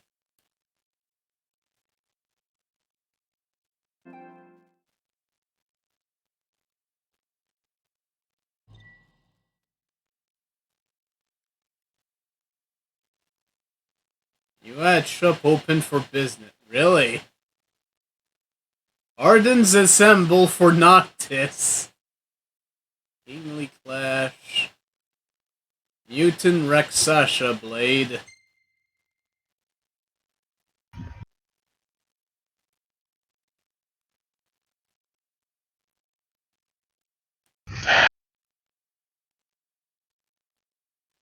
You had shop open for business. Really? Ardens assemble for Noctis. Kingly Clash. Mutant Rexasha Blade.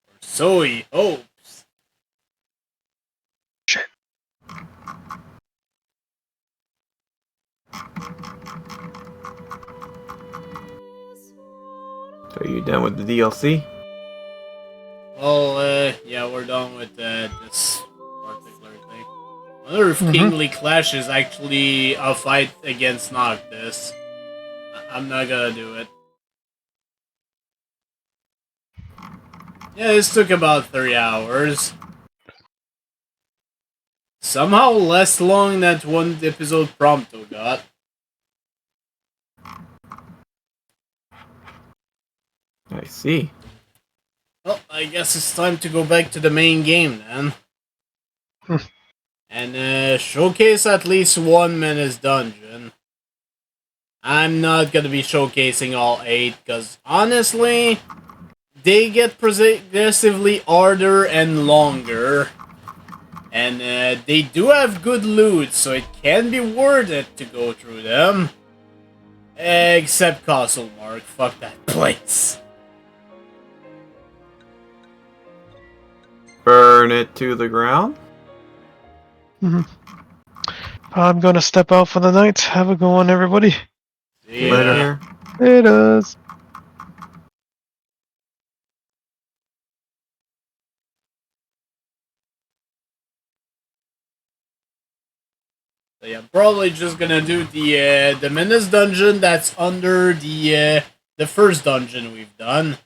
Or so he hopes. Shit. So are you done with the DLC? Well, yeah, we're done with this particular thing. I wonder if Kingly Clash is actually a fight against Noctis. I'm not gonna do it. Yeah, this took about 3 hours. Somehow less long than one episode Prompto got. I see. Well, I guess it's time to go back to the main game then. And showcase at least one menace dungeon. I'm not gonna be showcasing all 8, because honestly, they get progressively harder and longer. And they do have good loot, so it can be worth it to go through them. Except Castle Mark, fuck that place. Burn it to the ground? I'm gonna step out for the night. Have a good one, everybody. See Later. It is. So yeah, I'm probably just gonna do the menace dungeon that's under the first dungeon we've done.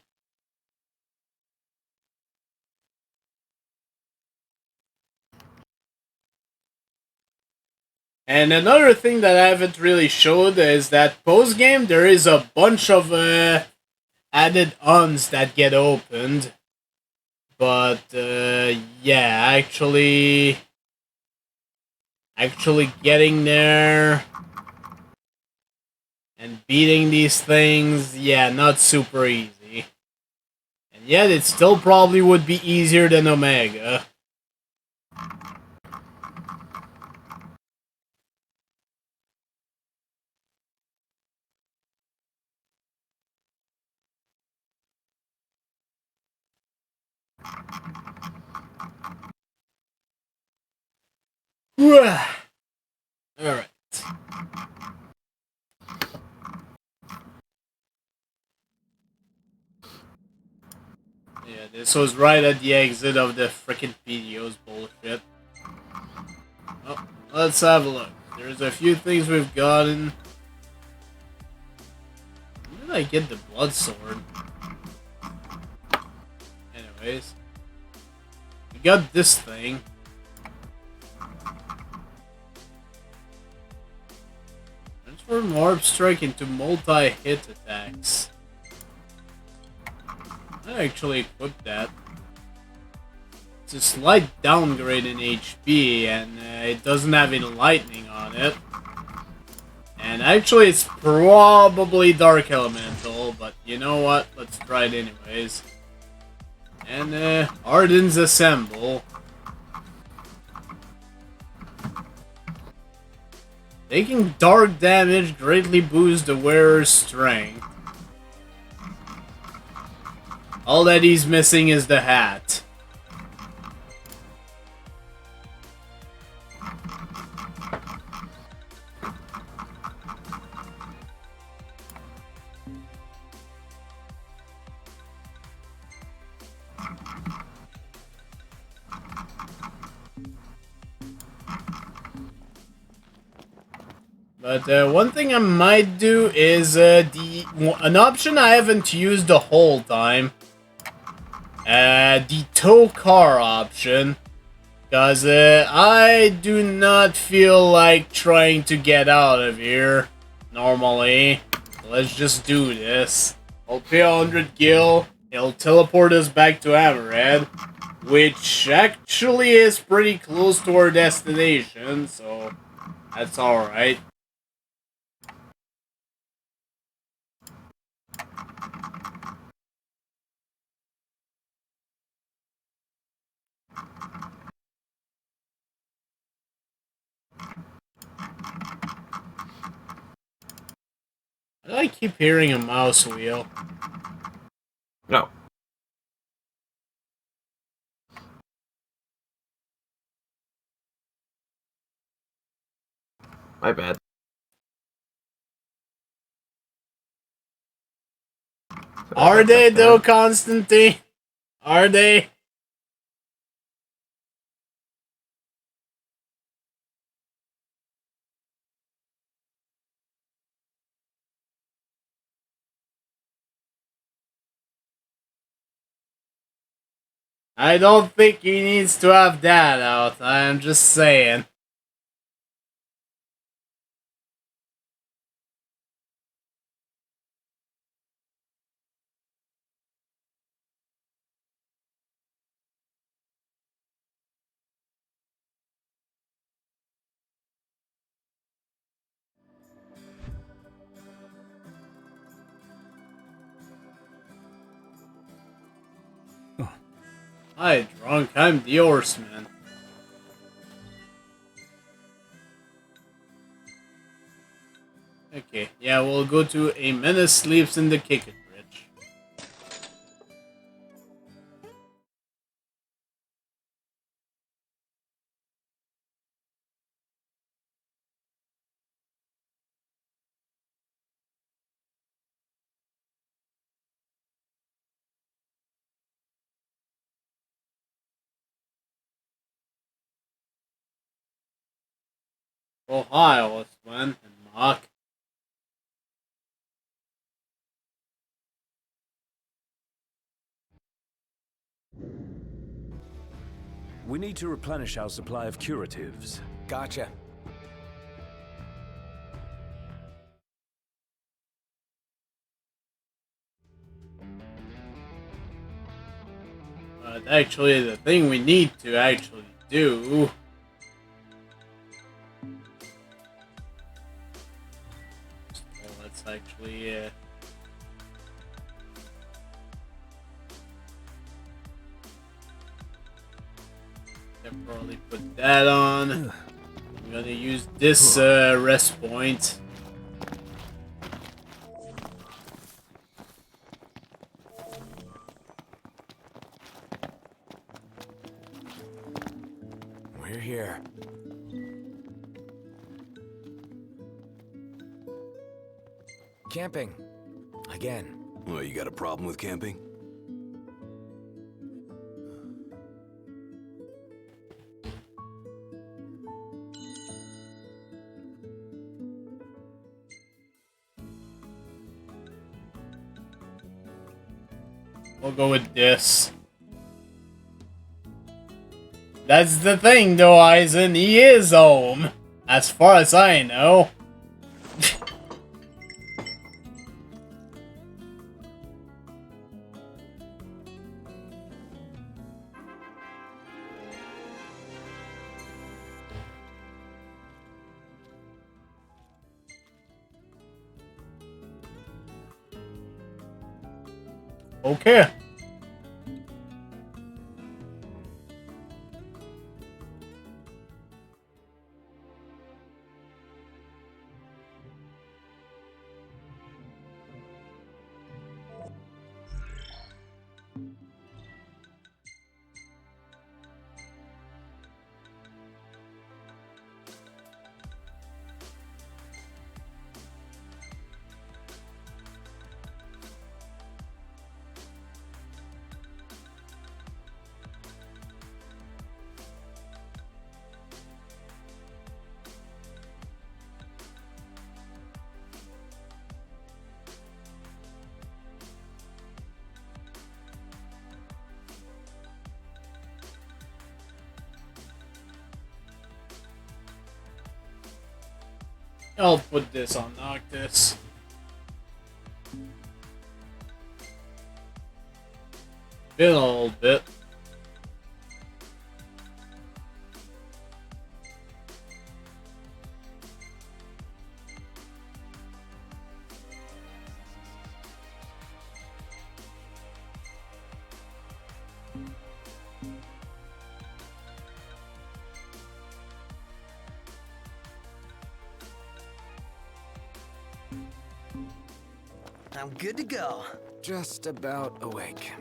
And another thing that I haven't really showed is that post-game there is a bunch of added ons that get opened. But yeah, actually getting there and beating these things, yeah, not super easy. And yet it still probably would be easier than Omega. Alright. Yeah, this was right at the exit of the frickin' PDO's bullshit. Oh, let's have a look. There's a few things we've gotten. When did I get the blood sword? Anyways. We got this thing. Transform Orb Strike into multi-hit attacks. I actually equipped that. It's a slight downgrade in HP, and it doesn't have any lightning on it. And actually, it's probably Dark Elemental, but you know what? Let's try it anyways. And Ardens Assemble. Taking dark damage greatly boosts the wearer's strength. All that he's missing is the hat. But one thing I might do is an option I haven't used the whole time. The tow car option. Because I do not feel like trying to get out of here normally. Let's just do this. I'll pay 100 gil. It'll teleport us back to Hammerhead, which actually is pretty close to our destination, so that's alright. I keep hearing a mouse wheel. No. My bad. Are they though, Constantine? Are they? I don't think he needs to have that out, I'm just saying. Hi, drunk, I'm the horseman. Okay, yeah, we'll go to A Menace Sleeps in the Kicket Bridge. Oh, hi, horseman and Mark. We need to replenish our supply of curatives. Gotcha. But actually, the thing we need to actually do... Well, let's actually... Probably put that on. I'm gonna use this rest point. We're here. Camping. Again. Well, you got a problem with camping? We'll go with this. That's the thing though, Eisen. He is home. As far as I know. Okay. I'll put this on Noctis. Been a little bit. I'm good to go. Just about awake.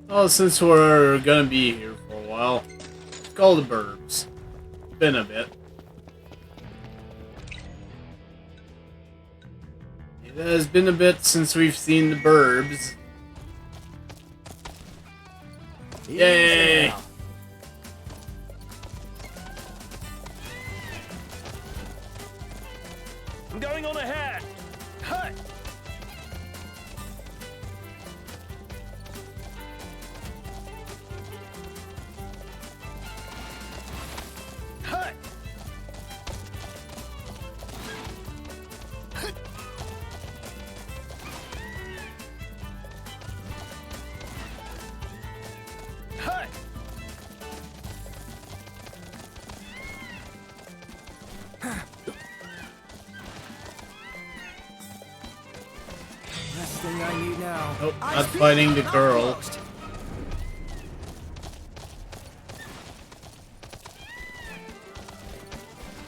Well, since we're gonna be here for a while, let's call the burbs. Been a bit. It has been a bit since we've seen the burbs. Yay! I'm going on ahead. Nope, not fighting the girl.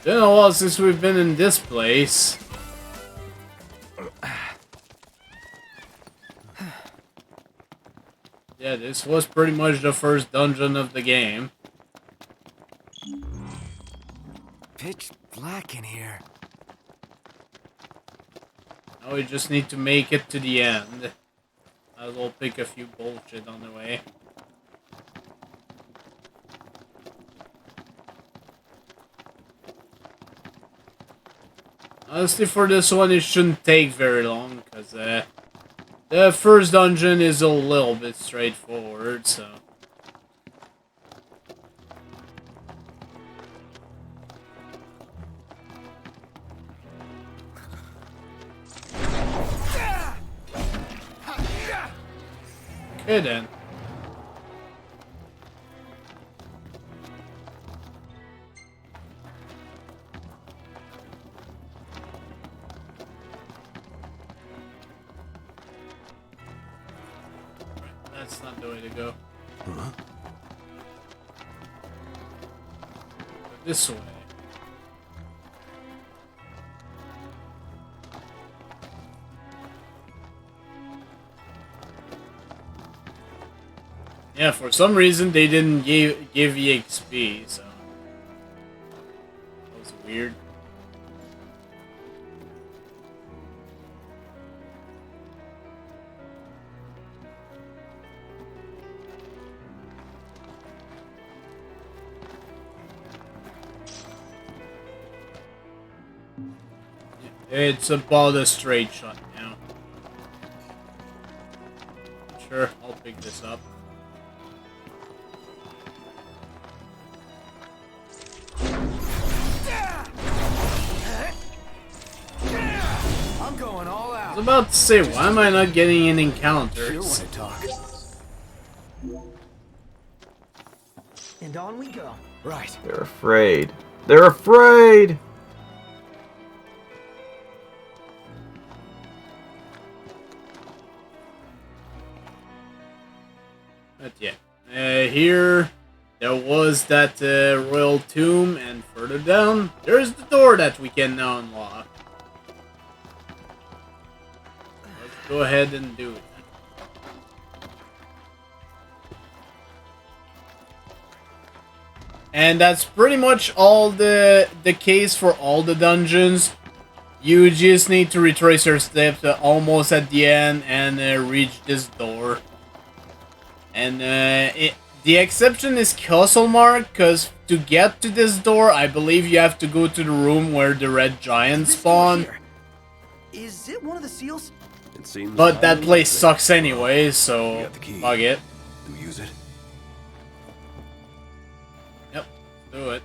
Been a while since we've been in this place. Yeah, this was pretty much the first dungeon of the game. Pitch black in here. Now we just need to make it to the end. Might as well pick a few bullshit on the way. Honestly, for this one, it shouldn't take very long, because the first dungeon is a little bit straightforward, so... Okay then. That's not the way to go. Huh? This way. Yeah, for some reason they didn't give EXP, so that was weird. It's about a straight shot now. Sure, I'll pick this up. I'm going all out. I was about to say, why am I not getting in encounters? Sure want to talk. And on we go. Right. They're afraid. They're afraid! But yeah, here there was that royal tomb, and further down there's the door that we can now unlock. Let's go ahead and do it. And that's pretty much all the case for all the dungeons. You just need to retrace your steps almost at the end and reach this door. And the exception is Castle Mark, because to get to this door, I believe you have to go to the room where the red giants spawn. Is it one of the seals? It seems. But that place sucks anyway, so fuck it. Do use it. Yep, do it.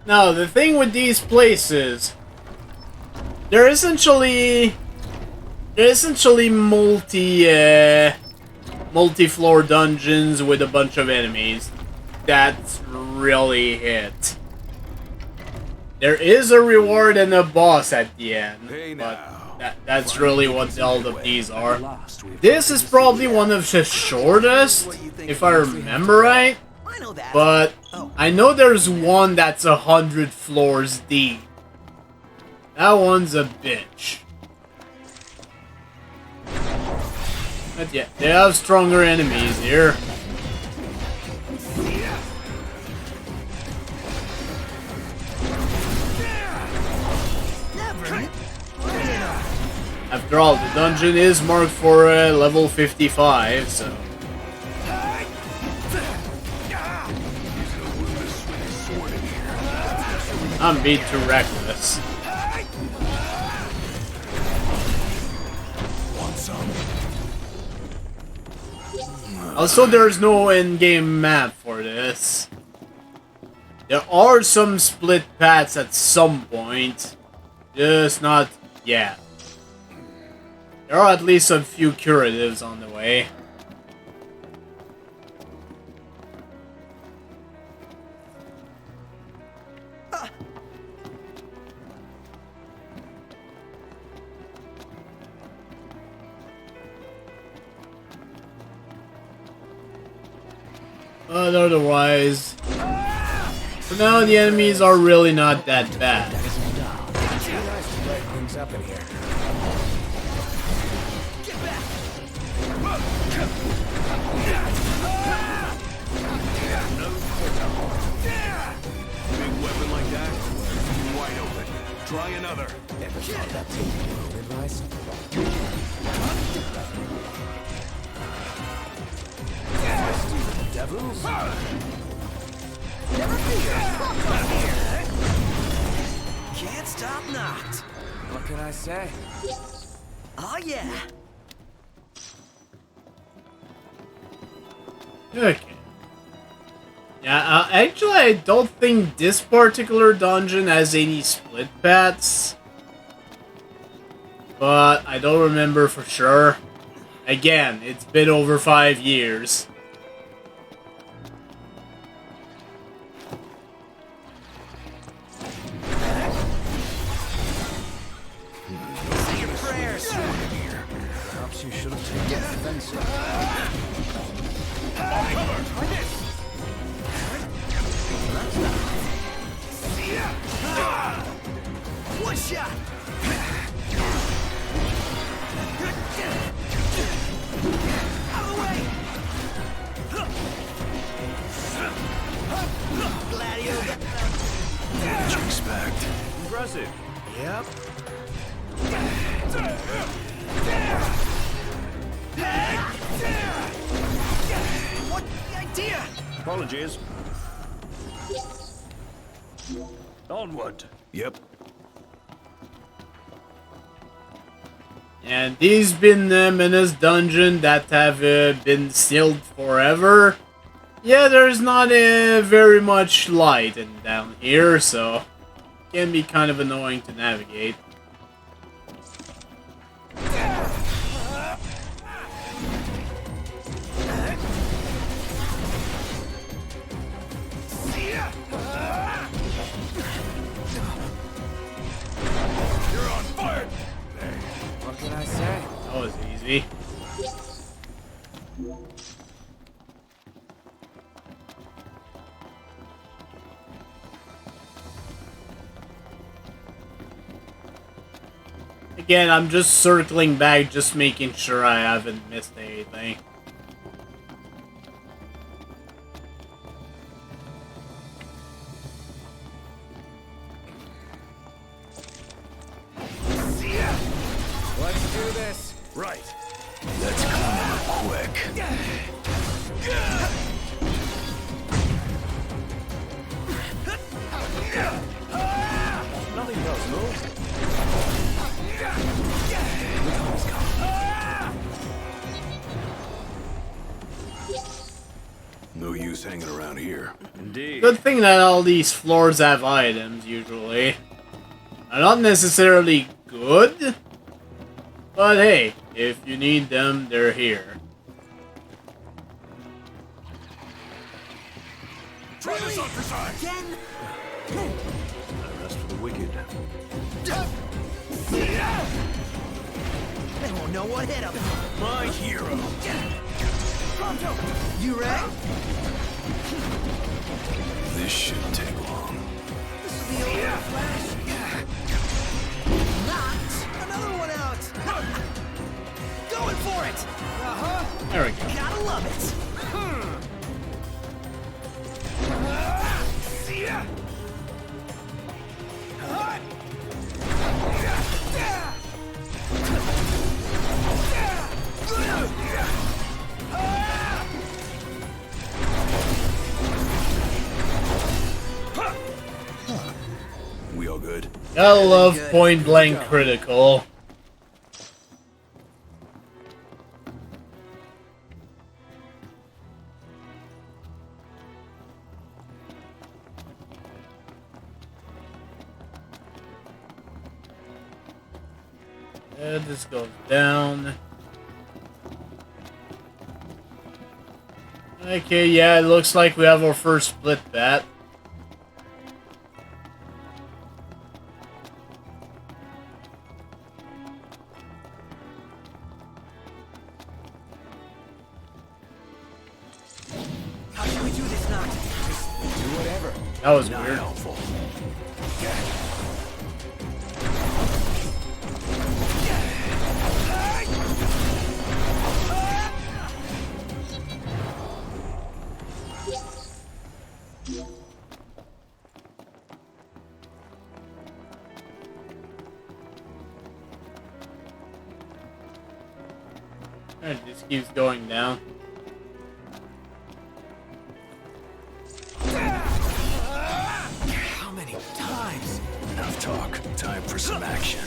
Now, the thing with these places, they're essentially multi-floor dungeons with a bunch of enemies. That's really it. There is a reward and a boss at the end, but that's really what all of these are. This is probably one of the shortest, if I remember right. But I know there's one that's 100 floors deep. That one's a bitch. But yeah, they have stronger enemies here. After all, the dungeon is marked for level 55, so... I'm being too reckless. Also, there's no in-game map for this. There are some split paths at some point, just not yet. There are at least a few curatives on the way. But otherwise, for now the enemies are really not that bad. Things up in here. Big weapon like that? You're wide open. Try another. Ever thought that taking your own advice? Devils? Never fear. Can't stop knocked. What can I say? Oh yeah. Okay. Yeah, actually, I don't think this particular dungeon has any split paths. But I don't remember for sure. Again, it's been over 5 years. Say your prayers. Perhaps you should have taken the offensive. One shot. Out of the way. Gladio. What did you expect? Impressive. Yep. What the idea? Apologies. Onward. Yep. And these been the menace dungeon that have been sealed forever. Yeah, there's not very much light down here, so it can be kind of annoying to navigate. You're on fire! What can I say? That was easy. Again, I'm just circling back, just making sure I haven't missed anything. Let's do this. Right. Let's clean it up quick. Nothing personal. No use hanging around here. Indeed. Good thing that all these floors have items, usually. They're not necessarily good, but hey, if you need them, they're here. Try this on for size! Again? Rest for the wicked. They won't know what hit them. My hero! Pronto! You ready? This shouldn't take long. This will be over in a flash. Knocked another one out. Going for it. There we go. Gotta love it. We all good? Gotta love point blank critical. This goes down. Okay, yeah, it looks like we have our first split bat. How should we do That was weird. It just keeps going down. How many times? Enough talk. Time for some action.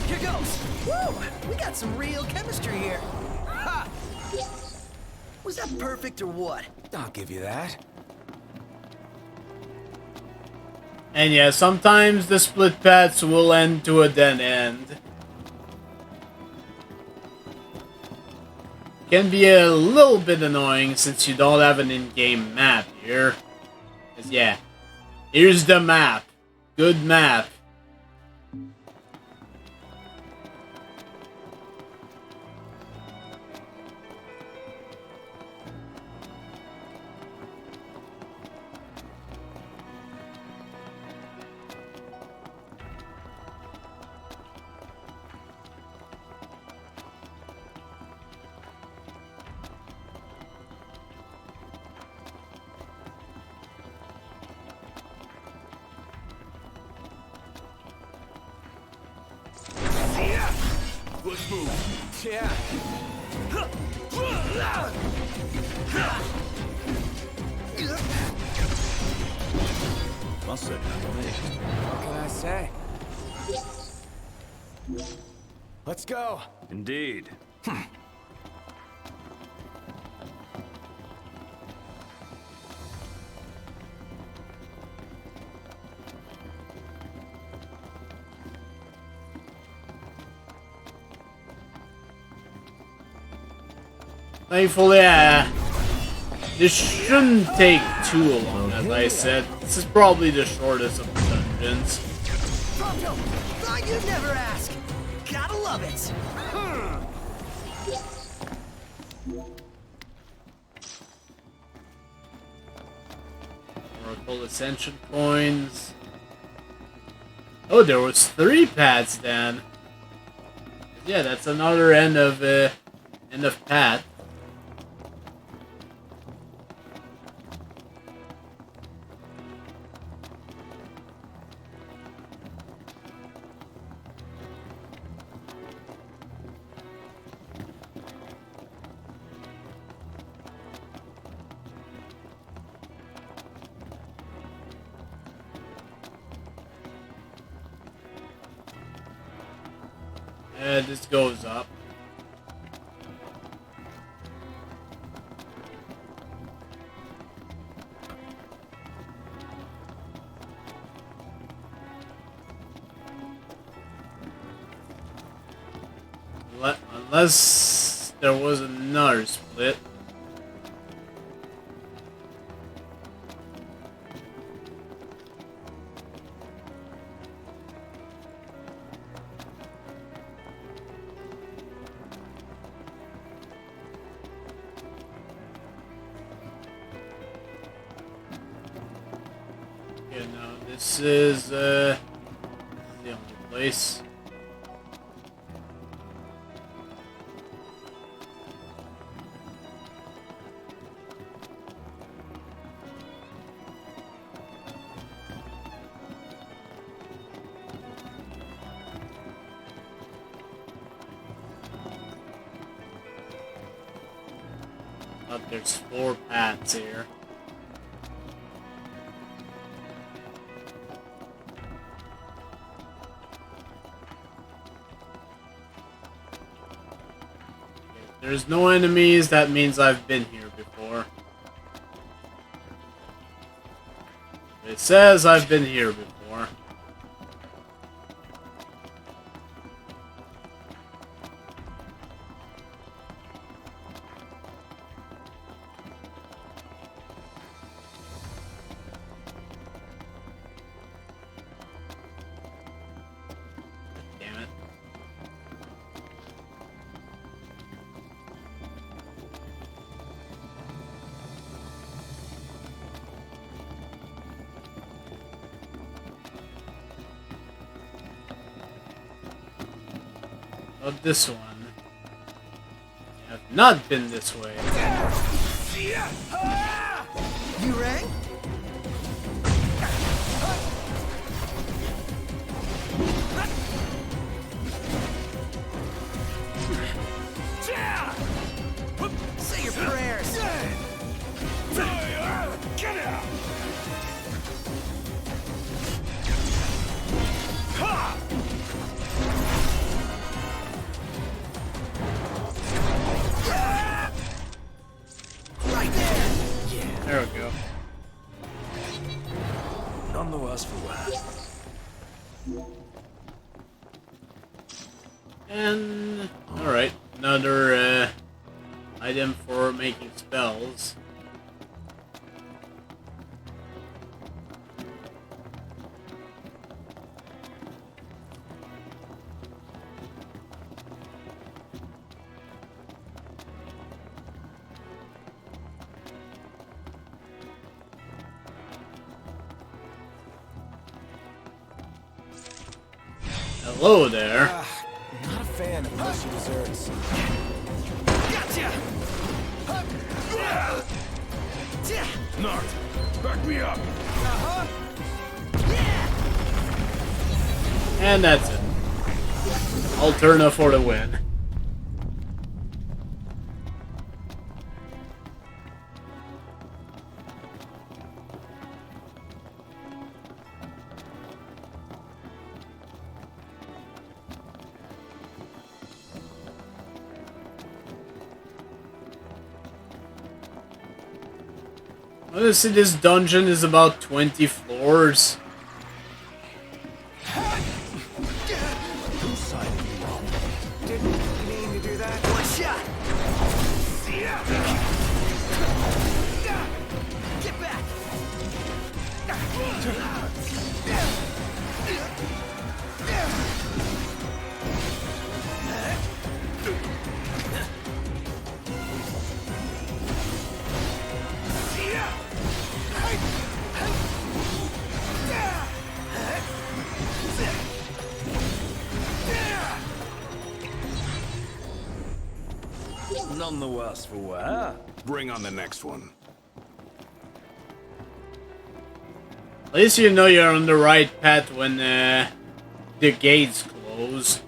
Here goes. Woo! We got some real chemistry here. Ha! Was that perfect or what? I'll give you that. And yeah, sometimes the split paths will end to a dead end. Can be a little bit annoying since you don't have an in-game map here. 'Cause yeah, here's the map. Good map. Let's move. Yeah. Well said, me. What can I say? Let's go. Indeed. Thankfully, this shouldn't take too long, as I said. This is probably the shortest of the dungeons. Pronto! Thought you'd never ask. Gotta love it. Oracle Ascension coins. Oh, there was 3 paths then. Yeah, that's another end of path. This goes up. Unless there was another split. This is the only place. But there's 4 paths here. There's no enemies, that means I've been here before. It says I've been here before. Damn it. But this one have not been this way. You rang? Say your prayers. Get out. Right there. Yeah. There we go. None the worse for wear. And alright, another item for making spells. Hello there. Not a fan of mushy desserts. Gotcha. Nart, back me up. And that's it. Alterna for the win. Honestly, this dungeon is about 20 floors. Whose side are you on? Didn't mean to do that. One shot. Get back. None the worse for wear. Bring on the next one. At least you know you're on the right path when the gates close.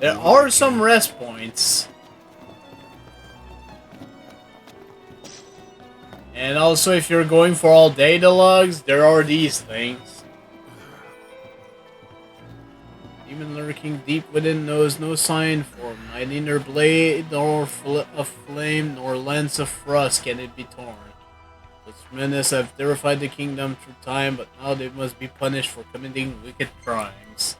There are some rest points. And also, if you're going for all data logs, there are these things. Demon lurking deep within knows no sign for neither blade nor of flame nor lance of frost can it be torn. Its menace have terrified the kingdom through time, but now they must be punished for committing wicked crimes.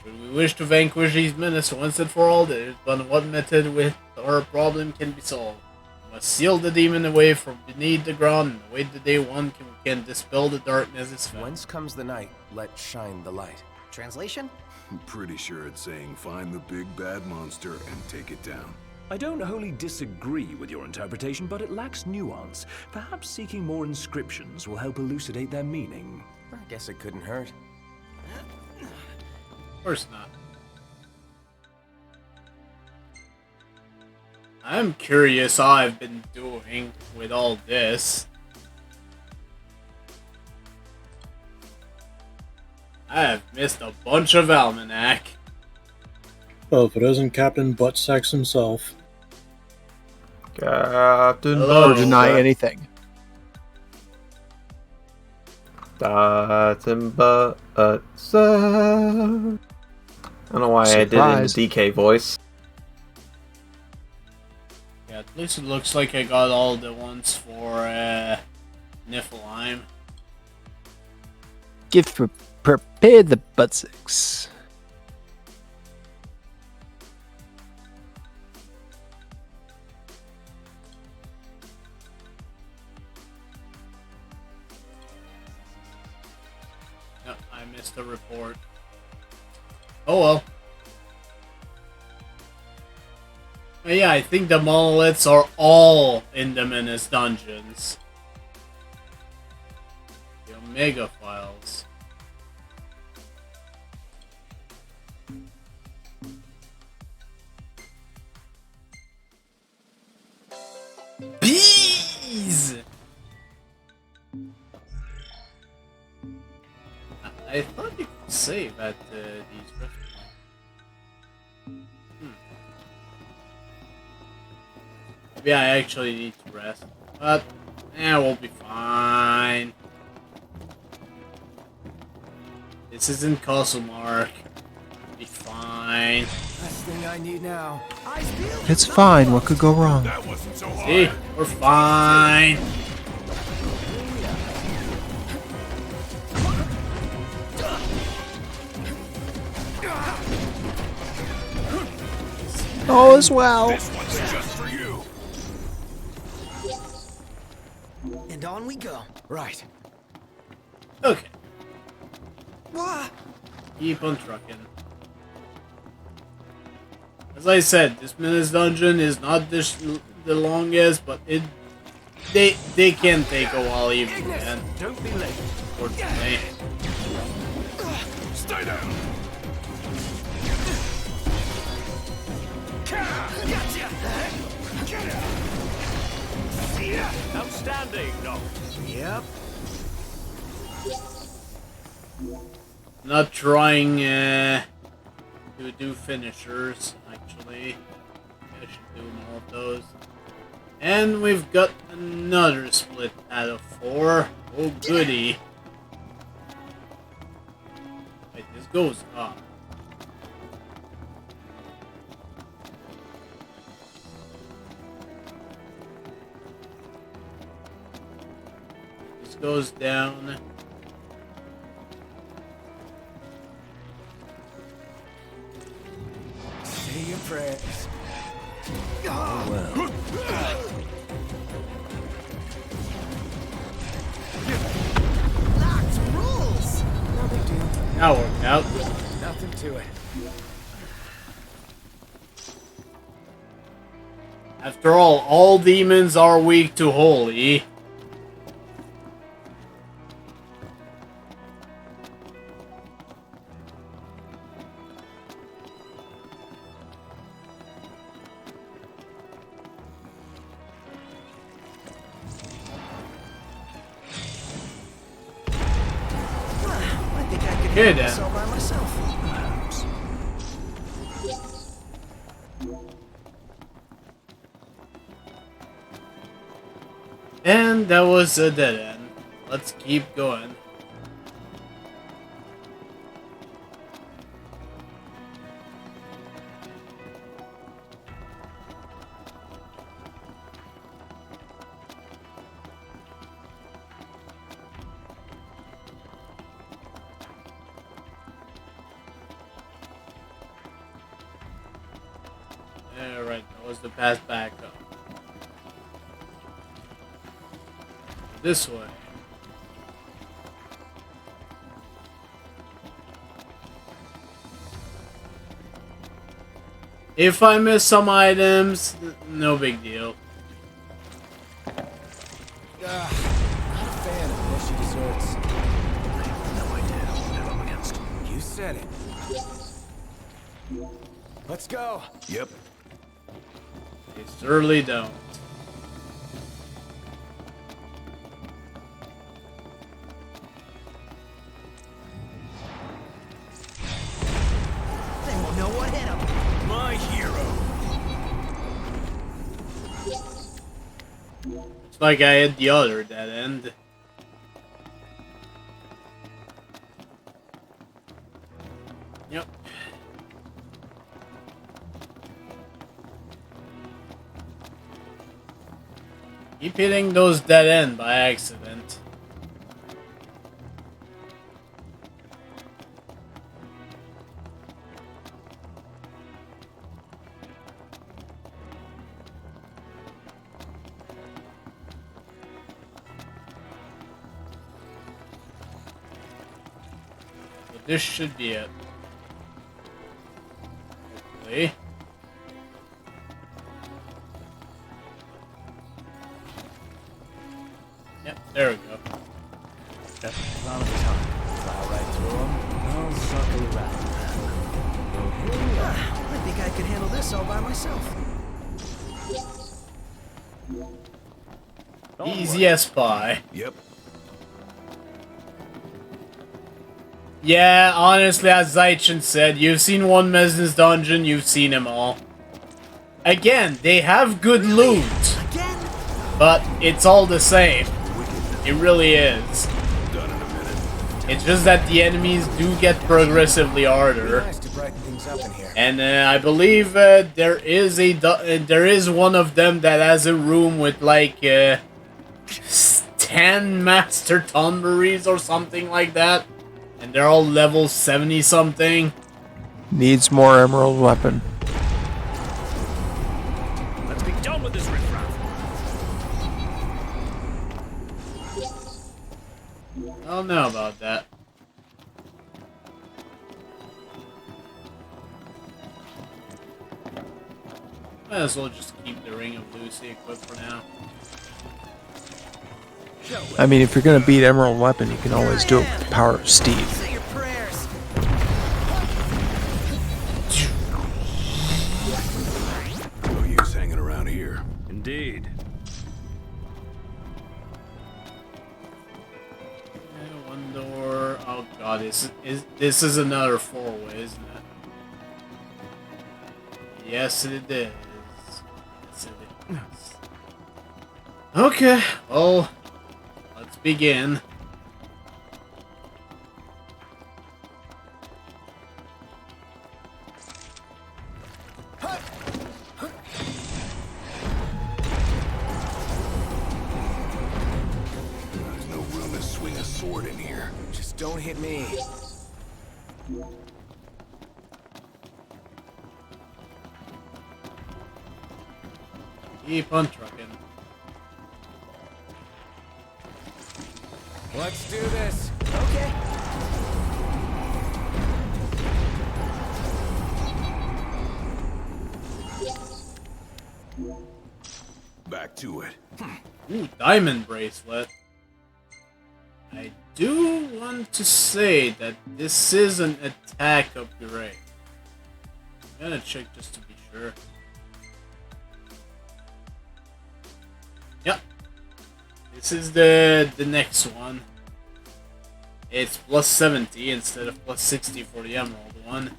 Should we wish to vanquish these menace once and for all, there is but one method with our problem can be solved. Must seal the demon away from beneath the ground and await the day one can dispel the darkness is found. Whence comes the night, let shine the light. Translation? I'm pretty sure it's saying find the big bad monster and take it down. I don't wholly disagree with your interpretation, but it lacks nuance. Perhaps seeking more inscriptions will help elucidate their meaning. I guess it couldn't hurt. Of course not. I'm curious how I've been doing with all this. I have missed a bunch of Almanac. Well, if it isn't Captain Buttsex himself. Captain Hello. Or deny anything. Captain Buttsex. I don't know why I did it in the DK voice. Yeah, at least it looks like I got all the ones for Nephilim. Prepare the Buttsex. Yep, I missed the report. Oh well. Yeah, I think the monoliths are all in the Menace dungeons. The Omega files. Bees! I thought you could save at these restaurants. Maybe I actually need to rest. But, we'll be fine. This isn't Castle Mark. We'll be fine. Last thing I need now. It's fine. What could go wrong? See? We're fine. All is well. This one's just for you. And on we go. Right. Okay. Wah! Keep on trucking. As I said, this Menace dungeon is not the longest, but they can take a while even then. Don't be late. Unfortunately. Stay down. Outstanding, Doc. Yep. Not trying to do finishers, actually. I should do more of those. And we've got another split out of 4. Oh goody. Wait, this goes up. This goes down. Say your prayers. Oh, well. Locked rules. No big deal. That worked out. Nothing to it. After all demons are weak to holy. I think I could Okay, handle then. this all by myself. And that was a dead end. Let's keep going. Alright, that was the path back up. This way. If I miss some items, no big deal. Not a fan of mushy desserts. I have no idea what I'm against. You said it. Let's go. Yep. They certainly don't. They won't know what hit 'em. My hero. It's like I hit the other dead end. Yep. Keep hitting those dead end by accident. So this should be it. Hopefully. There we go. None of the time. Plow right through them. No circle around. I think I could handle this all by myself. Easy as pie. Yep. Yeah, honestly, as Zaichin said, you've seen one Mesn's dungeon, you've seen them all. Again, they have good loot. But it's all the same. It really is. It's just that the enemies do get progressively harder. Nice to brighten things up in here. And I believe there is one of them that has a room with like 10 master tonberries or something like that. And they're all level 70 something. Needs more emerald weapon. Let's be done with this riffraff. I don't know about that. Might as well just keep the Ring of Lucy equipped for now. I mean, if you're gonna beat emerald weapon, you can always do it with the power of Steve. Say your prayers. No use hanging around here. Indeed. One door. Oh god, this is another four-way, isn't it? Yes, it is. Yes, it is. Okay, well, let's begin. There's no room to swing a sword in here. Just don't hit me. Keep on trucking. Let's do this. Okay. Back to it. Ooh, diamond bracelet. I do want to say that this is an attack upgrade. I'm gonna check just to be sure. Yep. This is the next one. It's plus 70 instead of plus 60 for the emerald one.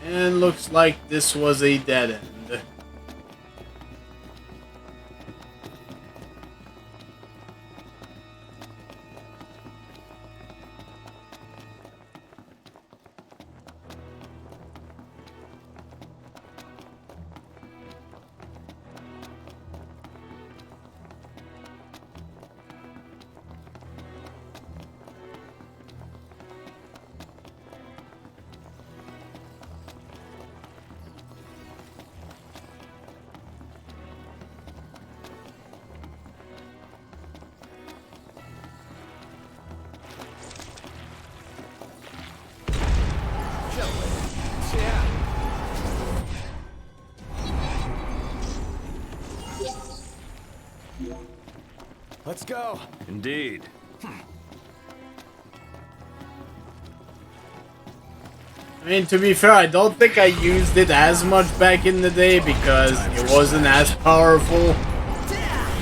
And looks like this was a dead end. Let's go. Indeed. I mean, to be fair, I don't think I used it as much back in the day because it wasn't as powerful.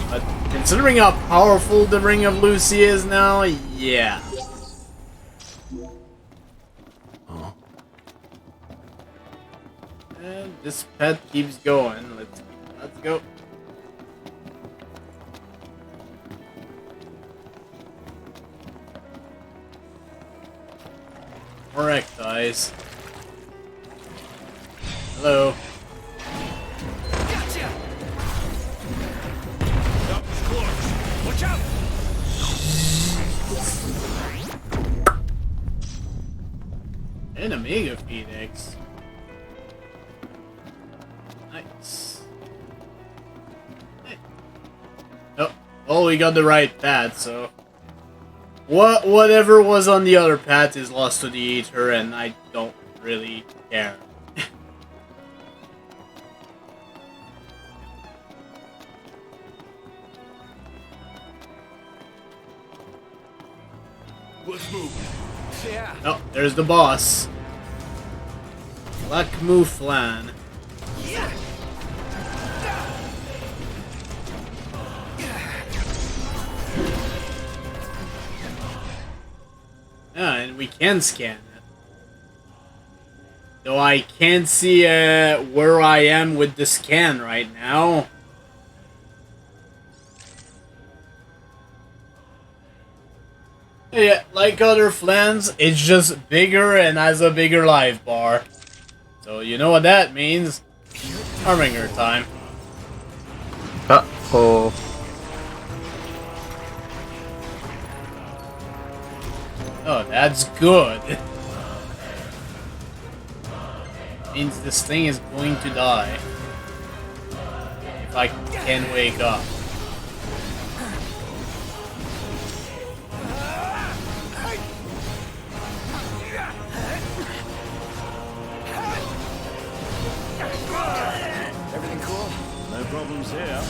But considering how powerful the Ring of Lucy is now, yeah. And this pet keeps going. Let's go. Correct, guys. Hello. Gotcha. That was close. Watch out! And a Mega Phoenix. Nice. Hey. Oh, well, we got the right path, so whatever was on the other path is lost to the Aether, and I don't really care. Let's move. Yeah. Oh, there's the boss. Black Mouflan. Yeah. Yeah, and we can scan it. Though I can't see where I am with the scan right now. Yeah, like other flans, it's just bigger and has a bigger life bar. So you know what that means. Harbinger time. Uh-oh. Oh, that's good. Means this thing is going to die. If I can wake up. Everything cool? No problems here.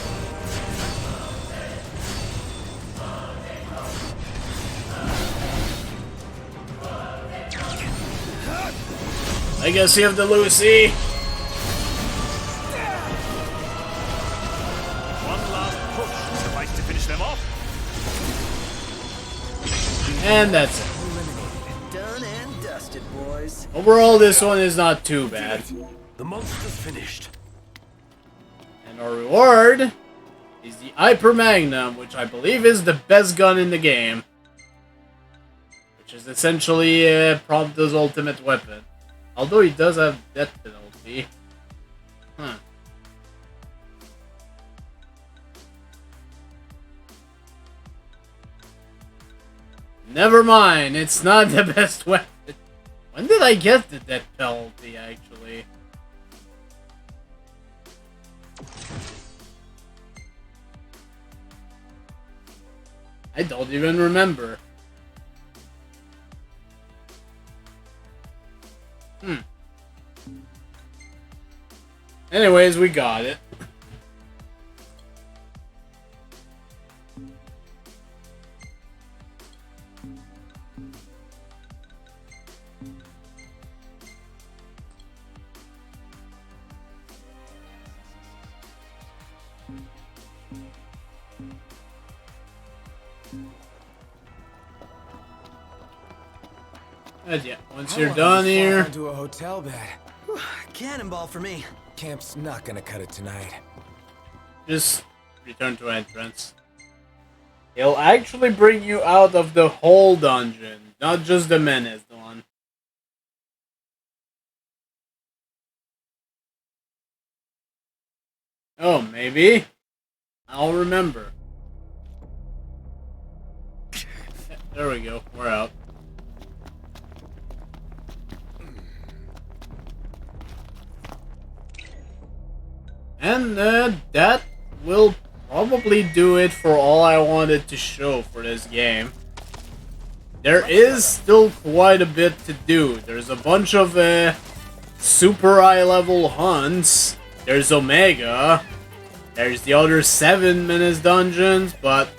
Legacy of the Lucy. One last push suffice to finish them off. And that's it. Done and dusted, boys. Overall, this one is not too bad. The monster's finished. And our reward is the Hyper Magnum, which I believe is the best gun in the game. Which is essentially Prompto's ultimate weapon. Although he does have death penalty. Huh. Never mind, it's not the best weapon. When did I get the death penalty, actually? I don't even remember. Anyways, we got it. But yeah, once you're done here, Into a hotel bed. Cannonball for me. Camp's not gonna cut it tonight. just return to entrance. He'll actually bring you out of the whole dungeon, not just the menace one. Oh, maybe? I'll remember. There we go, we're out. And that will probably do it for all I wanted to show for this game. There is still quite a bit to do. There's a bunch of super high level hunts. There's Omega. There's the other 7 menace dungeons, but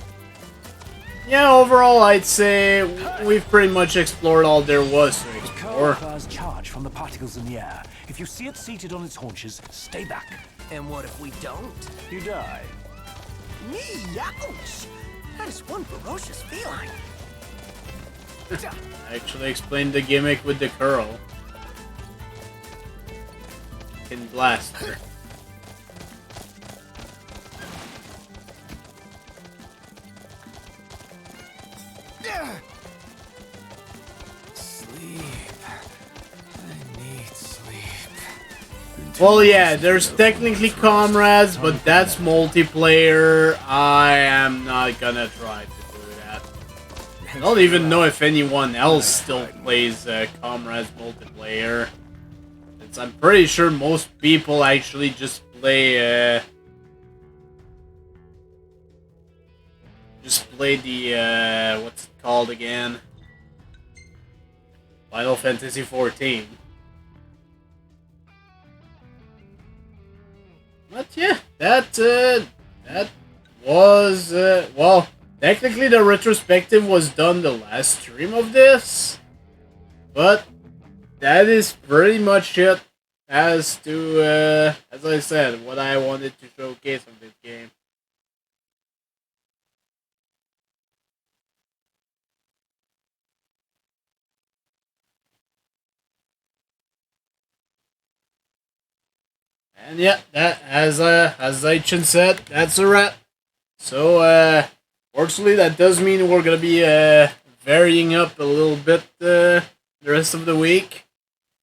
yeah, overall I'd say we've pretty much explored all there was to explore. Requires charge from the particles in the air. If you see it seated on its haunches, stay back. And what if we don't? You die. Ouch! That is one ferocious feline. I actually explained the gimmick with the curl. Can blast her. Sleep. I need sleep. Well, yeah, there's technically comrades, but that's multiplayer. I am not gonna try to do that. I don't even know if anyone else still plays comrades multiplayer. Since I'm pretty sure most people actually just play the what's it called again? Final Fantasy XIV. But yeah, that was, well, technically the retrospective was done the last stream of this, but that is pretty much it as to, as I said, what I wanted to showcase of this game. And yeah, that as Zaichin said, that's a wrap. So fortunately that does mean we're gonna be varying up a little bit the rest of the week.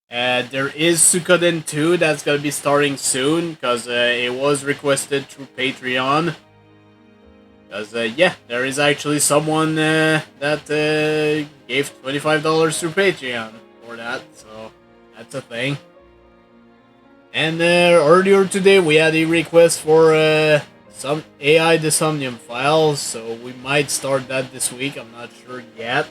There is Suikoden 2 that's gonna be starting soon because it was requested through Patreon. Because yeah, there is actually someone that gave $25 through Patreon for that, so that's a thing. And earlier today we had a request for some AI Desomnium files, so we might start that this week, I'm not sure yet.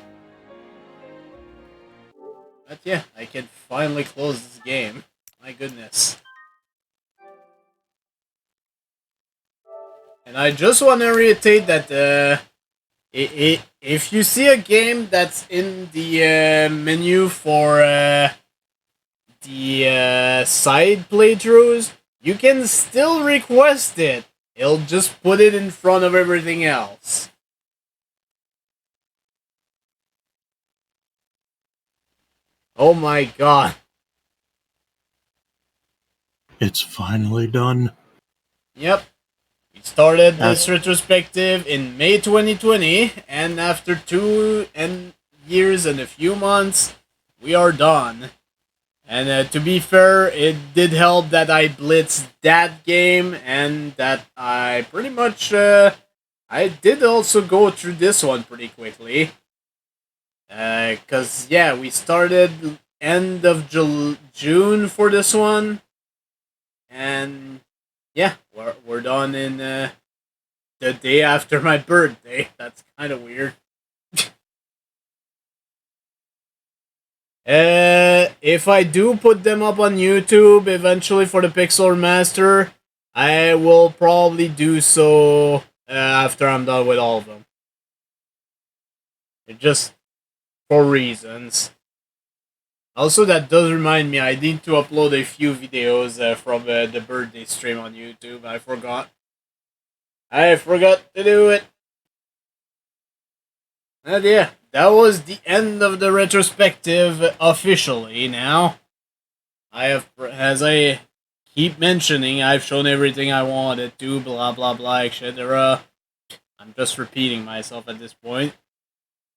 But yeah, I can finally close this game. My goodness. And I just want to reiterate that if you see a game that's in the menu for the side playthroughs, you can still request it. It'll just put it in front of everything else. Oh my god. It's finally done. Yep. We started this retrospective in May 2020, and after 2 years and a few months, we are done. And to be fair, it did help that I blitzed that game, and that I pretty much, I did also go through this one pretty quickly. Cause yeah, we started end of June for this one, and yeah, we're done in the day after my birthday. That's kind of weird. If I do put them up on YouTube eventually for the Pixel Master, I will probably do so after I'm done with all of them. Just for reasons. Also, that does remind me, I need to upload a few videos from the birthday stream on YouTube. I forgot to do it. And yeah, that was the end of the retrospective officially now. As I keep mentioning, I've shown everything I wanted to, blah blah blah, etc. I'm just repeating myself at this point.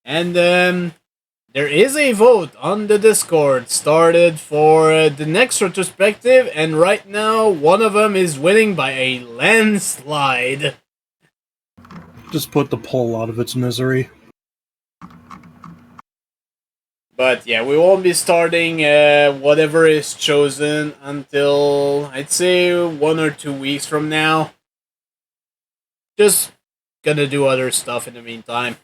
And there is a vote on the Discord started for the next retrospective, and right now one of them is winning by a landslide. Just put the poll out of its misery. But yeah, we won't be starting whatever is chosen until, I'd say, 1 or 2 weeks from now. Just gonna do other stuff in the meantime.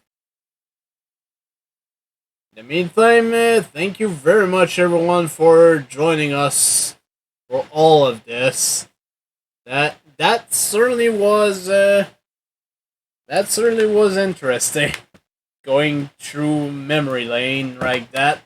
In the meantime, thank you very much everyone for joining us for all of this. That certainly was interesting. Going through memory lane like that.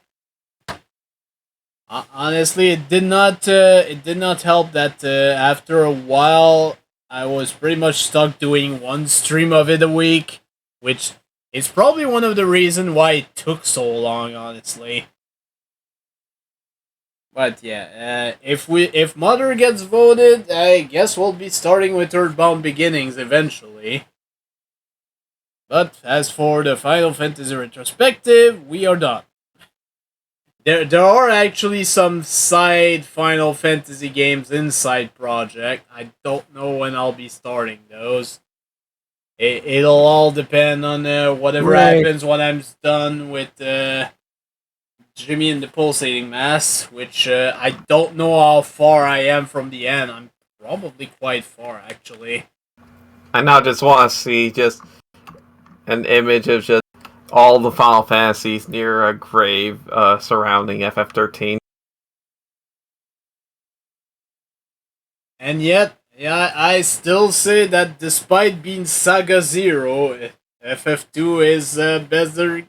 Honestly, it did not help that after a while I was pretty much stuck doing one stream of it a week, which is probably one of the reasons why it took so long, honestly. But yeah, if Mother gets voted, I guess we'll be starting with Earthbound Beginnings eventually. But as for the Final Fantasy retrospective, we are done. There are actually some side Final Fantasy games inside project. I don't know when I'll be starting those. It'll all depend on whatever happens when I'm done with Jimmy and the Pulsating Mass, which I don't know how far I am from the end. I'm probably quite far, actually. I now just want to see just an image of just all the Final Fantasies near a grave surrounding FF13. And yet, Yeah, I still say that despite being Saga 0, FF2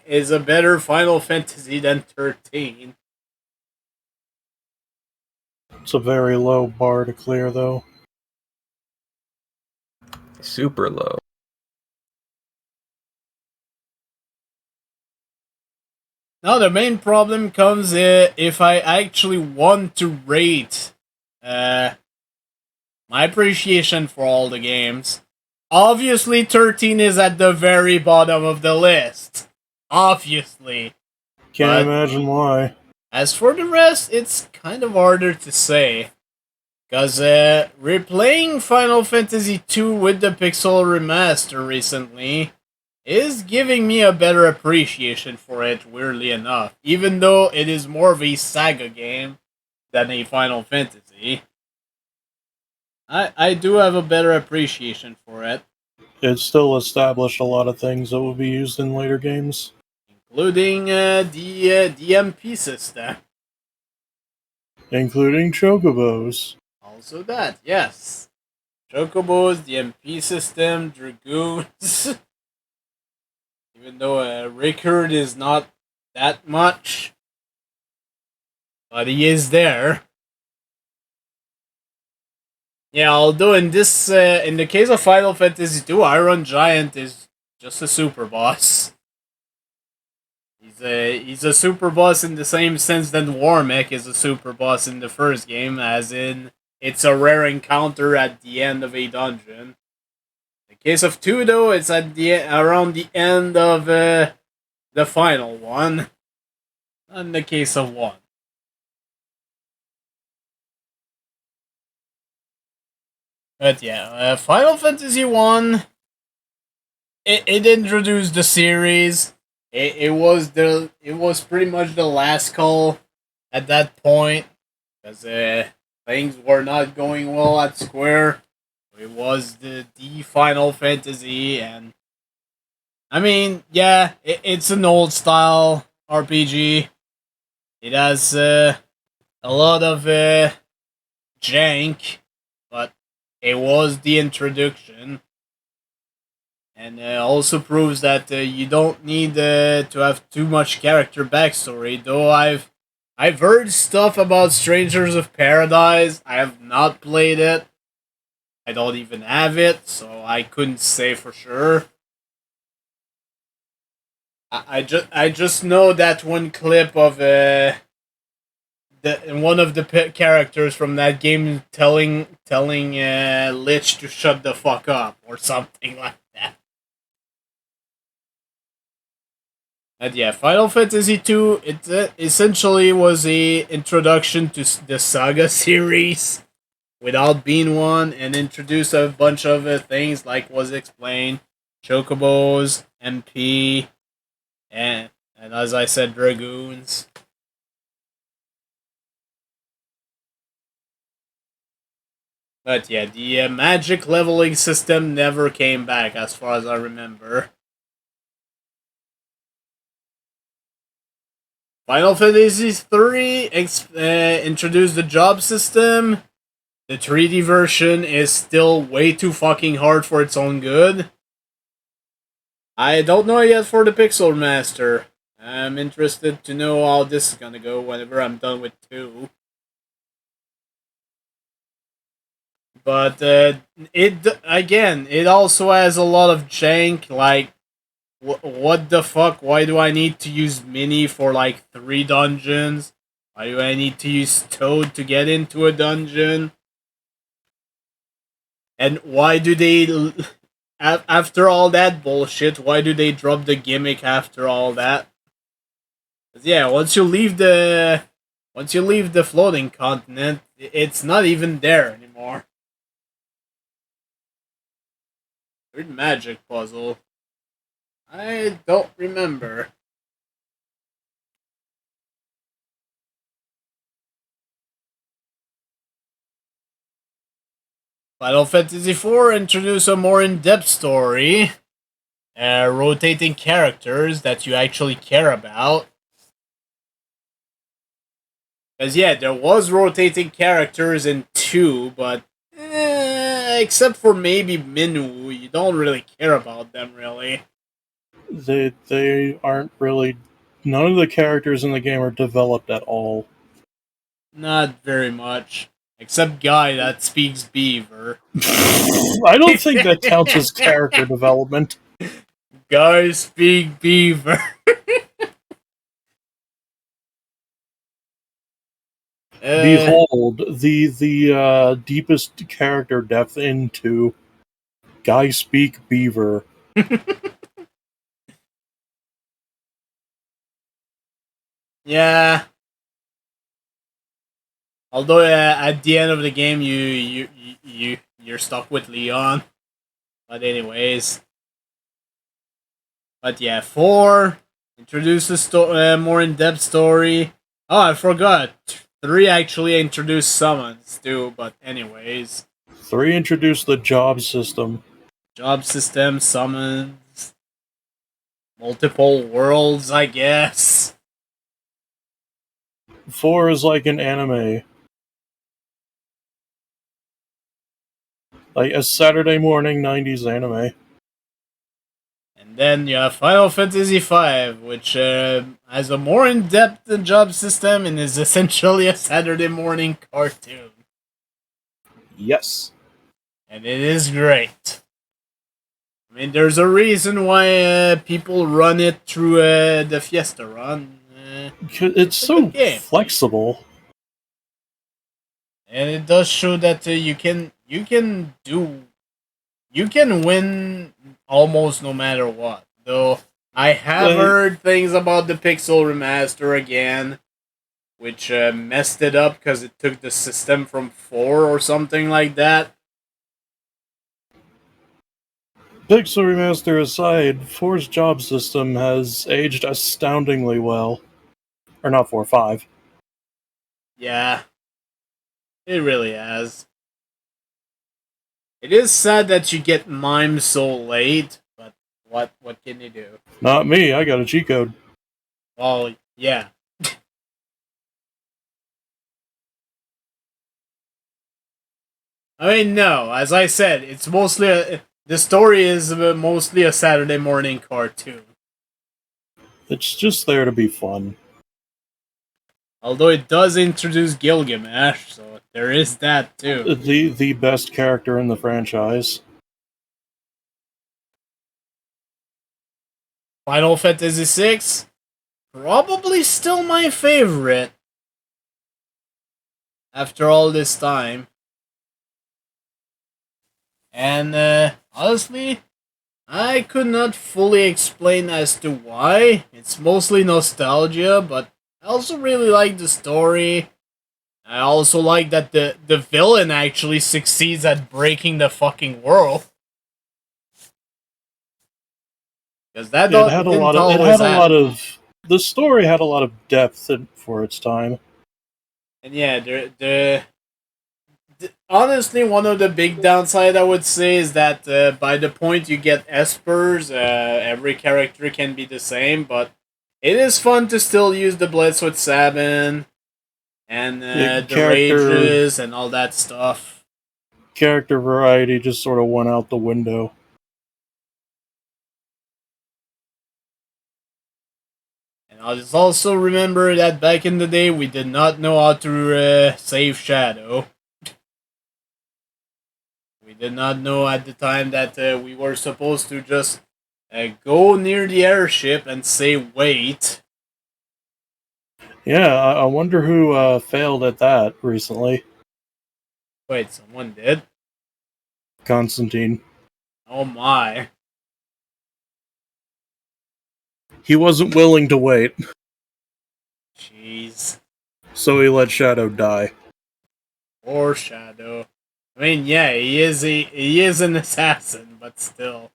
is a better Final Fantasy than 13. It's a very low bar to clear, though. Super low. Now the main problem comes if I actually want to rate my appreciation for all the games. Obviously 13 is at the very bottom of the list. Obviously. Can't imagine why. As for the rest, it's kind of harder to say. Because replaying Final Fantasy II with the Pixel Remaster recently is giving me a better appreciation for it, weirdly enough. Even though it is more of a Saga game than a Final Fantasy. I do have a better appreciation for it. It still established a lot of things that will be used in later games. Including the MP system. Including chocobos. Also that, yes. Chocobos, the MP system, Dragoons. Even though Rickard is not that much. But he is there. Yeah, although in this, in the case of Final Fantasy II, Iron Giant is just a super boss. He's a super boss in the same sense that Warmech is a super boss in the first game, as in it's a rare encounter at the end of a dungeon. In the case of 2, though, it's at around the end of the final one. Not in the case of 1. But yeah, Final Fantasy 1, it introduced the series. It was pretty much the last call at that point, because things were not going well at Square. It was the Final Fantasy, and I mean, yeah, it's an old style RPG. It has a lot of jank, but it was the introduction. And also proves that you don't need to have too much character backstory. Though I've heard stuff about Strangers of Paradise. I have not played it. I don't even have it, so I couldn't say for sure. I just know that one clip of one of the characters from that game telling Lich to shut the fuck up or something like that. And yeah, Final Fantasy II, it essentially was a introduction to the Saga series without being one, and introduced a bunch of things like was explained, Chocobos, MP, and as I said, Dragoons. But yeah, the magic leveling system never came back as far as I remember. Final Fantasy III introduced the job system. The 3D version is still way too fucking hard for its own good. I don't know yet for the Pixel Master. I'm interested to know how this is gonna go whenever I'm done with 2. But it also has a lot of jank, like what the fuck? Why do I need to use Mini for like 3 dungeons? Why do I need to use Toad to get into a dungeon? And why do they, after all that bullshit, why do they drop the gimmick after all that? 'Cause yeah, once you leave the floating continent, it's not even there anymore. Weird magic puzzle. I don't remember. Final Fantasy IV introduced a more in-depth story, rotating characters that you actually care about. Because yeah, there was rotating characters in 2, but except for maybe Minwoo, you don't really care about them, really. They aren't really... None of the characters in the game are developed at all. Not very much. Except Guy that speaks Beaver. I don't think that counts as character development. Guy speak Beaver. Behold, the deepest character depth into Guy Speak Beaver. Yeah. Although at the end of the game you're stuck with Leon. But anyways. But yeah, 4 introduce a more in-depth story. Oh, I forgot. 3 actually introduced summons too, but anyways. 3 introduced the job system. Job system, summons, multiple worlds, I guess. 4 is like an anime. Like a Saturday morning 90s anime. And then you have Final Fantasy V, which has a more in-depth job system and is essentially a Saturday morning cartoon. Yes. And it is great. I mean, there's a reason why people run it through the Fiesta run. It's so flexible. And it does show that you can win almost no matter what. Though I have heard things about the Pixel remaster again, which messed it up because it took the system from 4 or something like that. Pixel remaster aside, 4's job system has aged astoundingly well. Or not 4, 5. Yeah. It really has. It is sad that you get Mime so late, but what can you do? Not me, I got a cheat code. Well, yeah. I mean, no, as I said, it's mostly the story is mostly a Saturday morning cartoon. It's just there to be fun. Although it does introduce Gilgamesh, so there is that too. The best character in the franchise. Final Fantasy VI? Probably still my favorite. After all this time. And honestly, I could not fully explain as to why. It's mostly nostalgia, but I also really like the story. I also like that the villain actually succeeds at breaking the fucking world. Because that it had a lot of the story had a lot of depth for its time. And yeah, honestly, one of the big downside I would say is that by the point you get espers, every character can be the same, but it is fun to still use the Blitz with Sabin and the rages and all that stuff. Character variety just sort of went out the window. And I just also remember that back in the day we did not know how to save Shadow. We did not know at the time that we were supposed to just go near the airship and say wait. Yeah, I wonder who failed at that recently. Wait, someone did? Constantine. Oh my. He wasn't willing to wait. Jeez. So he let Shadow die. Poor Shadow. I mean, yeah, he is an assassin, but still.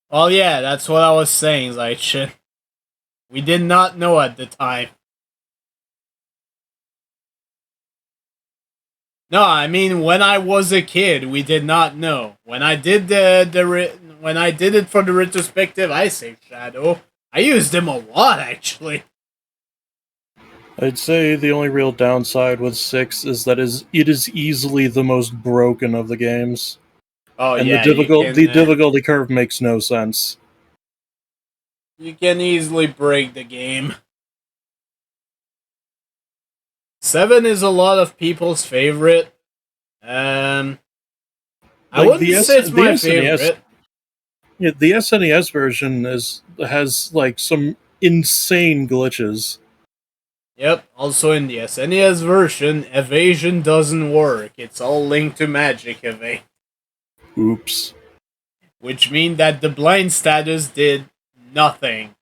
Well, yeah, that's what I was saying, Zaichin. We did not know at the time. No, I mean when I was a kid, we did not know. When I did when I did it for the retrospective, I saved Shadow. I used him a lot, actually. I'd say the only real downside with 6 is that it is easily the most broken of the games. Oh and yeah, the difficulty curve makes no sense. You can easily break the game. 7 is a lot of people's favorite. I wouldn't say it's my favorite. Yeah, the SNES version has like some insane glitches. Yep, also in the SNES version, evasion doesn't work. It's all linked to magic evade. Oops. Which means that the blind status did nothing.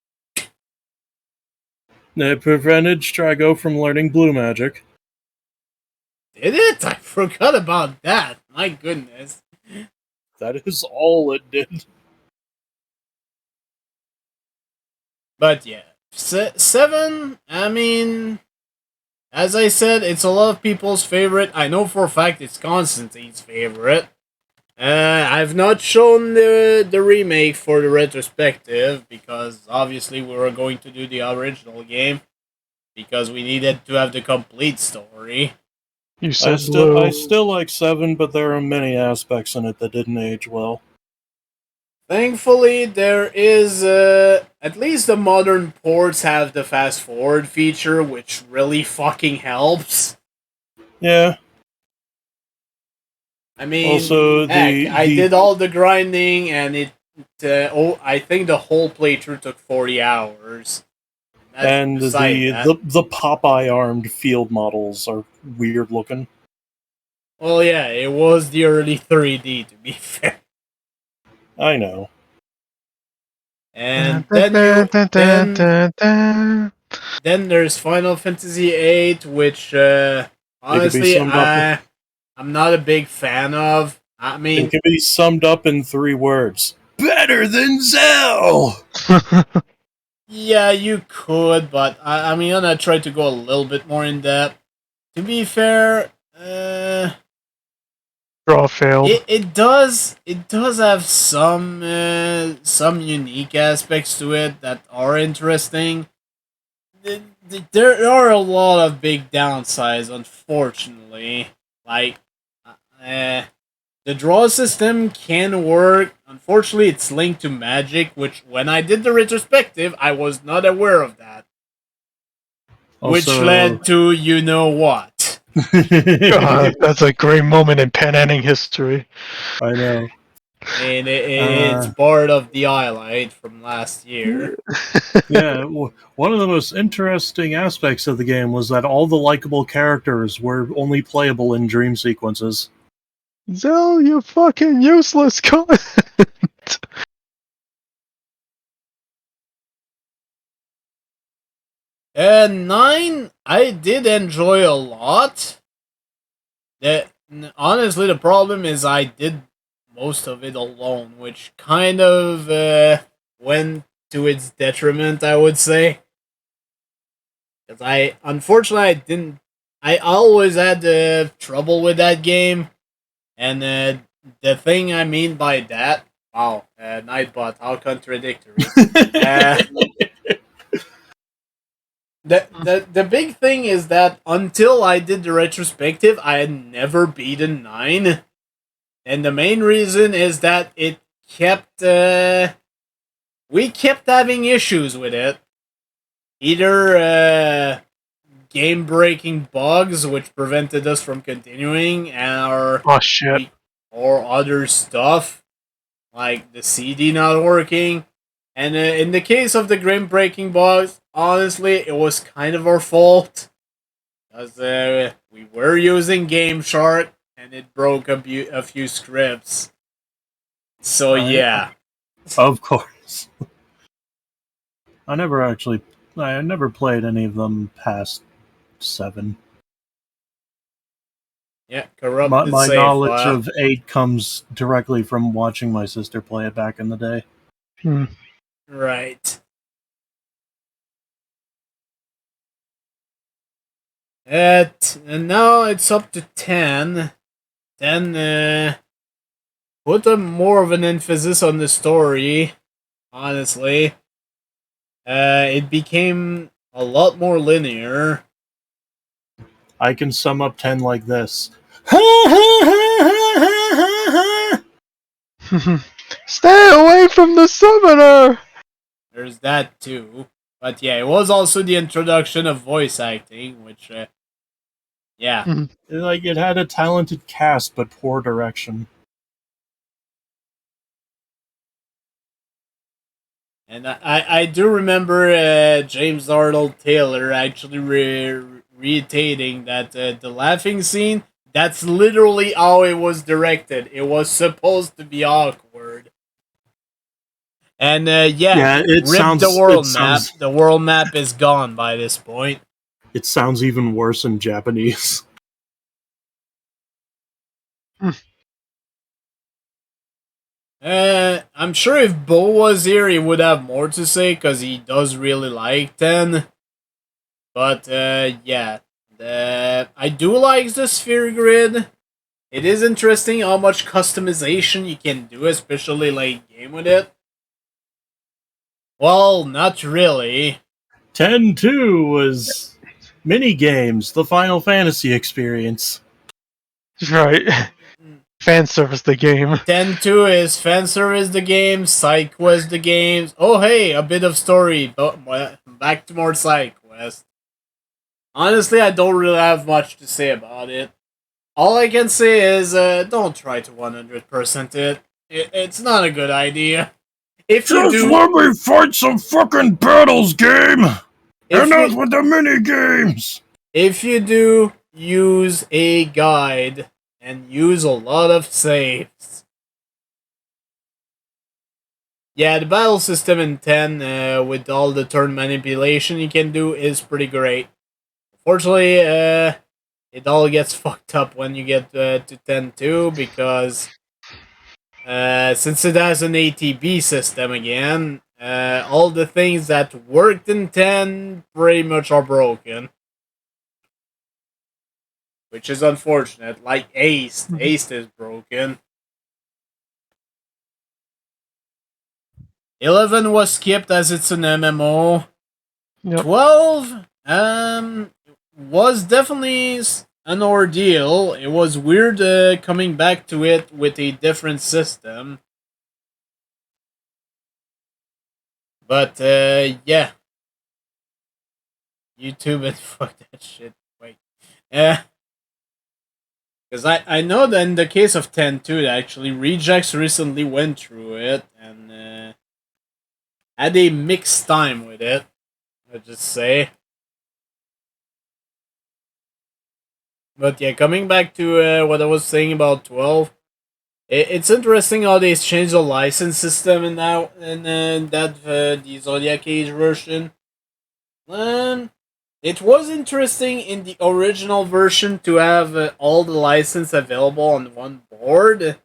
It prevented Strago from learning blue magic. Did it? I forgot about that. My goodness. That is all it did. But yeah, 7, I mean, as I said, it's a lot of people's favorite. I know for a fact it's Constantine's favorite. I've not shown the remake for the retrospective because obviously we were going to do the original game because we needed to have the complete story. You said I still like 7, but there are many aspects in it that didn't age well. Thankfully, there is, at least the modern ports have the fast forward feature, which really fucking helps. Yeah. I mean, also, I did all the grinding, and I think the whole playthrough took 40 hours. And the Popeye armed field models are weird looking. Well, yeah, it was the early 3D, to be fair. I know. And then there's Final Fantasy VIII, which honestly I'm not a big fan of. I mean, it can be summed up in 3 words: better than Zell. Yeah, you could, but I mean, I'm gonna try to go a little bit more in depth. To be fair, draw failed. It does have some unique aspects to it that are interesting. There are a lot of big downsides, unfortunately. Like, the draw system can work. Unfortunately, it's linked to magic, which when I did the retrospective, I was not aware of that. Which led to you know what. God, that's a great moment in PanAnning history. I know. And it's part of the highlight from last year. Yeah, one of the most interesting aspects of the game was that all the likable characters were only playable in dream sequences. Zell, you fucking useless cunt! 9, I did enjoy a lot. Honestly, the problem is I did most of it alone, which kind of went to its detriment, I would say. Because unfortunately, I always had trouble with that game. And the thing I mean by that, wow, Nightbot, how contradictory. The big thing is that until I did the retrospective, I had never beaten 9. And the main reason is that it kept, we kept having issues with it. Either, game-breaking bugs, which prevented us from continuing, or other stuff, like the CD not working. And in the case of the game-breaking bugs, honestly, it was kind of our fault. Because we were using Game Shark, and it broke a few scripts. So, yeah. Of course. I never played any of them past 7. Yeah, corrupted My save knowledge file. of 8 comes directly from watching my sister play it back in the day. Right. And now it's up to 10. Then, put more of an emphasis on the story, honestly. It became a lot more linear. I can sum up 10 like this. Stay away from the summoner! There's that too. But yeah, it was also the introduction of voice acting, which, yeah. Like, it had a talented cast, but poor direction. And I do remember James Arnold Taylor actually reiterating that the laughing scene, that's literally how it was directed. It was supposed to be awkward. And yeah, it rip sounds, the world map. The world map is gone by this point. It sounds even worse in Japanese. I'm sure if Bo was here, he would have more to say, because he does really like 10. But, yeah. I do like the sphere grid. It is interesting how much customization you can do, especially late game with it. Well, not really. 10-2 was mini games, the Final Fantasy experience. Right. Fan service the game. 10-2 is fan service the game, side quest the games. Oh hey, a bit of story. Back to more side quest. Honestly, I don't really have much to say about it. All I can say is, don't try to 100% it. It's not a good idea. If you do, let me fight some fucking battles, game! Enough with the mini games! If you do, use a guide and use a lot of saves. Yeah, the battle system in 10, with all the turn manipulation you can do, is pretty great. Unfortunately, it all gets fucked up when you get to 10-2, because since it has an ATB system again, all the things that worked in 10 pretty much are broken. Which is unfortunate, like Ace. Ace is broken. 11 was skipped as it's an MMO. Yep. 12 was definitely an ordeal. It was weird coming back to it with a different system. But yeah. YouTube and fuck that shit. Wait. Because I know that in the case of 10-2, actually, Rejects recently went through it and had a mixed time with it, let's just say. But yeah, coming back to what I was saying about 12, it's interesting how they changed the license system in the Zodiac Age version. It was interesting in the original version to have all the license available on one board,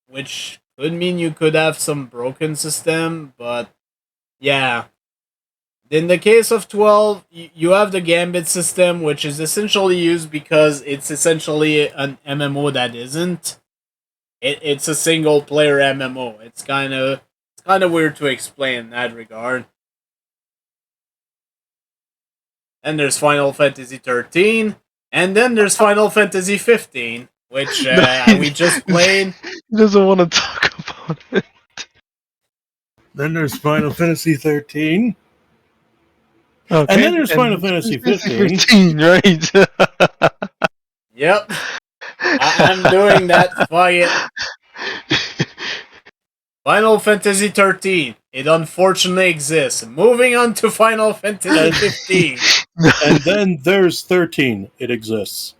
which could mean you could have some broken system, but yeah. In the case of 12, you have the Gambit system, which is essentially used because it's essentially an MMO that isn't. It's a single player MMO. It's kind of weird to explain in that regard. And there's Final Fantasy 13, and then there's Final Fantasy 15, which we just played. He doesn't want to talk about it. Then there's Final Fantasy 13. Okay. And then there's Final Fantasy 15. 15, right? Yep. I'm doing that. Fuck it. Final Fantasy 13. It unfortunately exists. Moving on to Final Fantasy 15. And then there's 13. It exists.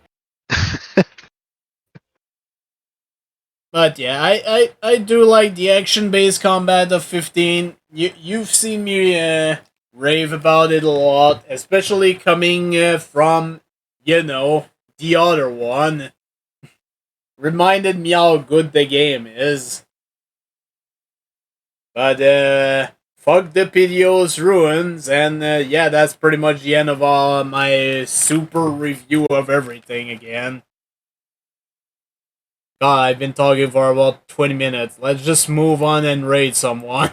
But yeah, I do like the action-based combat of 15. You've seen me rave about it a lot, especially coming from, the other one. Reminded me how good the game is. But fuck the PDO's ruins, and yeah, that's pretty much the end of my super review of everything again. God, I've been talking for about 20 minutes. Let's just move on and raid someone.